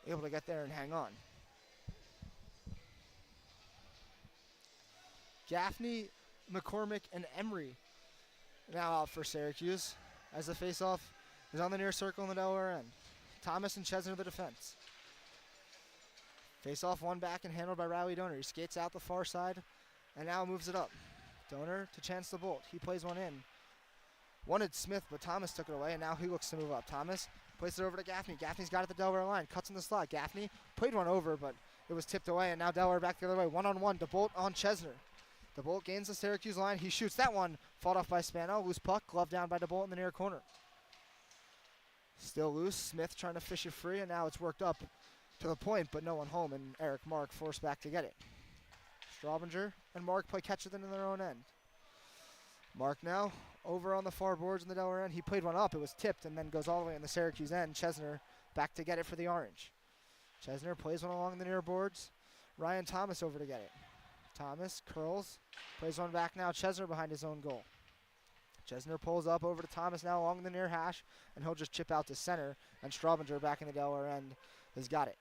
able to get there and hang on. Gaffney, McCormick, and Emery now out for Syracuse as the faceoff is on the near circle in the Delaware end. Thomas and Chesner the defense. Faceoff one back and handled by Rowie Donor. He skates out the far side and now moves it up. Donor to chance the bolt. He plays one in. Wanted Smith, but Thomas took it away, and now he looks to move up. Thomas plays it over to Gaffney. Gaffney's got it at the Delaware line. Cuts in the slot. Gaffney played one over, but it was tipped away, and now Delaware back the other way. One-on-one. DeBolt on Chesner. DeBolt gains the Syracuse line. He shoots that one. Fought off by Spano. Loose puck. Glove down by DeBolt in the near corner. Still loose. Smith trying to fish it free, and now it's worked up to the point, but no one home, and Eric Mark forced back to get it. Straubinger and Mark play catch it in their own end. Mark now over on the far boards in the Delaware end. He played one up. It was tipped and then goes all the way in the Syracuse end. Chesner back to get it for the Orange. Chesner plays one along the near boards. Ryan Thomas over to get it. Thomas curls, plays one back now. Chesner behind his own goal. Chesner pulls up over to Thomas now along the near hash, and he'll just chip out to center, and Straubinger back in the Delaware end has got it.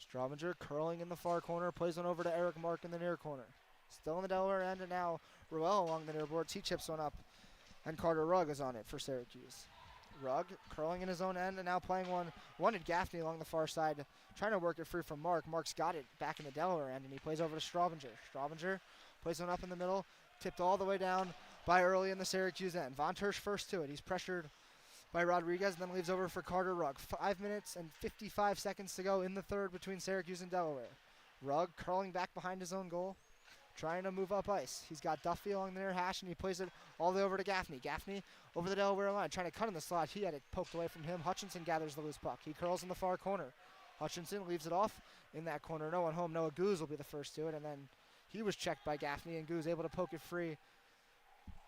Straubinger curling in the far corner, plays one over to Eric Mark in the near corner. Still in the Delaware end, and now Ruel along the near boards. He chips one up, and Carter Rugg is on it for Syracuse. Rugg curling in his own end, and now playing one. Wanted Gaffney along the far side, trying to work it free from Mark. Mark's got it back in the Delaware end, and he plays over to Straubinger. Straubinger plays one up in the middle, tipped all the way down by early in the Syracuse end. Von Tersch first to it. He's pressured by Rodriguez, and then leaves over for Carter Rugg. 5 minutes and 55 seconds to go in the third between Syracuse and Delaware. Rugg curling back behind his own goal, trying to move up ice. He's got Duffy along the near hash, and he plays it all the way over to Gaffney. Gaffney over the Delaware line, trying to cut in the slot. He had it poked away from him. Hutchinson gathers the loose puck. He curls in the far corner. Hutchinson leaves it off in that corner. No one home. Noah Goose will be the first to it, and then he was checked by Gaffney, and Goose able to poke it free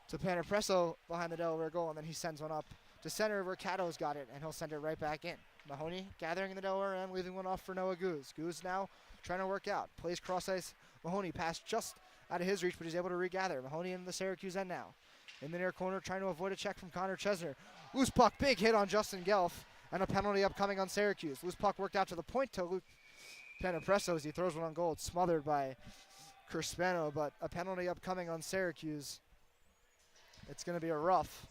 to Panapresso behind the Delaware goal, and then he sends one up to center where Cato's got it, and he'll send it right back in. Mahoney gathering in the Delaware end, leaving one off for Noah Goose. Goose now trying to work out. Plays cross ice. Mahoney passed just out of his reach, but he's able to regather. Mahoney in the Syracuse end now. In the near corner, trying to avoid a check from Connor Chesner. Loose puck, big hit on Justin Gelf, and a penalty upcoming on Syracuse. Loose puck worked out to the point to Luke Panapresso as he throws one on goal. It's smothered by Crispano, but a penalty upcoming on Syracuse. It's going to be a rough,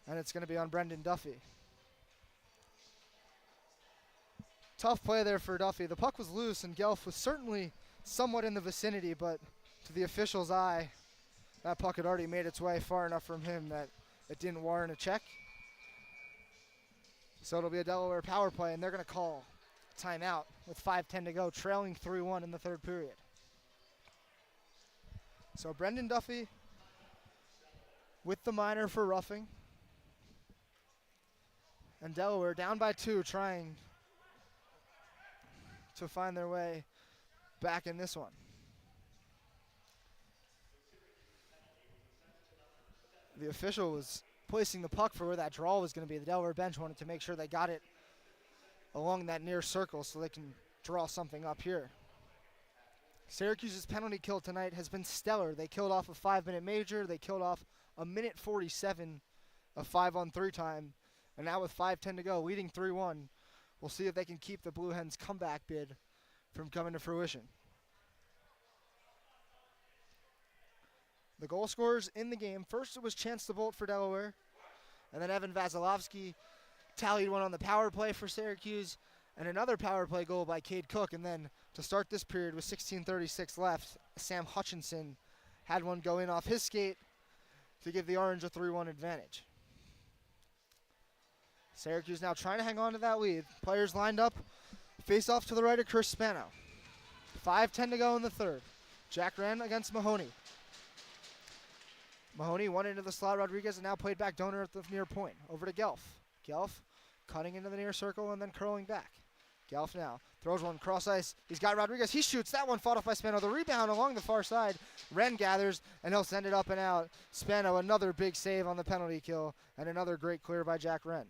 and it's going to be on Brendan Duffy. Tough play there for Duffy. The puck was loose, and Gelf was certainly somewhat in the vicinity, but to the official's eye, that puck had already made its way far enough from him that it didn't warrant a check. So it'll be a Delaware power play, and they're going to call timeout with 5:10 to go, trailing 3-1 in the third period. So Brendan Duffy with the minor for roughing. And Delaware down by 2, trying to find their way back in this one. The official was placing the puck for where that draw was going to be. The Delaware bench wanted to make sure they got it along that near circle so they can draw something up here. Syracuse's penalty kill tonight has been stellar. They killed off a 5-minute major. They killed off a minute 47 of 5-on-3 time. And now with 5:10 to go, leading 3-1, we'll see if they can keep the Blue Hens' comeback bid from coming to fruition. The goal scorers in the game. First it was Chance DeBolt for Delaware. And then Evan Vasilevsky tallied one on the power play for Syracuse. And another power play goal by Cade Cook. And then to start this period with 16:36 left, Sam Hutchinson had one go in off his skate to give the Orange a 3-1 advantage. Syracuse now trying to hang on to that lead. Players lined up, face off to the right of Chris Spano. 5:10 to go in the third. Jack Wren against Mahoney. Mahoney won into the slot. Rodriguez and now played back Donor at the near point. Over to Gelf. Gelf cutting into the near circle and then curling back. Gelf now throws one cross ice. He's got Rodriguez. He shoots. That one fought off by Spano. The rebound along the far side. Wren gathers and he'll send it up and out. Spano another big save on the penalty kill and another great clear by Jack Wren.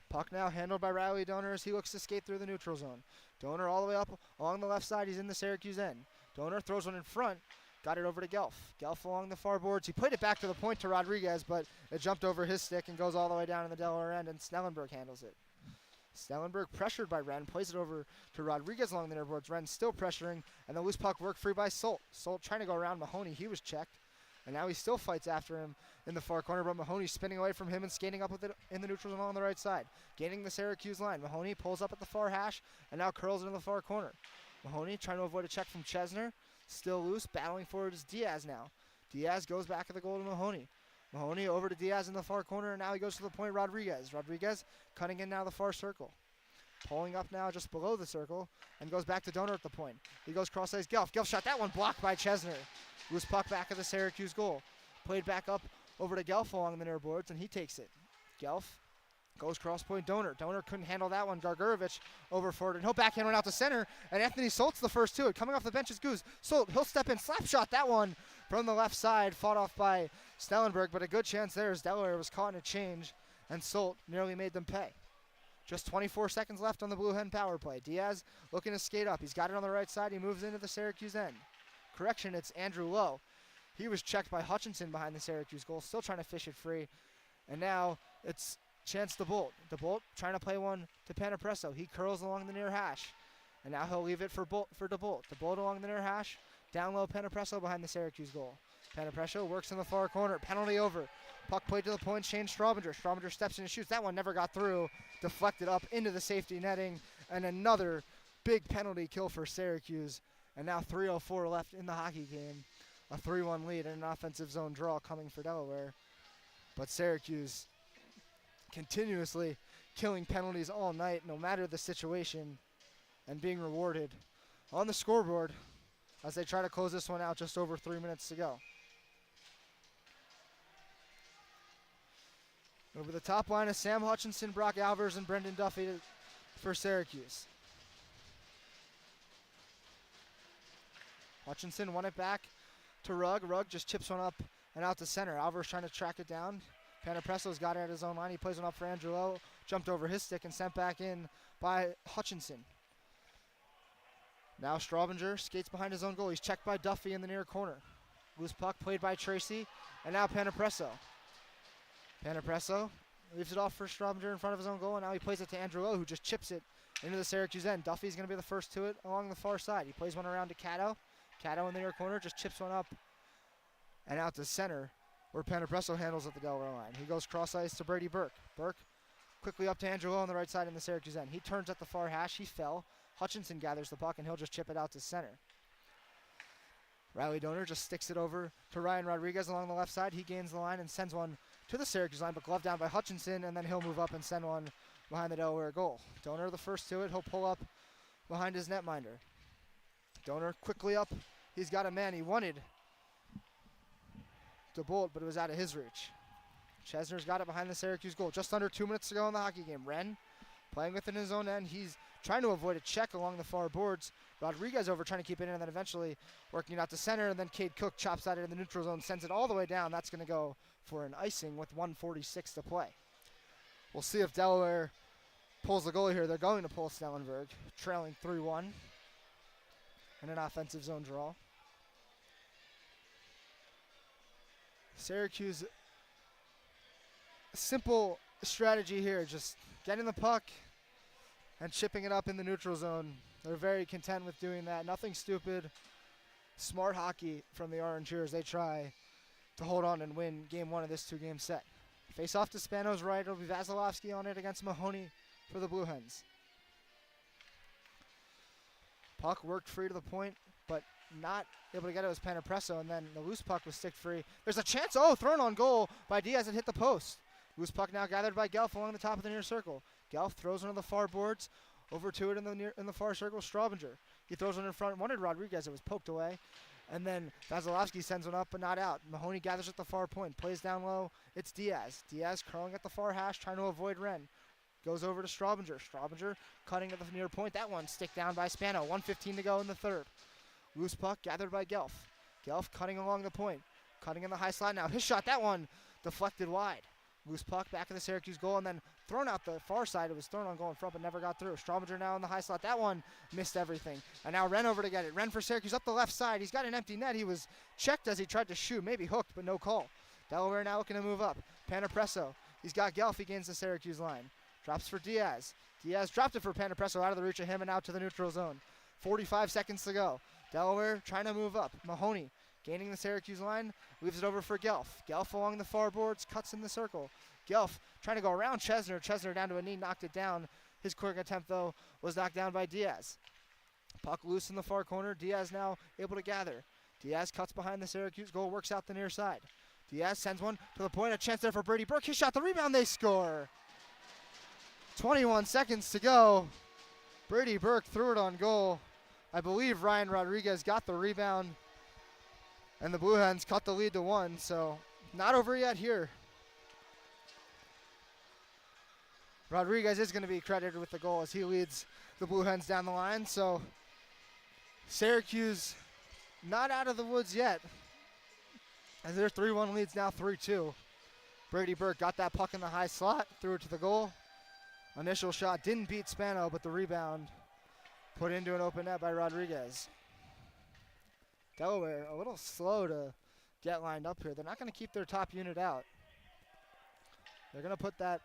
Puck now handled by Riley Donor as he looks to skate through the neutral zone. Donor all the way up along the left side. He's in the Syracuse end. Donor throws one in front. Got it over to Gelf. Gelf along the far boards. He played it back to the point to Rodriguez, but it jumped over his stick and goes all the way down in the Delaware end, and Snellenberg handles it. Snellenberg pressured by Wren, plays it over to Rodriguez along the near boards. Wren still pressuring, and the loose puck worked free by Solt. Solt trying to go around Mahoney. He was checked, and now he still fights after him in the far corner, but Mahoney spinning away from him and skating up with it in the neutral zone on the right side. Gaining the Syracuse line. Mahoney pulls up at the far hash and now curls into the far corner. Mahoney trying to avoid a check from Chesner. Still loose, battling forward is Diaz now. Diaz goes back at the goal to Mahoney. Mahoney over to Diaz in the far corner, and now he goes to the point Rodriguez. Rodriguez cutting in now the far circle. Pulling up now just below the circle, and goes back to Donor at the point. He goes cross ice Gelf. Gelf shot that one blocked by Chesner. Loose puck back at the Syracuse goal. Played back up over to Gelf along the near boards, and he takes it. Gelf goes cross point Donor. Donor couldn't handle that one. Gargurovich over forward, and he'll backhand one out to center. And Anthony Solt's the first to it. Coming off the bench is Goose. Solt, he'll step in, slap shot that one from the left side. Fought off by Snellenberg, but a good chance there as Delaware was caught in a change, and Solt nearly made them pay. Just 24 seconds left on the Blue Hen power play. Diaz looking to skate up. He's got it on the right side. He moves into the Syracuse end. Correction, it's Andrew Lowe. He was checked by Hutchinson behind the Syracuse goal, still trying to fish it free. And now it's Chance DeBolt. DeBolt trying to play one to Panapresso. He curls along the near hash. And now he'll leave it for DeBolt. DeBolt along the near hash. Down low, Panapresso behind the Syracuse goal. Panapresso works in the far corner. Penalty over. Puck played to the point. Shane Straubinger. Straubinger steps in and shoots. That one never got through. Deflected up into the safety netting. And another big penalty kill for Syracuse. And now 3:04 left in the hockey game. A 3-1 lead and an offensive zone draw coming for Delaware. But Syracuse continuously killing penalties all night, no matter the situation, and being rewarded on the scoreboard as they try to close this one out just over 3 minutes to go. Over the top line is Sam Hutchinson, Brock Alvers, and Brendan Duffy for Syracuse. Hutchinson won it back to Rugg. Rugg just chips one up and out to center. Alvers trying to track it down. Panapresso's got it at his own line. He plays one up for Andrew Lowe. Jumped over his stick and sent back in by Hutchinson. Now Straubinger skates behind his own goal. He's checked by Duffy in the near corner. Loose puck played by Tracy. And now Panapresso. Panapresso leaves it off for Straubinger in front of his own goal. And now he plays it to Andrew Lowe, who just chips it into the Syracuse end. Duffy's going to be the first to it along the far side. He plays one around to Cato. Cato in the near corner just chips one up and out to center, where Panapresso handles at the Delaware line. He goes cross ice to Brady Burke. Burke quickly up to Andrew Lowe on the right side in the Syracuse end. He turns at the far hash. He fell. Hutchinson gathers the puck, and he'll just chip it out to center. Riley Donor just sticks it over to Ryan Rodriguez along the left side. He gains the line and sends one to the Syracuse line, but gloved down by Hutchinson, and then he'll move up and send one behind the Delaware goal. Donor the first to it. He'll pull up behind his netminder. Donor quickly up. He's got a man. He wanted DeBolt, but it was out of his reach. Chesner's got it behind the Syracuse goal. Just under 2 minutes to go in the hockey game. Wren playing within his own end. He's trying to avoid a check along the far boards. Rodriguez over trying to keep it in, and then eventually working out to center, and then Cade Cook chops at it in the neutral zone, sends it all the way down. That's going to go for an icing with 1:46 to play. We'll see if Delaware pulls the goalie here. They're going to pull Snellenberg, trailing 3-1 in an offensive zone draw. Syracuse, simple strategy here, just getting the puck and chipping it up in the neutral zone. They're very content with doing that. Nothing stupid. Smart hockey from the Orangeers. They try to hold on and win game one of this two-game set. Face off to Spano's right. It'll be Vasilevsky on it against Mahoney for the Blue Hens. Puck worked free to the point, but not able to get it. It was Panapresso, and then the loose puck was stick free. There's a chance. Oh, thrown on goal by Diaz and hit the post. Loose puck now gathered by Gelf along the top of the near circle. Gelf throws one of the far boards. Over to it in the far circle, Straubinger. He throws one in front, wanted Rodriguez, it was poked away. And then Vasilevsky sends one up but not out. Mahoney gathers at the far point, plays down low, it's Diaz. Diaz curling at the far hash, trying to avoid Wren. Goes over to Straubinger. Straubinger cutting at the near point. That one stick down by Spano. 1:15 to go in the third. Loose puck gathered by Gelf. Gelf cutting along the point. Cutting in the high slot now. His shot, that one deflected wide. Loose puck back in the Syracuse goal and then thrown out the far side. It was thrown on goal in front but never got through. Straubinger now in the high slot. That one missed everything. And now Wren over to get it. Wren for Syracuse up the left side. He's got an empty net. He was checked as he tried to shoot. Maybe hooked, but no call. Delaware now looking to move up. Panapresso. He's got Gelf. He gains the Syracuse line. Drops for Diaz. Diaz dropped it for Panapresso out of the reach of him and out to the neutral zone. 45 seconds to go. Delaware trying to move up. Mahoney gaining the Syracuse line. Leaves it over for Gelf. Gelf along the far boards. Cuts in the circle. Gelf trying to go around Chesner. Chesner down to a knee, knocked it down. His quick attempt, though, was knocked down by Diaz. Puck loose in the far corner. Diaz now able to gather. Diaz cuts behind the Syracuse goal, works out the near side. Diaz sends one to the point. A chance there for Brady Burke. His shot, the rebound, they score. 21 seconds to go. Brady Burke threw it on goal. I believe Ryan Rodriguez got the rebound. And the Blue Hens cut the lead to 1, so not over yet here. Rodriguez is going to be credited with the goal as he leads the Blue Hens down the line. So Syracuse not out of the woods yet. As their 3-1 lead's now 3-2. Brady Burke got that puck in the high slot, threw it to the goal. Initial shot didn't beat Spano, but the rebound put into an open net by Rodriguez. Delaware a little slow to get lined up here. They're not going to keep their top unit out. They're going to put the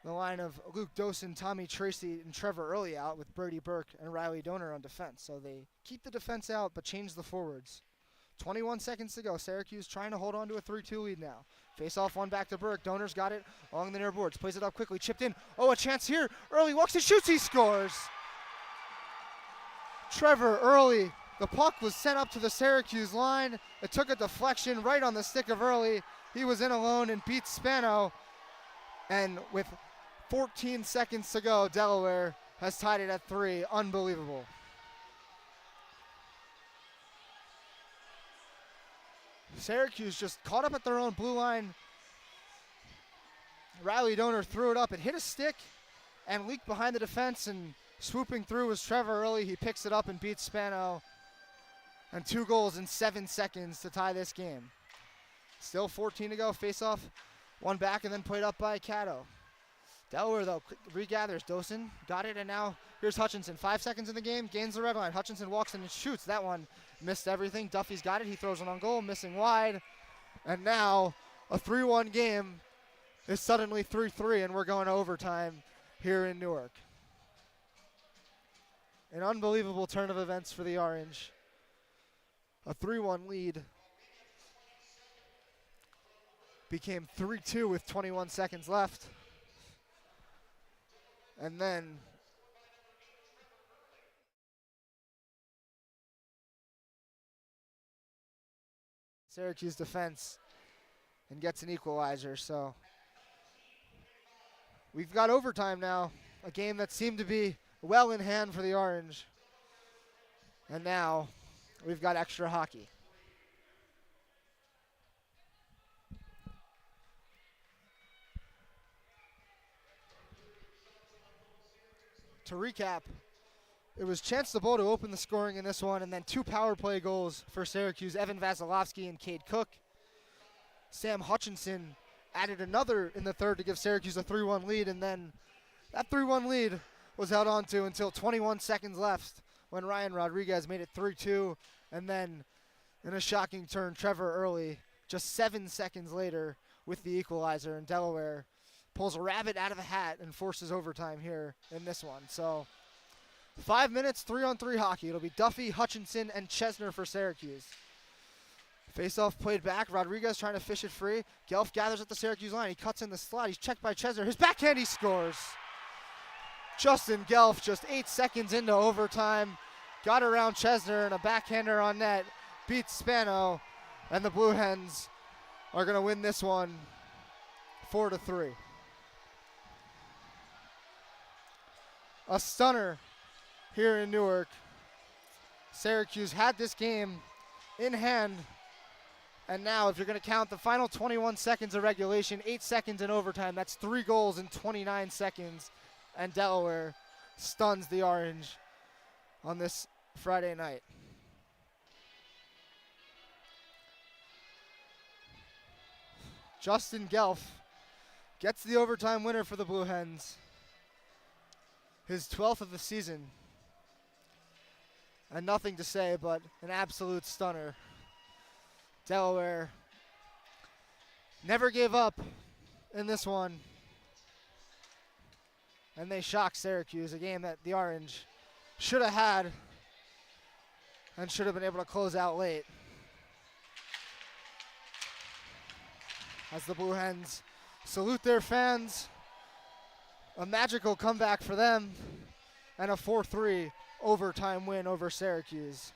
line of Luke Dosen, Tommy Tracy, and Trevor Early out with Brady Burke and Riley Donor on defense. So they keep the defense out but change the forwards. 21 seconds to go. Syracuse trying to hold on to a 3-2 lead now. Face off one back to Burke. Donor's got it along the near boards. Plays it up quickly. Chipped in. Oh, a chance here. Early walks and shoots. He scores. Trevor Early. The puck was sent up to the Syracuse line. It took a deflection right on the stick of Early. He was in alone and beat Spano. And with 14 seconds to go, Delaware has tied it at 3. Unbelievable. Syracuse just caught up at their own blue line. Riley Donor threw it up. It hit a stick and leaked behind the defense, and swooping through was Trevor Early. He picks it up and beats Spano. And 2 goals in 7 seconds to tie this game. Still 14 to go. Face off, one back and then played up by Cato. Delaware, though, regathers. Dosen got it, and now here's Hutchinson. 5 seconds in the game, gains the red line. Hutchinson walks in and shoots. That one missed everything. Duffy's got it. He throws it on goal, missing wide. And now a 3-1 game is suddenly 3-3, and we're going to overtime here in Newark. An unbelievable turn of events for the Orange. A 3-1 lead became 3-2 with 21 seconds left. And then Syracuse defense and gets an equalizer. So we've got overtime now, a game that seemed to be well in hand for the Orange. And now we've got extra hockey. to recap, it was Chance DeBow to open the scoring in this one, and then 2 power play goals for Syracuse, Evan Vasilevsky and Cade Cook. Sam Hutchinson added another in the third to give Syracuse a 3-1 lead, and then that 3-1 lead was held on to until 21 seconds left when Ryan Rodriguez made it 3-2, and then in a shocking turn, Trevor Early, just 7 seconds later with the equalizer, and Delaware pulls a rabbit out of a hat and forces overtime here in this one. So 5 minutes, 3-on-3 hockey. It'll be Duffy, Hutchinson, and Chesner for Syracuse. Face-off played back. Rodriguez trying to fish it free. Gelf gathers at the Syracuse line. He cuts in the slot. He's checked by Chesner. His backhand, he scores. Justin Gelf, just 8 seconds into overtime, got around Chesner, and a backhander on net beats Spano, and the Blue Hens are going to win this one 4-3. A stunner here in Newark. Syracuse had this game in hand, and now if you're going to count the final 21 seconds of regulation, 8 seconds in overtime, that's 3 goals in 29 seconds, and Delaware stuns the Orange on this Friday night. Justin Gelf gets the overtime winner for the Blue Hens, his 12th of the season. And nothing to say but an absolute stunner. Delaware never gave up in this one, and they shocked Syracuse, a game that the Orange should have had and should have been able to close out late. As the Blue Hens salute their fans, a magical comeback for them, and a 4-3 overtime win over Syracuse.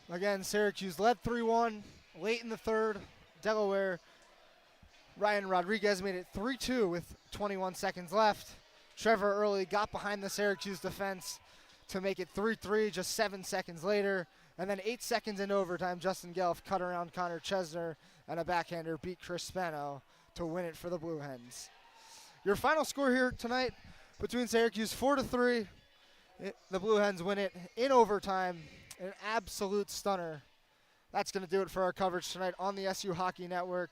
Again, Syracuse led 3-1 late in the third. Delaware, Ryan Rodriguez made it 3-2 with 21 seconds left. Trevor Early got behind the Syracuse defense to make it 3-3 just 7 seconds later. And then 8 seconds into overtime, Justin Gelf cut around Connor Chesner, and a backhander beat Chris Spano to win it for the Blue Hens. Your final score here tonight between Syracuse, 4-3. The Blue Hens win it in overtime. An absolute stunner. That's going to do it for our coverage tonight on the SU Hockey Network.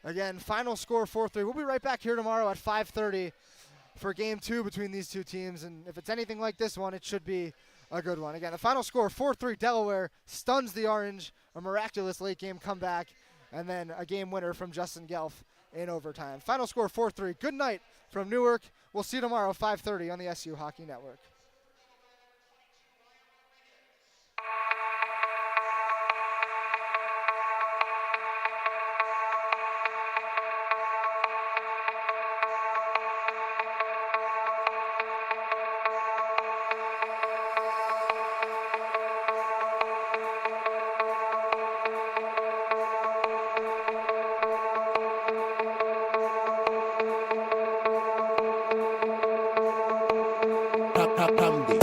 Again, final score 4-3. We'll be right back here tomorrow at 5:30 for game 2 between these two teams. And if it's anything like this one, it should be a good one. Again, the final score 4-3. Delaware stuns the Orange. A miraculous late game comeback. And then a game winner from Justin Gelf in overtime. Final score 4-3. Good night from Newark. We'll see you tomorrow 5:30 on the SU Hockey Network. Pam